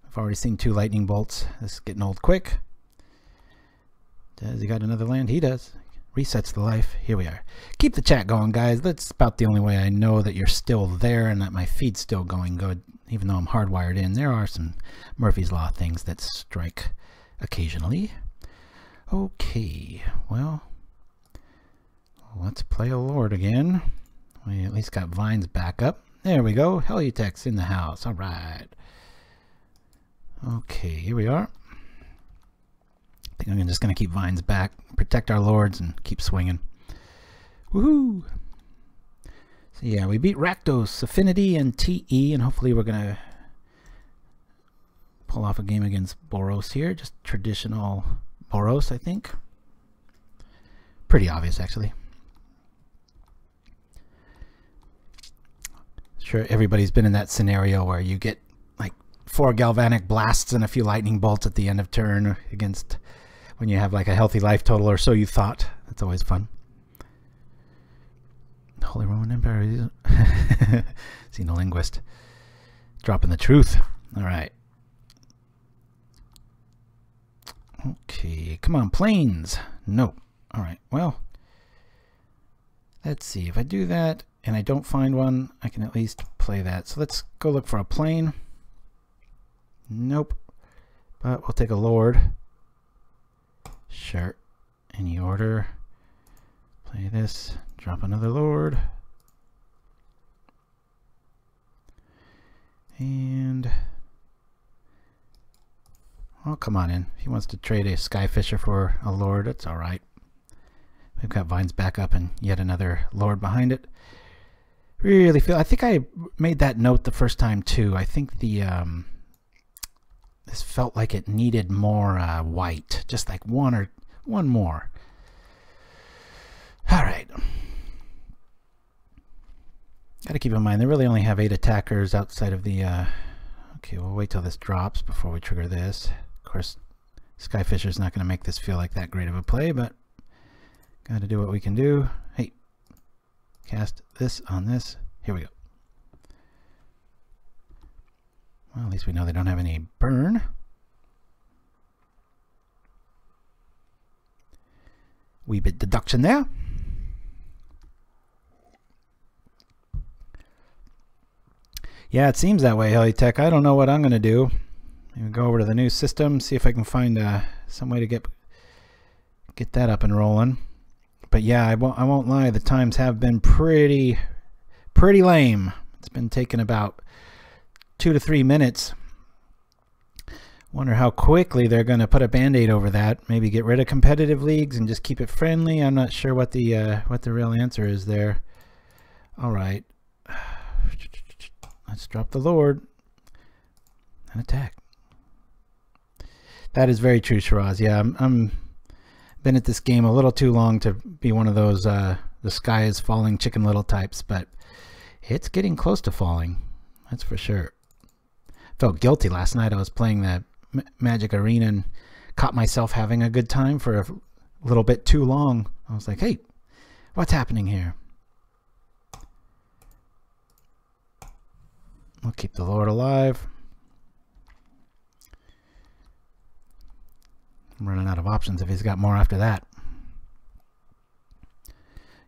I've already seen 2 lightning bolts. This is getting old quick. Does he got another land? He does. Resets the life. Here we are. Keep the chat going, guys. That's about the only way I know that you're still there and that my feed's still going good, even though I'm hardwired in. There are some Murphy's Law things that strike occasionally. Okay, well, let's play a Lord again. We at least got Vines back up. There we go. Heliotex in the house. All right. Okay, here we are. I think I'm just going to keep Vines back, protect our lords, and keep swinging. Woohoo! So yeah, we beat Rakdos, Affinity, and TE, and hopefully we're going to pull off a game against Boros here. Just traditional Boros, I think. Pretty obvious, actually. Sure, everybody's been in that scenario where you get like 4 galvanic blasts and a few lightning bolts at the end of turn against when you have like a healthy life total, or so you thought. That's always fun. Holy Roman Empire. Xenolinguist. Dropping the truth. All right. Okay, come on, planes. Nope. All right, well, let's see. If I do that and I don't find one, I can at least play that. So let's go look for a plane. Nope. But we'll take a lord. Sure. Any order. Play this. Drop another lord. And... oh, come on in. If he wants to trade a Skyfisher for a lord, that's all right. We've got Vines back up and yet another lord behind it. Really feel... I think I made that note the first time too. I think the this felt like it needed more white. Just like one more. All right. Got to keep in mind they really only have 8 attackers outside of the... okay, we'll wait till this drops before we trigger this. Of course, Skyfisher's not going to make this feel like that great of a play, but got to do what we can do. Hey, cast this on this. Here we go. Well, at least we know they don't have any burn. Wee bit deduction there. Yeah, it seems that way, Heliotech. I don't know what I'm going to do. Maybe go over to the new system, see if I can find some way to get that up and rolling. But yeah, I won't lie. The times have been pretty lame. It's been taking about 2 to 3 minutes. Wonder how quickly they're going to put a band-aid over that. Maybe get rid of competitive leagues and just keep it friendly. I'm not sure what the real answer is there. All right. Let's drop the lord and attack. That is very true, Shiraz. Yeah, I'm been at this game a little too long to be one of those the sky is falling Chicken Little types, but it's getting close to falling. That's for sure. Felt guilty last night. I was playing the Magic Arena and caught myself having a good time for a little bit too long. I was like, hey, what's happening here? We'll keep the lord alive. I'm running out of options if he's got more after that.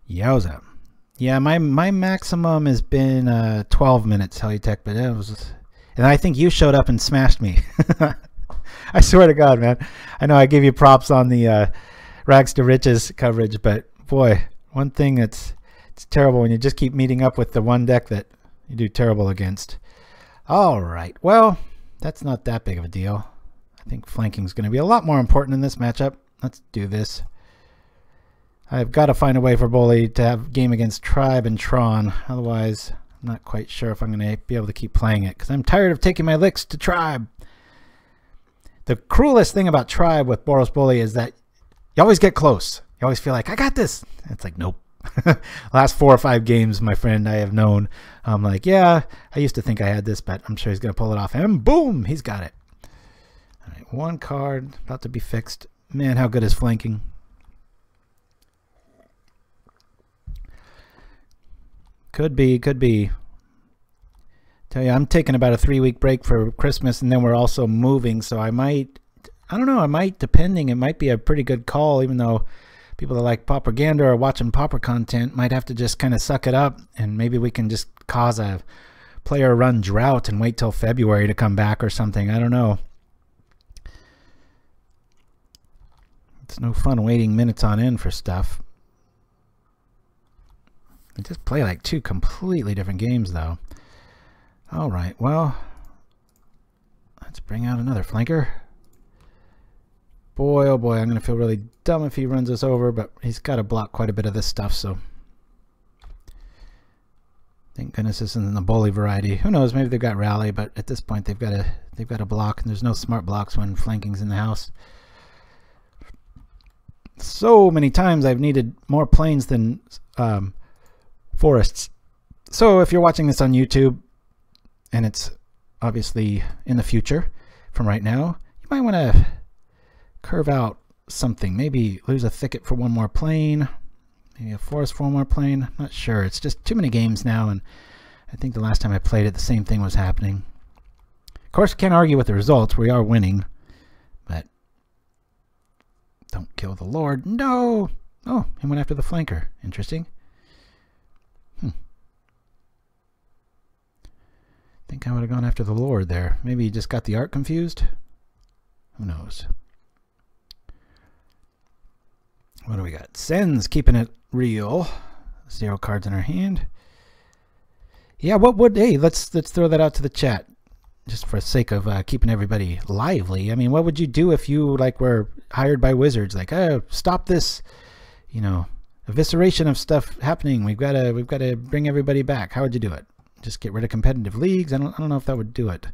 Yowza. Yeah, my maximum has been 12 minutes, Heliotech, but it was... and I think you showed up and smashed me. I swear to God, man. I know I gave you props on the Rags to Riches coverage, but boy, one thing it's terrible when you just keep meeting up with the one deck that you do terrible against. All right, well, that's not that big of a deal. I think flanking is going to be a lot more important in this matchup. Let's do this. I've got to find a way for Bully to have a game against Tribe and Tron. Otherwise, I'm not quite sure if I'm going to be able to keep playing it because I'm tired of taking my licks to Tribe. The cruelest thing about Tribe with Boros Bully is that you always get close. You always feel like, I got this. It's like, nope. Last 4 or 5 games, my friend, I have known. I'm like, yeah, I used to think I had this, but I'm sure he's going to pull it off. And boom, he's got it. All right, 1 card about to be fixed. Man, how good is flanking? Could be, could be. Tell you, I'm taking about a 3-week break for Christmas, and then we're also moving, so I might, I don't know, I might, depending, it might be a pretty good call, even though people that like Pauperganda or watching Pauper content might have to just kind of suck it up, and maybe we can just cause a player run drought and wait till February to come back or something. I don't know. It's no fun waiting minutes on end for stuff. We just play like 2 completely different games, though. All right, well, let's bring out another flanker. boy, oh boy, I'm going to feel really dumb if he runs us over, but he's got to block quite a bit of this stuff, so thank goodness this isn't the bully variety. Who knows, maybe they've got rally, but at this point they've got to block, and there's no smart blocks when flanking's in the house. So many times I've needed more plains than forests. So if you're watching this on YouTube, and it's obviously in the future from right now, you might want to curve out something. Maybe lose a thicket for one more plane, maybe a forest for one more plane. I'm not sure. It's just too many games now, and I think the last time I played it, the same thing was happening. Of course, can't argue with the results. We are winning, but don't kill the Lord. No! Oh, he went after the flanker. Interesting. I think I would have gone after the Lord there. Maybe he just got the art confused. Who knows? What do we got? Sen's keeping it real. 0 cards in our hand. Yeah, what would... Hey, let's throw that out to the chat. Just for the sake of keeping everybody lively. I mean, what would you do if you were hired by wizards? Like, oh, stop this, you know, evisceration of stuff happening. We've got to bring everybody back. How would you do it? Just get rid of competitive leagues? I don't know if that would do it.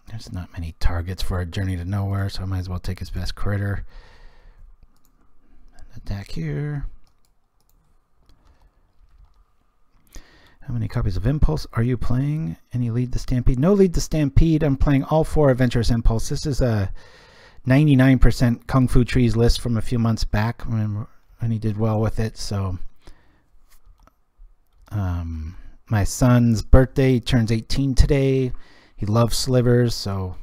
There's not many targets for a Journey to Nowhere, so I might as well take his best critter. Attack here. How many copies of Impulse are you playing? Any Lead the Stampede? No Lead the Stampede. I'm playing all 4 Adventurous Impulse. This is a 99% Kung Fu Trees list from a few months back when he did well with it. So my son's birthday, he turns 18 today. He loves slivers, so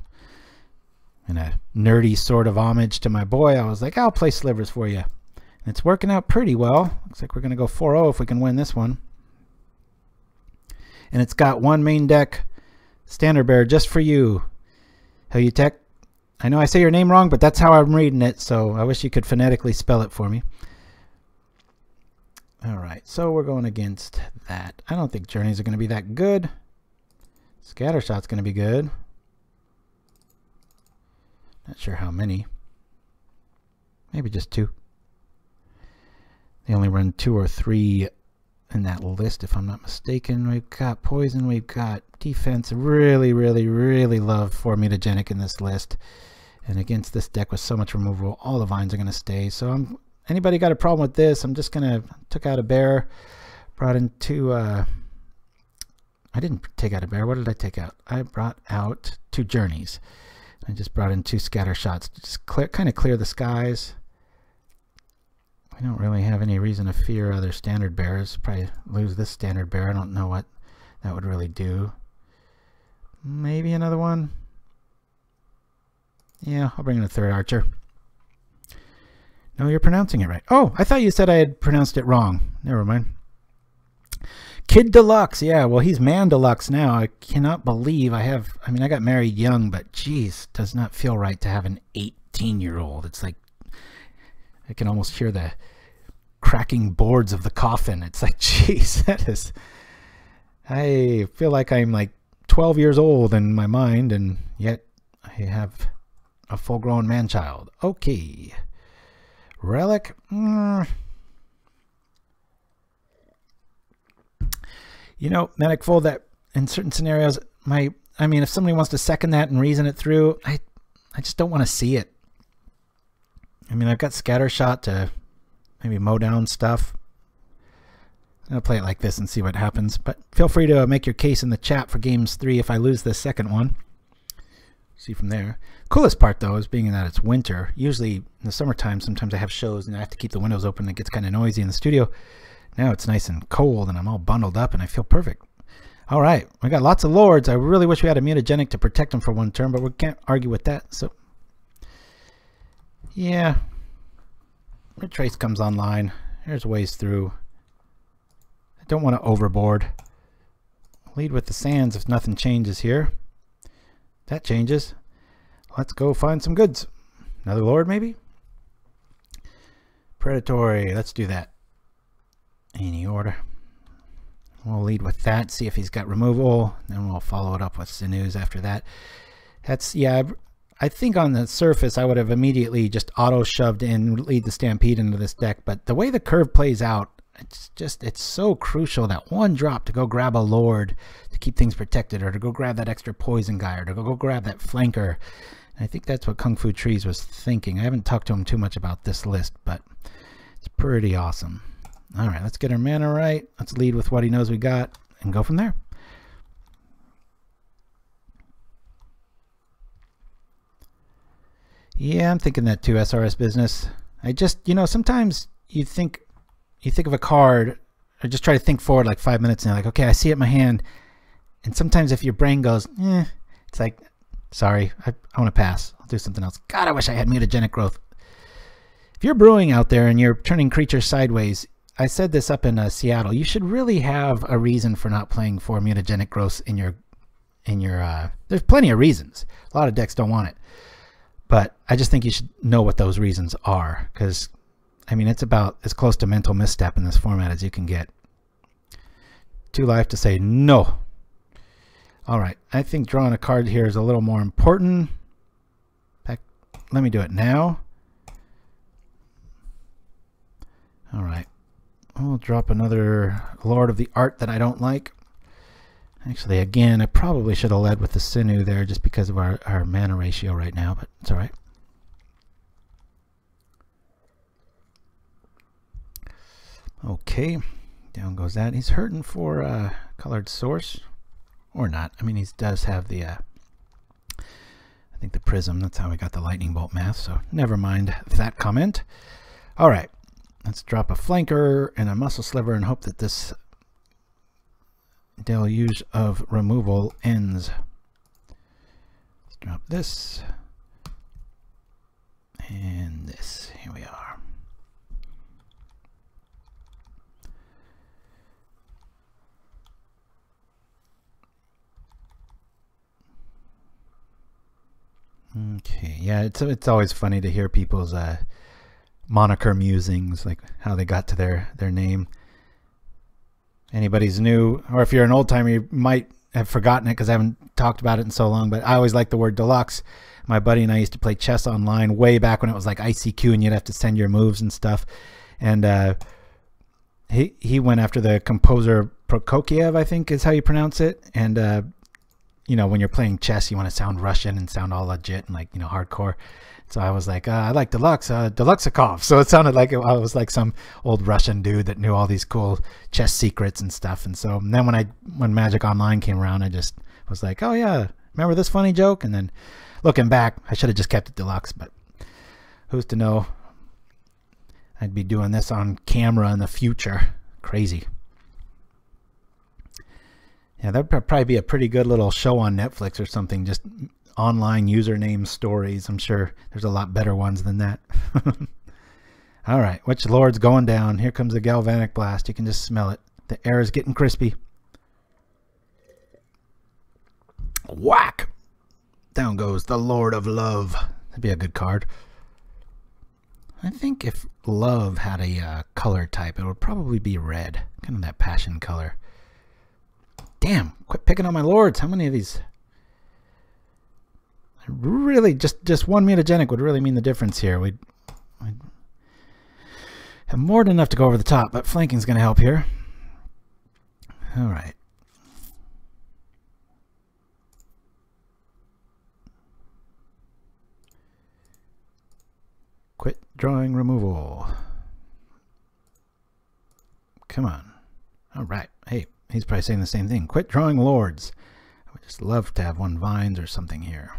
in a nerdy sort of homage to my boy, I was like, I'll play slivers for you. And it's working out pretty well. Looks like we're going to go 4-0 if we can win this one. And it's got one main deck standard bearer just for you. Tech. I know I say your name wrong, but that's how I'm reading it, so I wish you could phonetically spell it for me. Alright, so we're going against that. I don't think Journeys are going to be that good. Scattershot's going to be good. Not sure how many. Maybe just 2. They only run 2 or 3 in that list, if I'm not mistaken. We've got poison, we've got defense. Really, really, really love 4 mutagenic in this list. And against this deck with so much removal, all the vines are going to stay. So anybody got a problem with this, I'm just going to... Took out a bear, brought in 2... I didn't take out a bear. What did I take out? I brought out 2 journeys. I just brought in 2 scatter shots to just kind of clear the skies. We don't really have any reason to fear other standard bears. Probably lose this standard bear. I don't know what that would really do. Maybe another one. Yeah, I'll bring in a 3rd archer. No, you're pronouncing it right. Oh, I thought you said I had pronounced it wrong. Never mind. Kid Deluxe. Yeah, well, he's Man Deluxe now. I cannot believe I mean, I got married young, but geez, does not feel right to have an 18-year-old. It's like I can almost hear the cracking boards of the coffin. It's like, geez, that is... I feel like I'm like 12 years old in my mind, and yet I have a full-grown man-child. Okay. Relic. You know, Medic Fold, that in certain scenarios, I mean, if somebody wants to second that and reason it through, I just don't want to see it. I mean, I've got Scattershot to maybe mow down stuff. I'm going to play it like this and see what happens. But feel free to make your case in the chat for games 3 if I lose the second one. See from there. Coolest part, though, is being that it's winter. Usually in the summertime, sometimes I have shows and I have to keep the windows open and it gets kind of noisy in the studio. Now it's nice and cold and I'm all bundled up and I feel perfect. All right, we got lots of lords. I really wish we had a mutagenic to protect them for one turn, but we can't argue with that. So, yeah. Retrace comes online. There's ways through. I don't want to overboard. Lead with the sands if nothing changes here. That changes. Let's go find some goods. Another lord, maybe? Predatory. Let's do that. Any order. We'll lead with that, see if he's got removal, then we'll follow it up with Sinews after that. That's, yeah, I think on the surface I would have immediately just auto-shoved in Lead the Stampede into this deck, but the way the curve plays out, it's so crucial that one drop to go grab a Lord to keep things protected, or to go grab that extra poison guy, or to go grab that flanker. And I think that's what Kung Fu Trees was thinking. I haven't talked to him too much about this list, but it's pretty awesome. All right, let's get our mana right. Let's lead with what he knows we got and go from there. Yeah, I'm thinking that too, SRS business. I just, you know, sometimes you think of a card, or just try to think forward like 5 minutes and you're like, okay, I see it in my hand. And sometimes if your brain goes, it's like, sorry, I want to pass. I'll do something else. God, I wish I had Mutagenic Growth. If you're brewing out there and you're turning creatures sideways, I said this up in Seattle, you should really have a reason for not playing 4 Mutagenic Growths in your there's plenty of reasons. A lot of decks don't want it. But I just think you should know what those reasons are, because, I mean, it's about as close to mental misstep in this format as you can get. 2 life to say no. All right, I think drawing a card here is a little more important. In fact, let me do it now. All right, I'll drop another Lord of the Art that I don't like. Actually, again, I probably should have led with the Sinew there just because of our mana ratio right now, but it's all right. Okay, down goes that. He's hurting for Colored Source, or not. I mean, he does have the, I think the Prism. That's how we got the Lightning Bolt math, so never mind that comment. All right, let's drop a Flanker and a Muscle Sliver and hope that this deluge of removal ends. Let's drop this and this. Here we are. Okay, yeah, it's always funny to hear people's moniker musings, like how they got to their name. Anybody's new, or if you're an old timer, you might have forgotten it because I haven't talked about it in so long, but I always like the word deluxe. My buddy and I used to play chess online way back when it was like ICQ and you'd have to send your moves and stuff. And he went after the composer Prokofiev, I think is how you pronounce it. And you know, when you're playing chess, you want to sound Russian and sound all legit and, like, you know, hardcore. So I was like, I like deluxe, deluxeicoff. So it sounded like I was like some old Russian dude that knew all these cool chess secrets and stuff. And so then when Magic Online came around, I just was like, oh yeah, remember this funny joke? And then looking back, I should have just kept it deluxe, but who's to know? I'd be doing this on camera in the future. Crazy. Yeah, that'd probably be a pretty good little show on Netflix or something, just online username stories. I'm sure there's a lot better ones than that. All right, which Lord's going down? Here comes the Galvanic Blast. You can just smell it. The air is getting crispy. Whack! Down goes the Lord of Love. That'd be a good card. I think if Love had a color type, it would probably be red. Kind of that passion color. Damn, quit picking on my Lords. How many of these? Really, just one mutagenic would really mean the difference here. We'd have more than enough to go over the top, but flanking's going to help here. All right. Quit drawing removal. Come on. All right. Hey. He's probably saying the same thing. Quit drawing Lords. I would just love to have one Vines or something here.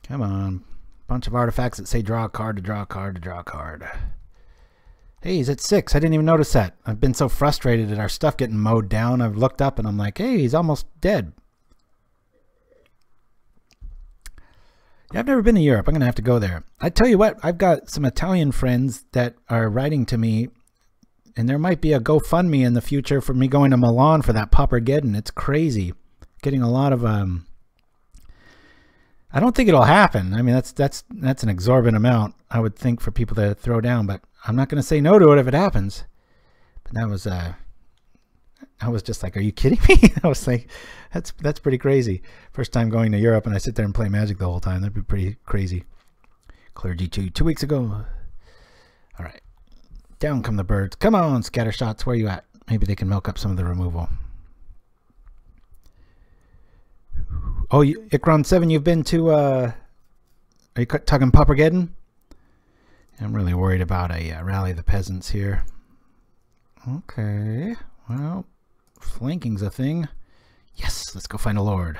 Come on. Bunch of artifacts that say draw a card to draw a card to draw a card. Hey, he's at 6. I didn't even notice that. I've been so frustrated at our stuff getting mowed down. I've looked up and I'm like, hey, he's almost dead. Yeah, I've never been to Europe. I'm going to have to go there. I tell you what, I've got some Italian friends that are writing to me, and there might be a GoFundMe in the future for me going to Milan for that Pauperganda. It's crazy. Getting a lot of I don't think it'll happen. I mean, that's an exorbitant amount, I would think, for people to throw down, but I'm not going to say no to it if it happens. But that was I was just like, are you kidding me? I was like, that's pretty crazy. First time going to Europe and I sit there and play Magic the whole time. That'd be pretty crazy. Clergy 2 weeks ago. All right. Down come the birds. Come on, Scattershots. Where you at? Maybe they can milk up some of the removal. Oh, Ikron7, you've been to, are you talking Pauperganda? I'm really worried about a Rally of the Peasants here. Okay. Well, flanking's a thing. Yes, let's go find a lord.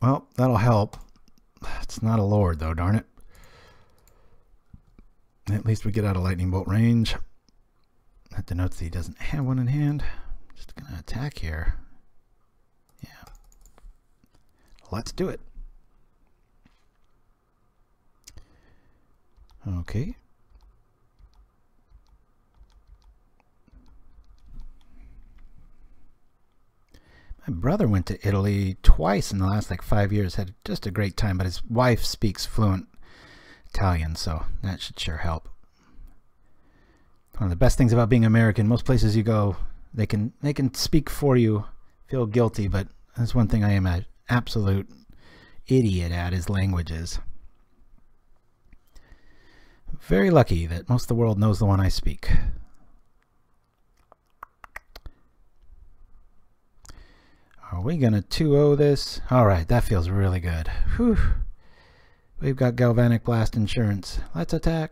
Well, that'll help. It's not a lord, though, darn it. At least we get out of lightning bolt range. That denotes that he doesn't have one in hand. Just gonna attack here. Yeah. Let's do it. Okay. My brother went to Italy twice in the last like 5 years. Had just a great time, but his wife speaks fluent Italian, so that should sure help. One of the best things about being American, most places you go, they can speak for you, feel guilty, but that's one thing I am an absolute idiot at is languages. Very lucky that most of the world knows the one I speak. Are we going to 2-0 this? Alright, that feels really good. Whew. We've got Galvanic Blast Insurance. Let's attack.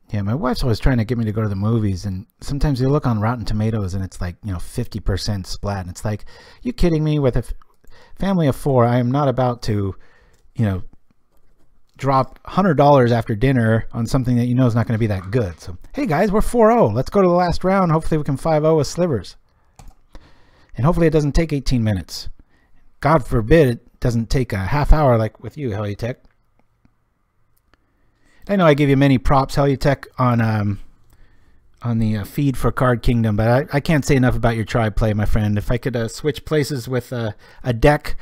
Yeah, my wife's always trying to get me to go to the movies, and sometimes you look on Rotten Tomatoes and it's like, you know, 50% splat, and it's like, you kidding me? With a family of 4, I am not about to, you know, drop $100 after dinner on something that you know is not going to be that good. So, hey guys, we're 4-0. Let's go to the last round. Hopefully we can 5-0 with Slivers. And hopefully it doesn't take 18 minutes. God forbid it doesn't take a half hour like with you, Hellutech. I know I gave you many props, Hellutech, on the feed for Card Kingdom, but I can't say enough about your tribe play, my friend. If I could switch places with a deck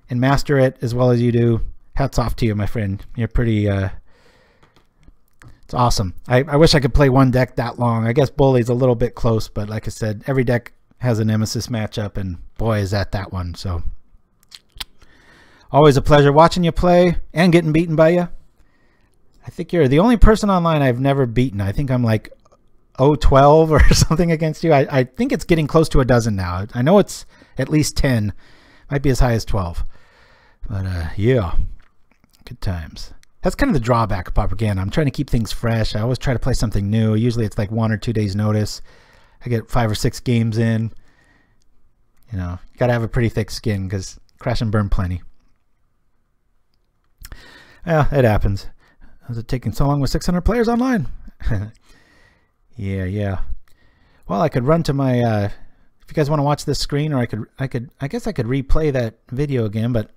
and master it as well as you do, hats off to you, my friend. You're pretty, it's awesome. I wish I could play one deck that long. I guess Bully's a little bit close, but like I said, every deck has a nemesis matchup, and boy, is that one. So, always a pleasure watching you play and getting beaten by you. I think you're the only person online I've never beaten. I think I'm like 0-12 or something against you. I think it's getting close to a dozen now. I know it's at least 10. Might be as high as 12. But yeah, good times. That's kind of the drawback of Pauperganda. I'm trying to keep things fresh. I always try to play something new. Usually it's like 1 or 2 days notice. I get 5 or 6 games in. You know, got to have a pretty thick skin because crash and burn plenty. Yeah, it happens. How's it taking so long with 600 players online? Yeah. Well, I could run to my if you guys want to watch this screen, or I guess I could replay that video again, but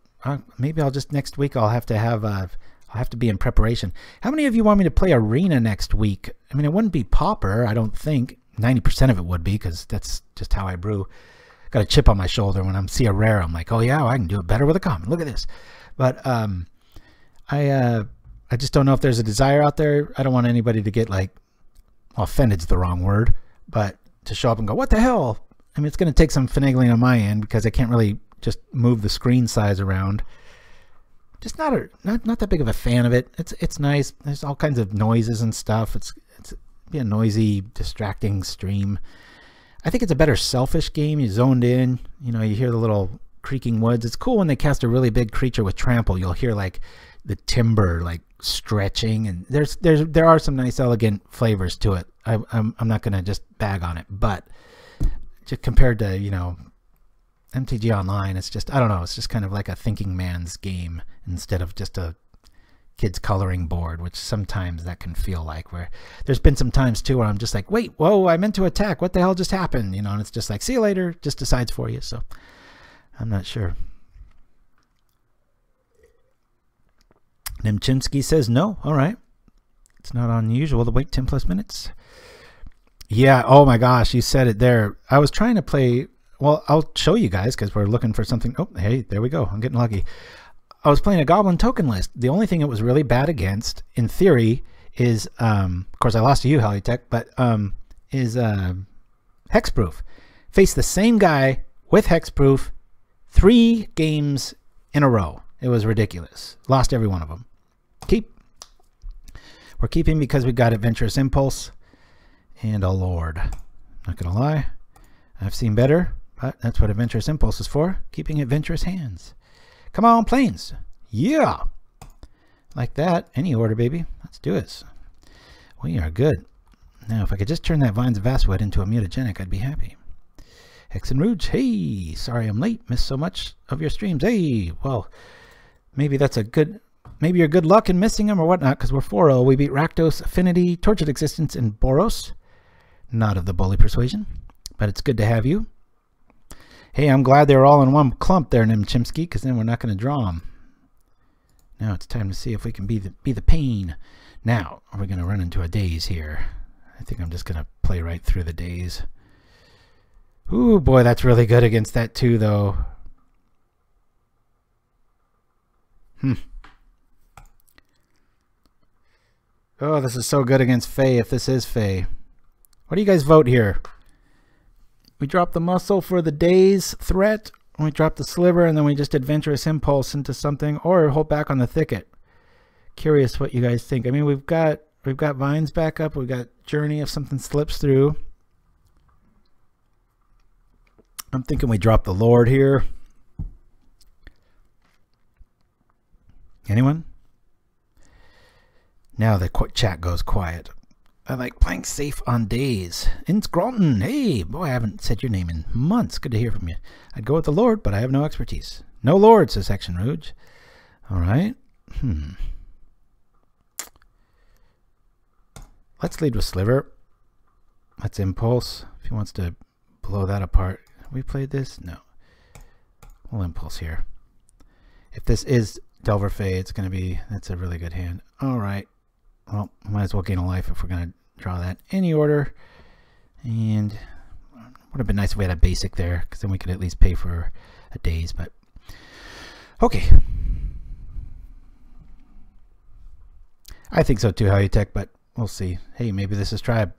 maybe I'll just next week I'll have to be in preparation. How many of you want me to play Arena next week? I mean, it wouldn't be Pauper, I don't think. 90% of it would be, because that's just how I brew. Got a chip on my shoulder when I see a rare. I'm like, oh yeah, I can do it better with a common. Look at this. But I just don't know if there's a desire out there. I don't want anybody to get like, well, offended's the wrong word, but to show up and go, what the hell? I mean, it's going to take some finagling on my end because I can't really just move the screen size around. Just not that big of a fan of it. It's nice. There's all kinds of noises and stuff. It's be a noisy, distracting stream. I think it's a better selfish game. You're zoned in. You know, you hear the little creaking woods. It's cool when they cast a really big creature with trample. You'll hear like the timber like stretching, and there are some nice elegant flavors to it. I'm not gonna just bag on it, but just compared to, you know, MTG Online, it's just, I don't know, it's just kind of like a thinking man's game instead of just a kid's coloring board, which sometimes that can feel like, where there's been some times too where I'm just like, wait, whoa, I meant to attack, what the hell just happened, you know, and it's just like, see you later, just decides for you. So I'm not sure. Nemchinsky says no. All right. It's not unusual to wait 10 plus minutes. Yeah. Oh my gosh. You said it there. I was trying to play. Well, I'll show you guys because we're looking for something. Oh, hey, there we go. I'm getting lucky. I was playing a goblin token list. The only thing it was really bad against, in theory, is, of course I lost to you, Heliotech, but is hexproof. Faced the same guy with hexproof 3 games in a row. It was ridiculous. Lost every one of them. We're keeping because we got Adventurous Impulse and a Lord. Not gonna lie, I've seen better, but that's what Adventurous Impulse is for. Keeping adventurous hands. Come on, planes. Yeah. Like that. Any order, baby. Let's do it. We are good. Now, if I could just turn that Vines of Vastwood into a mutagenic, I'd be happy. Hex and Rouge. Hey, sorry I'm late. Missed so much of your streams. Hey, well, maybe that's a good... Maybe you're good luck in missing them or whatnot, because we're 4-0. We beat Rakdos, Affinity, Tortured Existence, and Boros. Not of the Bully Persuasion, but it's good to have you. Hey, I'm glad they're all in one clump there, Nimchimsky, because then we're not going to draw them. Now it's time to see if we can be the pain. Now, are we going to run into a daze here? I think I'm just going to play right through the daze. Ooh, boy, that's really good against that too, though. Oh, this is so good against Fae, if this is Fae. What do you guys vote here? We drop the muscle for the daze threat, and we drop the sliver, and then we just Adventurous Impulse into something, or hold back on the thicket. Curious what you guys think. I mean, we've got Vines back up, we've got Journey if something slips through. I'm thinking we drop the Lord here. Anyone? Now the chat goes quiet. I like playing safe on days. In Scranton, hey, boy, I haven't said your name in months. Good to hear from you. I'd go with the Lord, but I have no expertise. No Lord, says Hex and Rouge. All right. Let's lead with Sliver. Let's Impulse. If he wants to blow that apart. Have we played this? No. We'll Impulse here. If this is Delver Fae, it's going to be, that's a really good hand. All right. Well, might as well gain a life if we're going to draw that any order. And would have been nice if we had a basic there, because then we could at least pay for a daze. But okay. I think so too, Heliotech, but we'll see. Hey, maybe this is Tribe.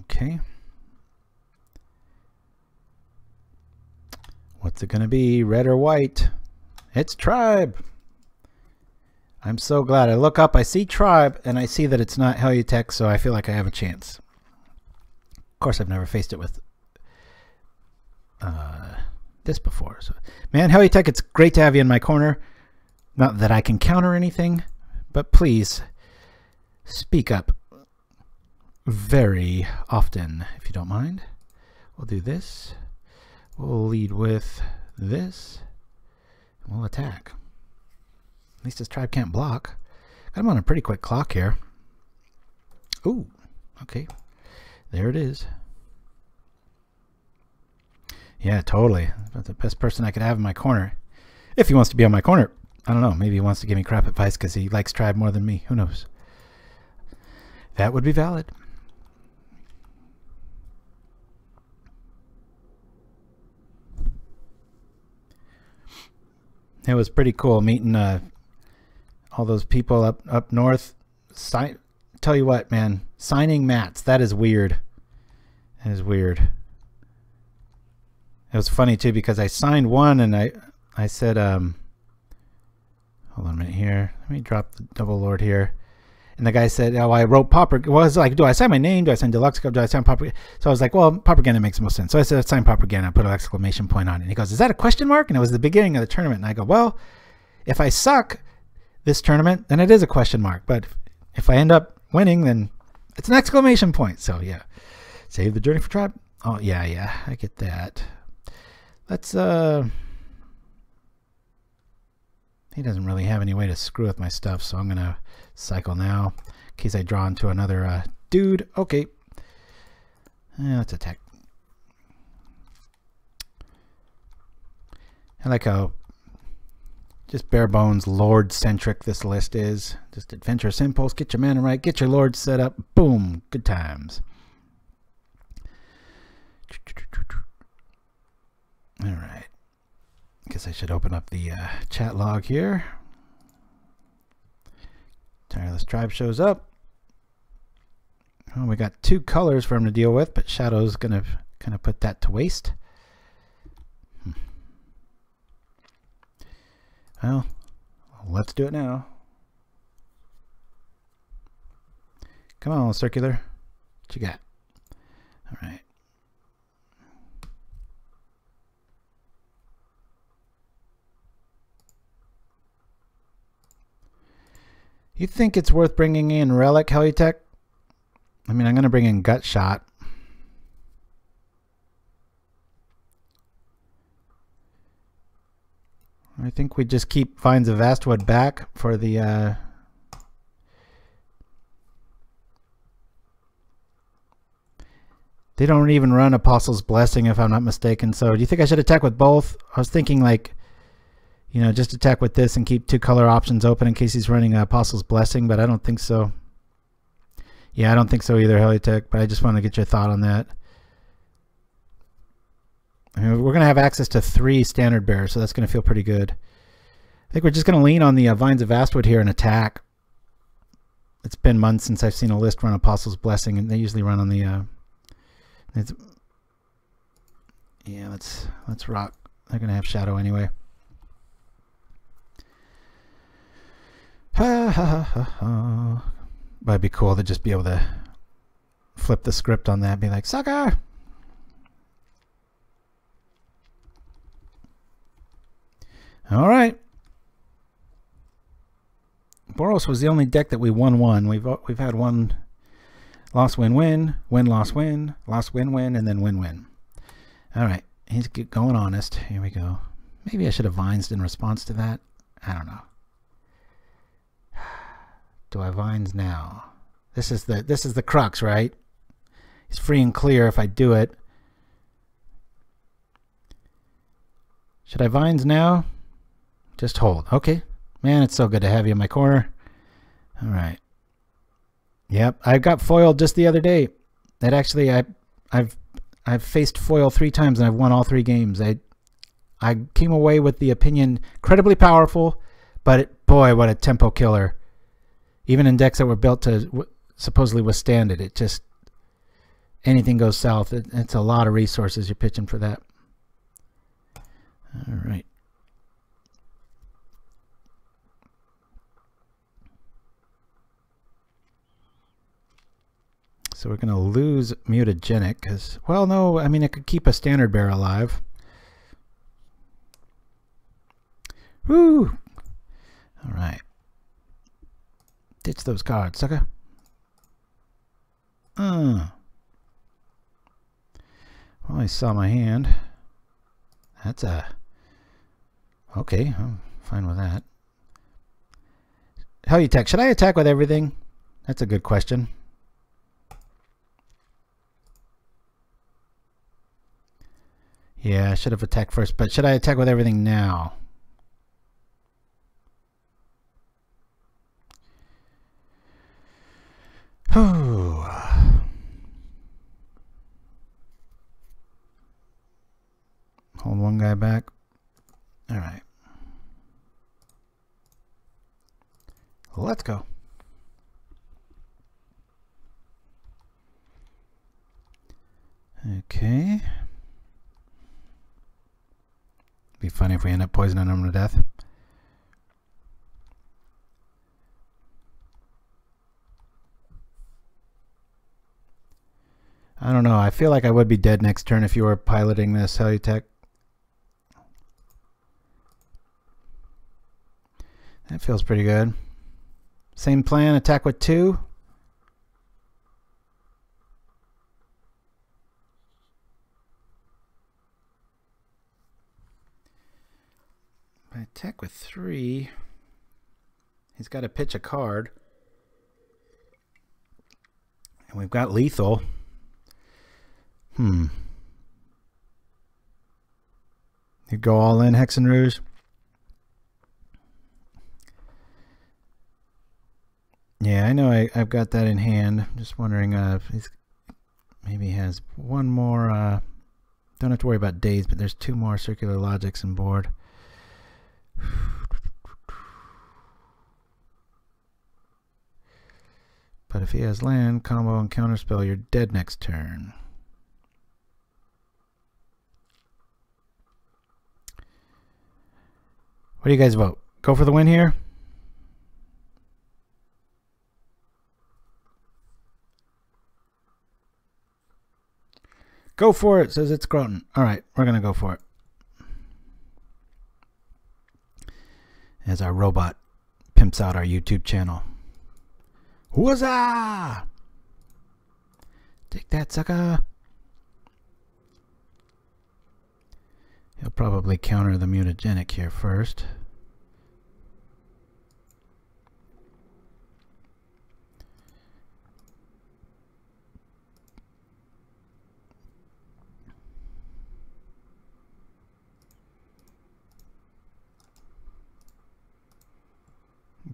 Okay. What's it going to be? Red or white? It's Tribe. I'm so glad. I look up, I see Tribe, and I see that it's not Heliotech, so I feel like I have a chance. Of course, I've never faced it with this before. So, man, Heliotech, it's great to have you in my corner. Not that I can counter anything, but please speak up very often, if you don't mind. We'll do this. We'll lead with this. And we'll attack. At least his Tribe can't block. Got him on a pretty quick clock here. Ooh, okay. There it is. Yeah, totally. That's the best person I could have in my corner. If he wants to be on my corner. I don't know. Maybe he wants to give me crap advice because he likes Tribe more than me. Who knows? That would be valid. It was pretty cool meeting all those people up north. Tell you what, man, signing mats, that is weird. That is weird. It was funny too because I signed one and I said hold on a minute here. Let me drop the double Lord here. And the guy said, oh, I wrote Pauper. Well, I was like, do I sign my name? Do I sign deluxeicoff? Do I sign Pauper? So I was like, well, Pauperganda makes most sense. So I said, sign Pauperganda. I put an exclamation point on it. And he goes, is that a question mark? And it was the beginning of the tournament. And I go, well, if I suck this tournament, then it is a question mark. But if I end up winning, then it's an exclamation point. So yeah, save the journey for Tribe. Oh yeah, I get that. Let's he doesn't really have any way to screw with my stuff, so I'm gonna cycle now in case I draw into another dude. Okay, let's attack. I like how just bare bones Lord centric this list is. Just Adventurous Impulse, get your mana right, get your Lord set up, boom, good times. All right, Guess I should open up the chat log here. Tireless Tribe shows up. Well, we got 2 colors for him to deal with, but Shadow's going to kind of put that to waste. Well, let's do it now. Come on, Circular. What you got? All right. You think it's worth bringing in Relic, Heliotech? I mean, I'm going to bring in Gut Shot. I think we just keep Vines of Vastwood back for the... They don't even run Apostle's Blessing, if I'm not mistaken. So do you think I should attack with both? I was thinking, like, you know, just attack with this and keep 2 color options open in case he's running Apostle's Blessing, but I don't think so. Yeah, I don't think so either, Heliotech, but I just want to get your thought on that. I mean, we're going to have access to 3 standard bears, so that's going to feel pretty good. I think we're just going to lean on the Vines of Vastwood here and attack. It's been months since I've seen a list run Apostle's Blessing, and they usually run on the... yeah, let's rock. They're going to have Shadow anyway. Ha ha ha ha ha. But it'd be cool to just be able to flip the script on that, be like, sucker! All right. Boros was the only deck that we won. We've had one loss, win, win, win, loss, win, loss, win, win, and then win, win. All right. He's going honest. Here we go. Maybe I should have Vines in response to that. I don't know. Do I Vines now? This is the crux, right? He's free and clear if I do it. Should I Vines now? Just hold. Okay. Man, it's so good to have you in my corner. All right. Yep, I got foiled just the other day. That actually, I've faced foil 3 times and I've won all 3 games. I came away with the opinion incredibly powerful, but boy, what a tempo killer. Even in decks that were built to supposedly withstand it, it just, anything goes south. It's a lot of resources you're pitching for that. All right. So we're going to lose Mutagenic because, well, no, I mean, it could keep a standard bear alive. Woo! All right. Ditch those cards, sucker. Well, I saw my hand. That's a... Okay, I'm fine with that. Heliotech, should I attack with everything? That's a good question. Yeah, I should have attacked first, but should I attack with everything now? Hold one guy back. All right. Let's go. Okay. Be funny if we end up poisoning him to death. I don't know. I feel like I would be dead next turn if you were piloting this, Heliotech. That feels pretty good. Same plan, attack with 2. If I attack with 3, he's got to pitch a card. And we've got lethal. You'd go all in, Hexen Rouge. Yeah, I know I've got that in hand. I'm just wondering if he's maybe has one more. Don't have to worry about days, but there's 2 more circular logics on board. But if he has land, combo, and counterspell, you're dead next turn. What do you guys vote? Go for the win here? Go for it, says it's Groton. All right, we're going to go for it. As our robot pimps out our YouTube channel. Huzzah! Take that, sucker. He'll probably counter the mutagenic here first.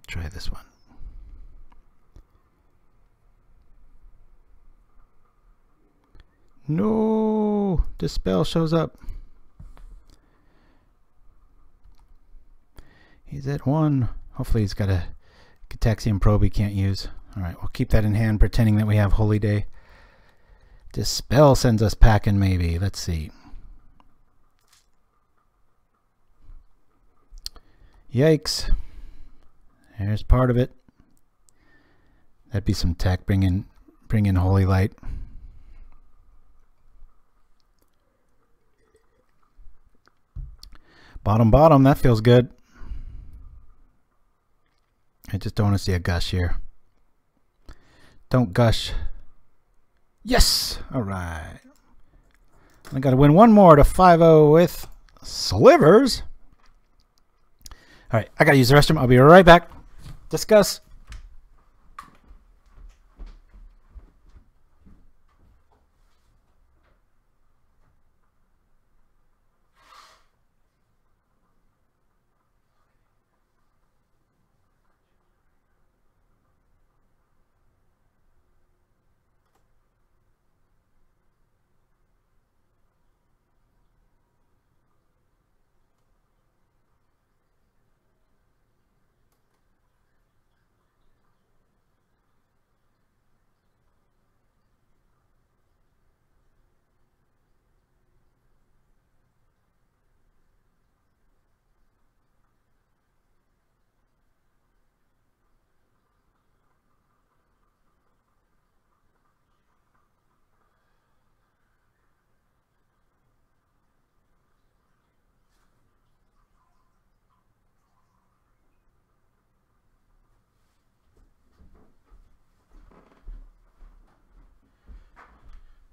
Try this one. No! Dispel shows up. He's at 1. Hopefully he's got a Cataxian Probe he can't use. Alright, we'll keep that in hand, pretending that we have Holy Day. Dispel sends us packing, maybe. Let's see. Yikes. There's part of it. That'd be some tech. Bring in Holy Light. Bottom, that feels good. I just don't want to see a gush here. Don't gush. Yes! Alright. I gotta win one more to 5-0 with Slivers. Alright, I gotta use the restroom. I'll be right back. Discuss.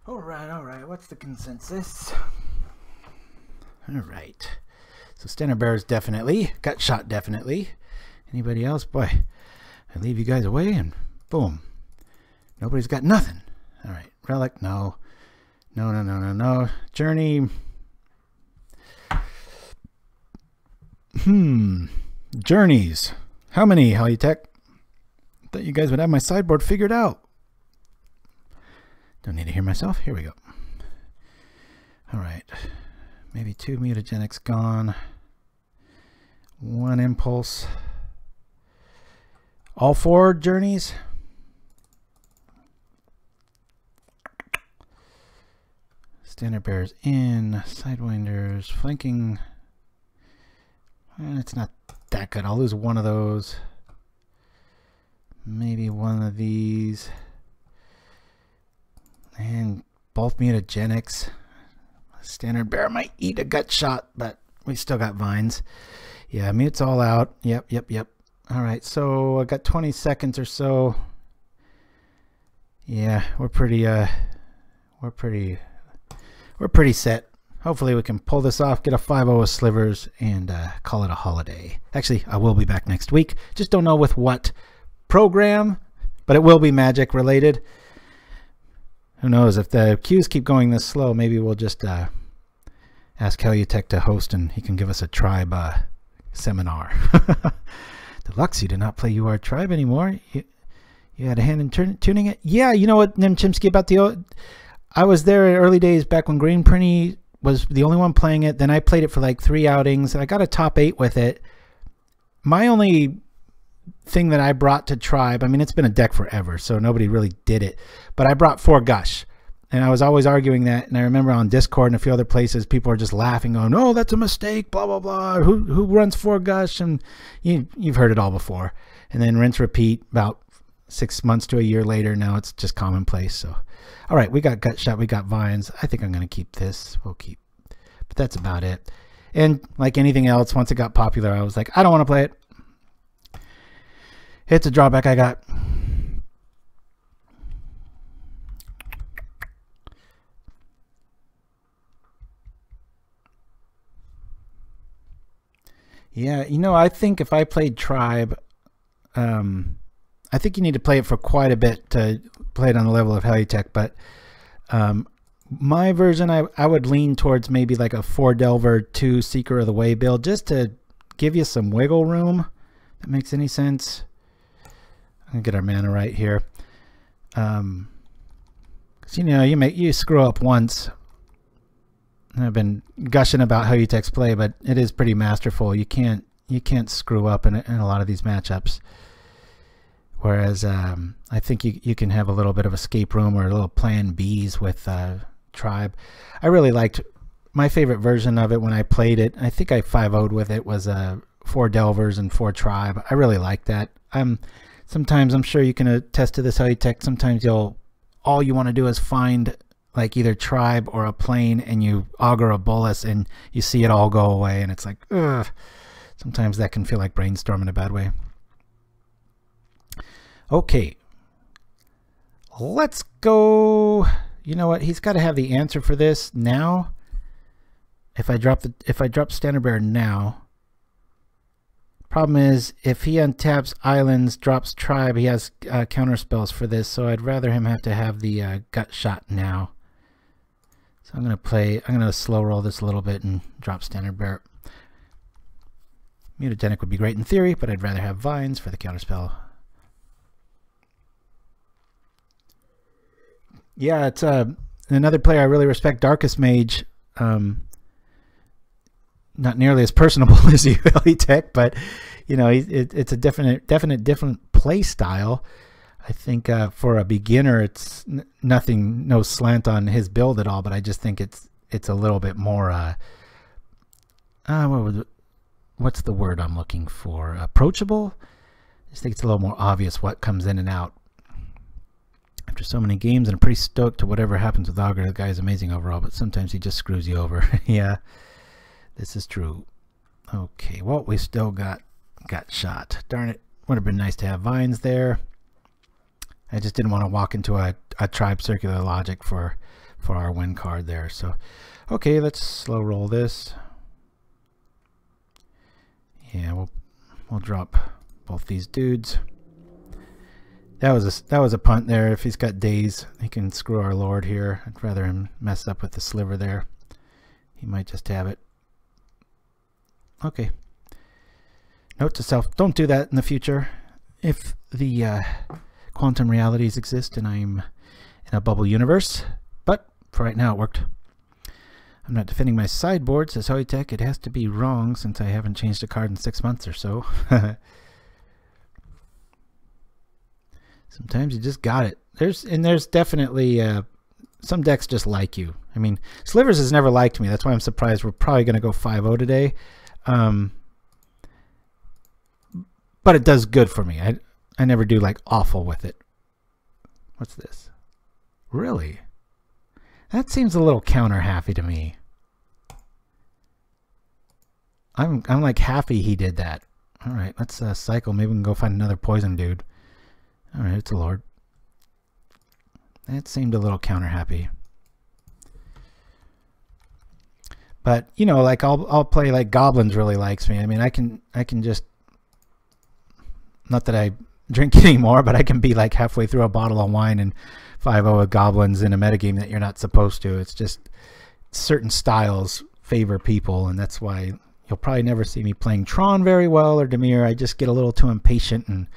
Alright, what's the consensus? Alright. So Standard Bearers definitely. Gut Shot definitely. Anybody else? Boy, I leave you guys away and boom. Nobody's got nothing. Alright. Relic, no. No. Journey. Journeys. How many, Heliotech? I thought you guys would have my sideboard figured out. Don't need to hear myself. Here we go. Alright. Maybe 2 mutagenics gone. 1 impulse. All 4 journeys. Standard Bears in. Sidewinders. Flanking. It's not that good. I'll lose one of those. Maybe one of these. And both mutagenics. Standard Bear might eat a gut shot, but we still got vines. Yeah, mute's all out. Yep. Alright, so I got 20 seconds or so. Yeah, we're pretty set. Hopefully we can pull this off, get a 5-0 with Slivers, and call it a holiday. Actually, I will be back next week. Just don't know with what program, but it will be Magic related. Who knows, if the queues keep going this slow, maybe we'll just ask Heliotech to host and he can give us a tribe seminar. Deluxe, you did not play UR Tribe anymore. You had a hand in tuning it? Yeah, you know what, Nimchimsky, about the... I was there in early days back when Green Prinny was the only one playing it. Then I played it for like 3 outings. I got a top 8 with it. my only thing that I brought to Tribe, I mean, it's been a deck forever, so nobody really did it, but I brought 4 Gush. And I was always arguing that, and I remember on Discord and a few other places, people were just laughing, going, "Oh, that's a mistake, blah, blah, blah. Who runs 4 Gush?" And you've heard it all before. And then rinse, repeat, about 6 months to a year later, now it's just commonplace. So, all right, we got Gut Shot, we got Vines. I think I'm going to keep this. We'll keep, but that's about it. And like anything else, once it got popular, I was like, I don't want to play it. It's a drawback I got. Yeah, you know, I think if I played Tribe, I think you need to play it for quite a bit to play it on the level of Hellutech, but my version, I would lean towards maybe like a 4 Delver, 2 Seeker of the Way build, just to give you some wiggle room. If that makes any sense. I'm gonna get our mana right here. 'Cause you know, you screw up once. I've been gushing about Hellutech's play, but it is pretty masterful. You can't screw up in a lot of these matchups. Whereas I think you can have a little bit of escape room or a little plan Bs with Tribe. I really liked my favorite version of it when I played it. I think I 5-0'd with it, was 4 Delvers and 4 Tribe. I really like that. Sometimes, I'm sure you can attest to this, Hellutech, sometimes all you want to do is find like either Tribe or a plane, and you augur a Bolus and you see it all go away, and it's like, ugh. Sometimes that can feel like brainstorm in a bad way. Okay, let's go. You know what? He's got to have the answer for this now. If I drop Standard Bearer now, problem is if he untaps islands, drops Tribe, he has counter spells for this. So I'd rather him have to have the Gut Shot now. So I'm gonna slow roll this a little bit and drop Standard Bearer. Mutagenic would be great in theory, but I'd rather have Vines for the counterspell. Yeah, it's another player I really respect, Darkest Mage. Not nearly as personable as you, Hellutech, but you know, it's a definite different play style. I think for a beginner, it's no slant on his build at all, but I just think it's a little bit more what's the word I'm looking for? Approachable? I just think it's a little more obvious what comes in and out. After so many games, and I'm pretty stoked to whatever happens with Augur. The guy's amazing overall, but sometimes he just screws you over. Yeah, this is true. Okay, well, we still got shot. Darn it. Would have been nice to have Vines there. I just didn't want to walk into a Tribe Circular Logic for our win card there. So, okay, let's slow roll this. Yeah, we'll drop both these dudes. That was a punt there. If he's got days, he can screw our Lord here. I'd rather him mess up with the Sliver there. He might just have it. Okay. Note to self, don't do that in the future. If the quantum realities exist and I'm in a bubble universe. But for right now, it worked. I'm not defending my sideboard, says Hellutech. It has to be wrong since I haven't changed a card in 6 months or so. Sometimes you just got it. There's definitely some decks just like you. I mean, Slivers has never liked me. That's why I'm surprised we're probably going to go 5-0 today. But it does good for me. I never do like awful with it. What's this? Really? That seems a little counter happy to me. I'm like happy he did that. All right, let's cycle. Maybe we can go find another poison dude. All right, it's a Lord. That seemed a little counter happy. But you know, like I'll play like Goblins really likes me. I mean, I can just, not that I drink anymore, but I can be like halfway through a bottle of wine and 5-0 with Goblins in a metagame that you're not supposed to. It's just certain styles favor people, and that's why you'll probably never see me playing Tron very well or Dimir. I just get a little too impatient, and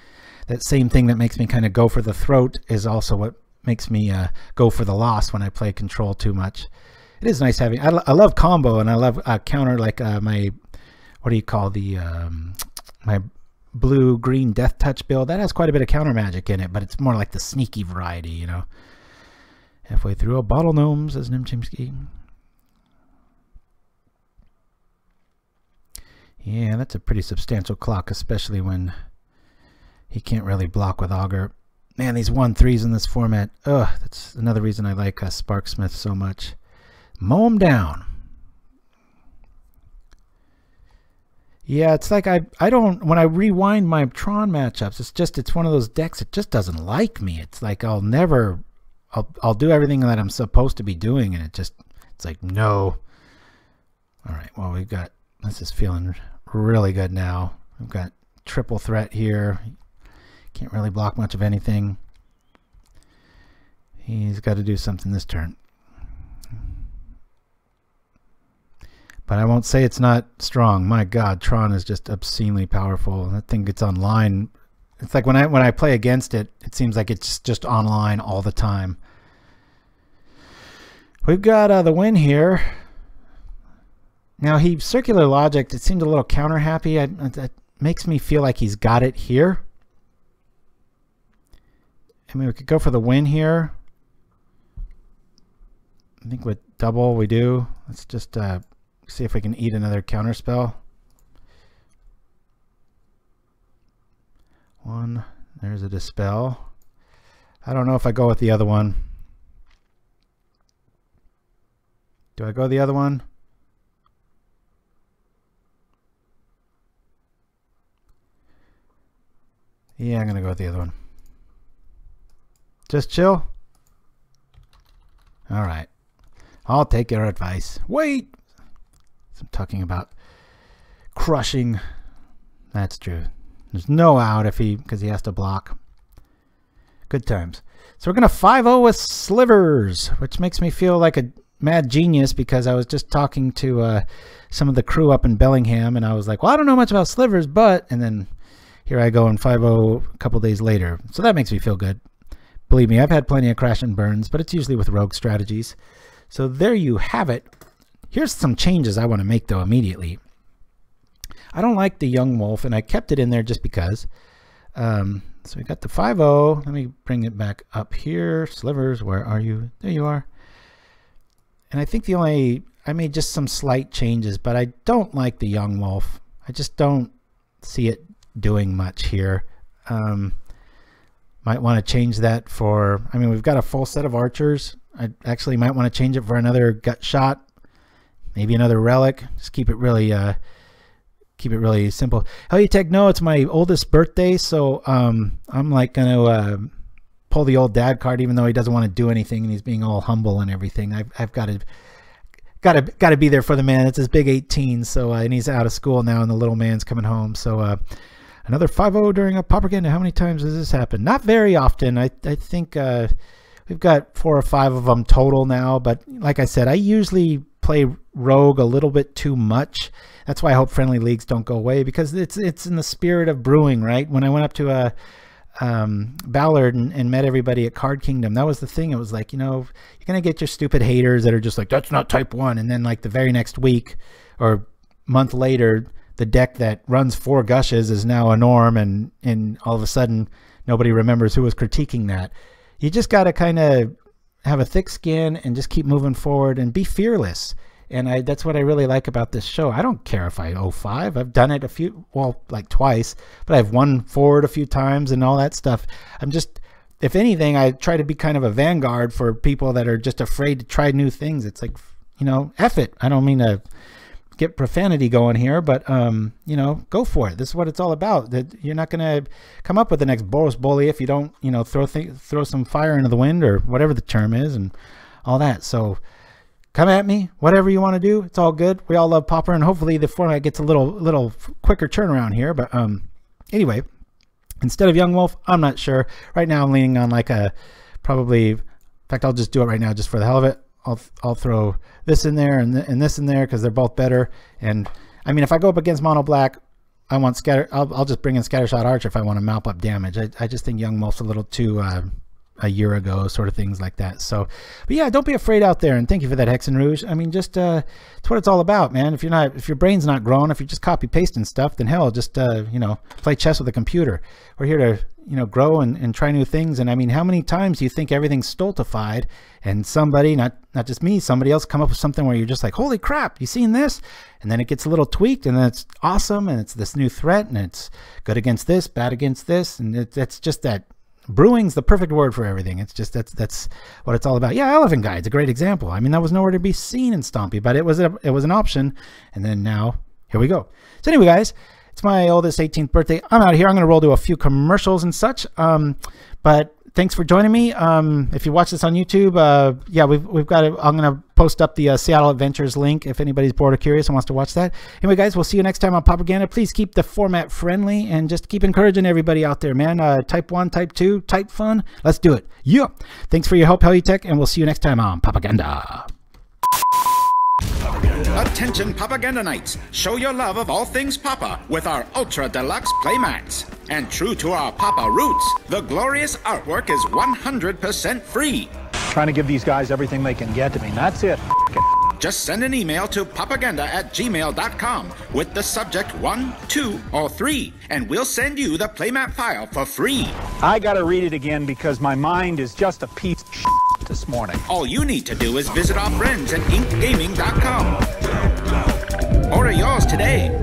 that same thing that makes me kind of go for the throat is also what makes me go for the loss when I play Control too much. It is nice having, I love combo, and I love counter, like my, what do you call the, my blue-green Death Touch build. That has quite a bit of counter magic in it, but it's more like the sneaky variety, you know. Halfway through a bottle gnome, says Nimchimsky. Yeah, that's a pretty substantial clock, especially when he can't really block with Augur. Man, these 1/3s in this format. Ugh, that's another reason I like Sparksmith so much. Mow him down. Yeah, it's like I don't, when I rewind my Tron matchups, it's one of those decks that just doesn't like me. It's like I'll do everything that I'm supposed to be doing, and it's like, no. All right, well, this is feeling really good now. We've got triple threat here. Can't really block much of anything. He's got to do something this turn. But I won't say it's not strong. My God, Tron is just obscenely powerful. That thing gets online. It's like when I play against it, it seems like it's just online all the time. We've got the win here. Now he circular logic. It seemed a little counter happy. That makes me feel like he's got it here. I mean, we could go for the win here. I think with double we do. Let's just see if we can eat another counter spell. One. There's a dispel. I don't know if I go with the other one. Do I go the other one? Yeah, I'm going to go with the other one. Just chill? All right. I'll take your advice. Wait! I'm talking about crushing. That's true. There's no out because he has to block. Good times. So we're going to 5-0 with Slivers, which makes me feel like a mad genius because I was just talking to some of the crew up in Bellingham, and I was like, well, I don't know much about Slivers, but... And then here I go in 5-0 a couple days later. So that makes me feel good. Believe me, I've had plenty of crash and burns, but it's usually with rogue strategies. So there you have it. Here's some changes I want to make, though, immediately. I don't like the Young Wolf, and I kept it in there just because. So we got the 5-0. Let me bring it back up here. Slivers, where are you? There you are. And I think I made just some slight changes, but I don't like the Young Wolf. I just don't see it doing much here. Might want to change that for, I mean, we've got a full set of archers. I actually might want to change it for another gut shot, maybe another relic. Just keep it really simple. Hell, you tech, no, it's my oldest birthday, so I'm like gonna pull the old dad card, even though he doesn't want to do anything and he's being all humble and everything. I've got to be there for the man. It's his big 18, so and he's out of school now, and the little man's coming home. So another 5-0 during a Pauperganda. How many times has this happened? Not very often. I think we've got 4 or 5 of them total now. But like I said, I usually play rogue a little bit too much. That's why I hope friendly leagues don't go away, because it's in the spirit of brewing, right? When I went up to Ballard and met everybody at Card Kingdom, that was the thing. It was like, you know, you're gonna get your stupid haters that are just like, that's not type 1, and then like the very next week or month later, the deck that runs 4 gushes is now a norm, and all of a sudden nobody remembers who was critiquing that. You just got to kind of have a thick skin and just keep moving forward and be fearless. And that's what I really like about this show. I don't care if I 0-5. I've done it like twice, but I've won forward a few times and all that stuff. I'm just, if anything, I try to be kind of a vanguard for people that are just afraid to try new things. It's like, you know, F it. I don't mean to get profanity going here, but you know, go for it. This is what it's all about. That you're not going to come up with the next Boros Bully if you don't, you know, throw some fire into the wind, or whatever the term is, and all that. So come at me, whatever you want to do. It's all good. We all love Pauper, and hopefully the format gets a little quicker turnaround here. But anyway, instead of Young Wolf, I'm not sure. Right now I'm leaning on like a probably. In fact, I'll just do it right now just for the hell of it. I'll throw this in there and this in there because they're both better. And I mean, if I go up against mono black, I want I'll just bring in Scattershot Archer if I want to mount up damage. I just think Young Wolf's a little too a year ago, sort of things like that. So, but yeah, don't be afraid out there, and thank you for that, Hex and Rouge. I mean, just it's what it's all about, man. If your brain's not growing, if you're just copy pasting stuff, then hell, just you know, play chess with a computer. We're here to, you know, grow and try new things. And I mean, how many times do you think everything's stultified and somebody, not just me, somebody else come up with something where you're just like, holy crap, you seen this? And then it gets a little tweaked, and then it's awesome, and it's this new threat, and it's good against this, bad against this, and it's just that. Brewing's the perfect word for everything. It's just that's what it's all about. Yeah, Elephant Guide's a great example. I mean, that was nowhere to be seen in Stompy, but it was an option, and then now here we go. So anyway, guys, it's my oldest 18th birthday. I'm out of here. I'm going to roll to a few commercials and such. But thanks for joining me. If you watch this on YouTube, yeah, we've got it. I'm going to post up the Seattle Adventures link if anybody's bored or curious and wants to watch that. Anyway, guys, we'll see you next time on Pauperganda. Please keep the format friendly and just keep encouraging everybody out there, man. Type 1, Type 2, Type Fun. Let's do it. Yeah. Thanks for your help, Heliotech, and we'll see you next time on Pauperganda. Attention Pauperganda Knights, show your love of all things Pauper with our Ultra Deluxe playmats. And true to our Pauper roots, the glorious artwork is 100% free. Trying to give these guys everything they can get to me, that's it. Just send an email to pauperganda@gmail.com with the subject 1, 2, or 3, and we'll send you the playmat file for free. I gotta read it again because my mind is just a piece of shit this morning. All you need to do is visit our friends at inkgaming.com. Order yours today.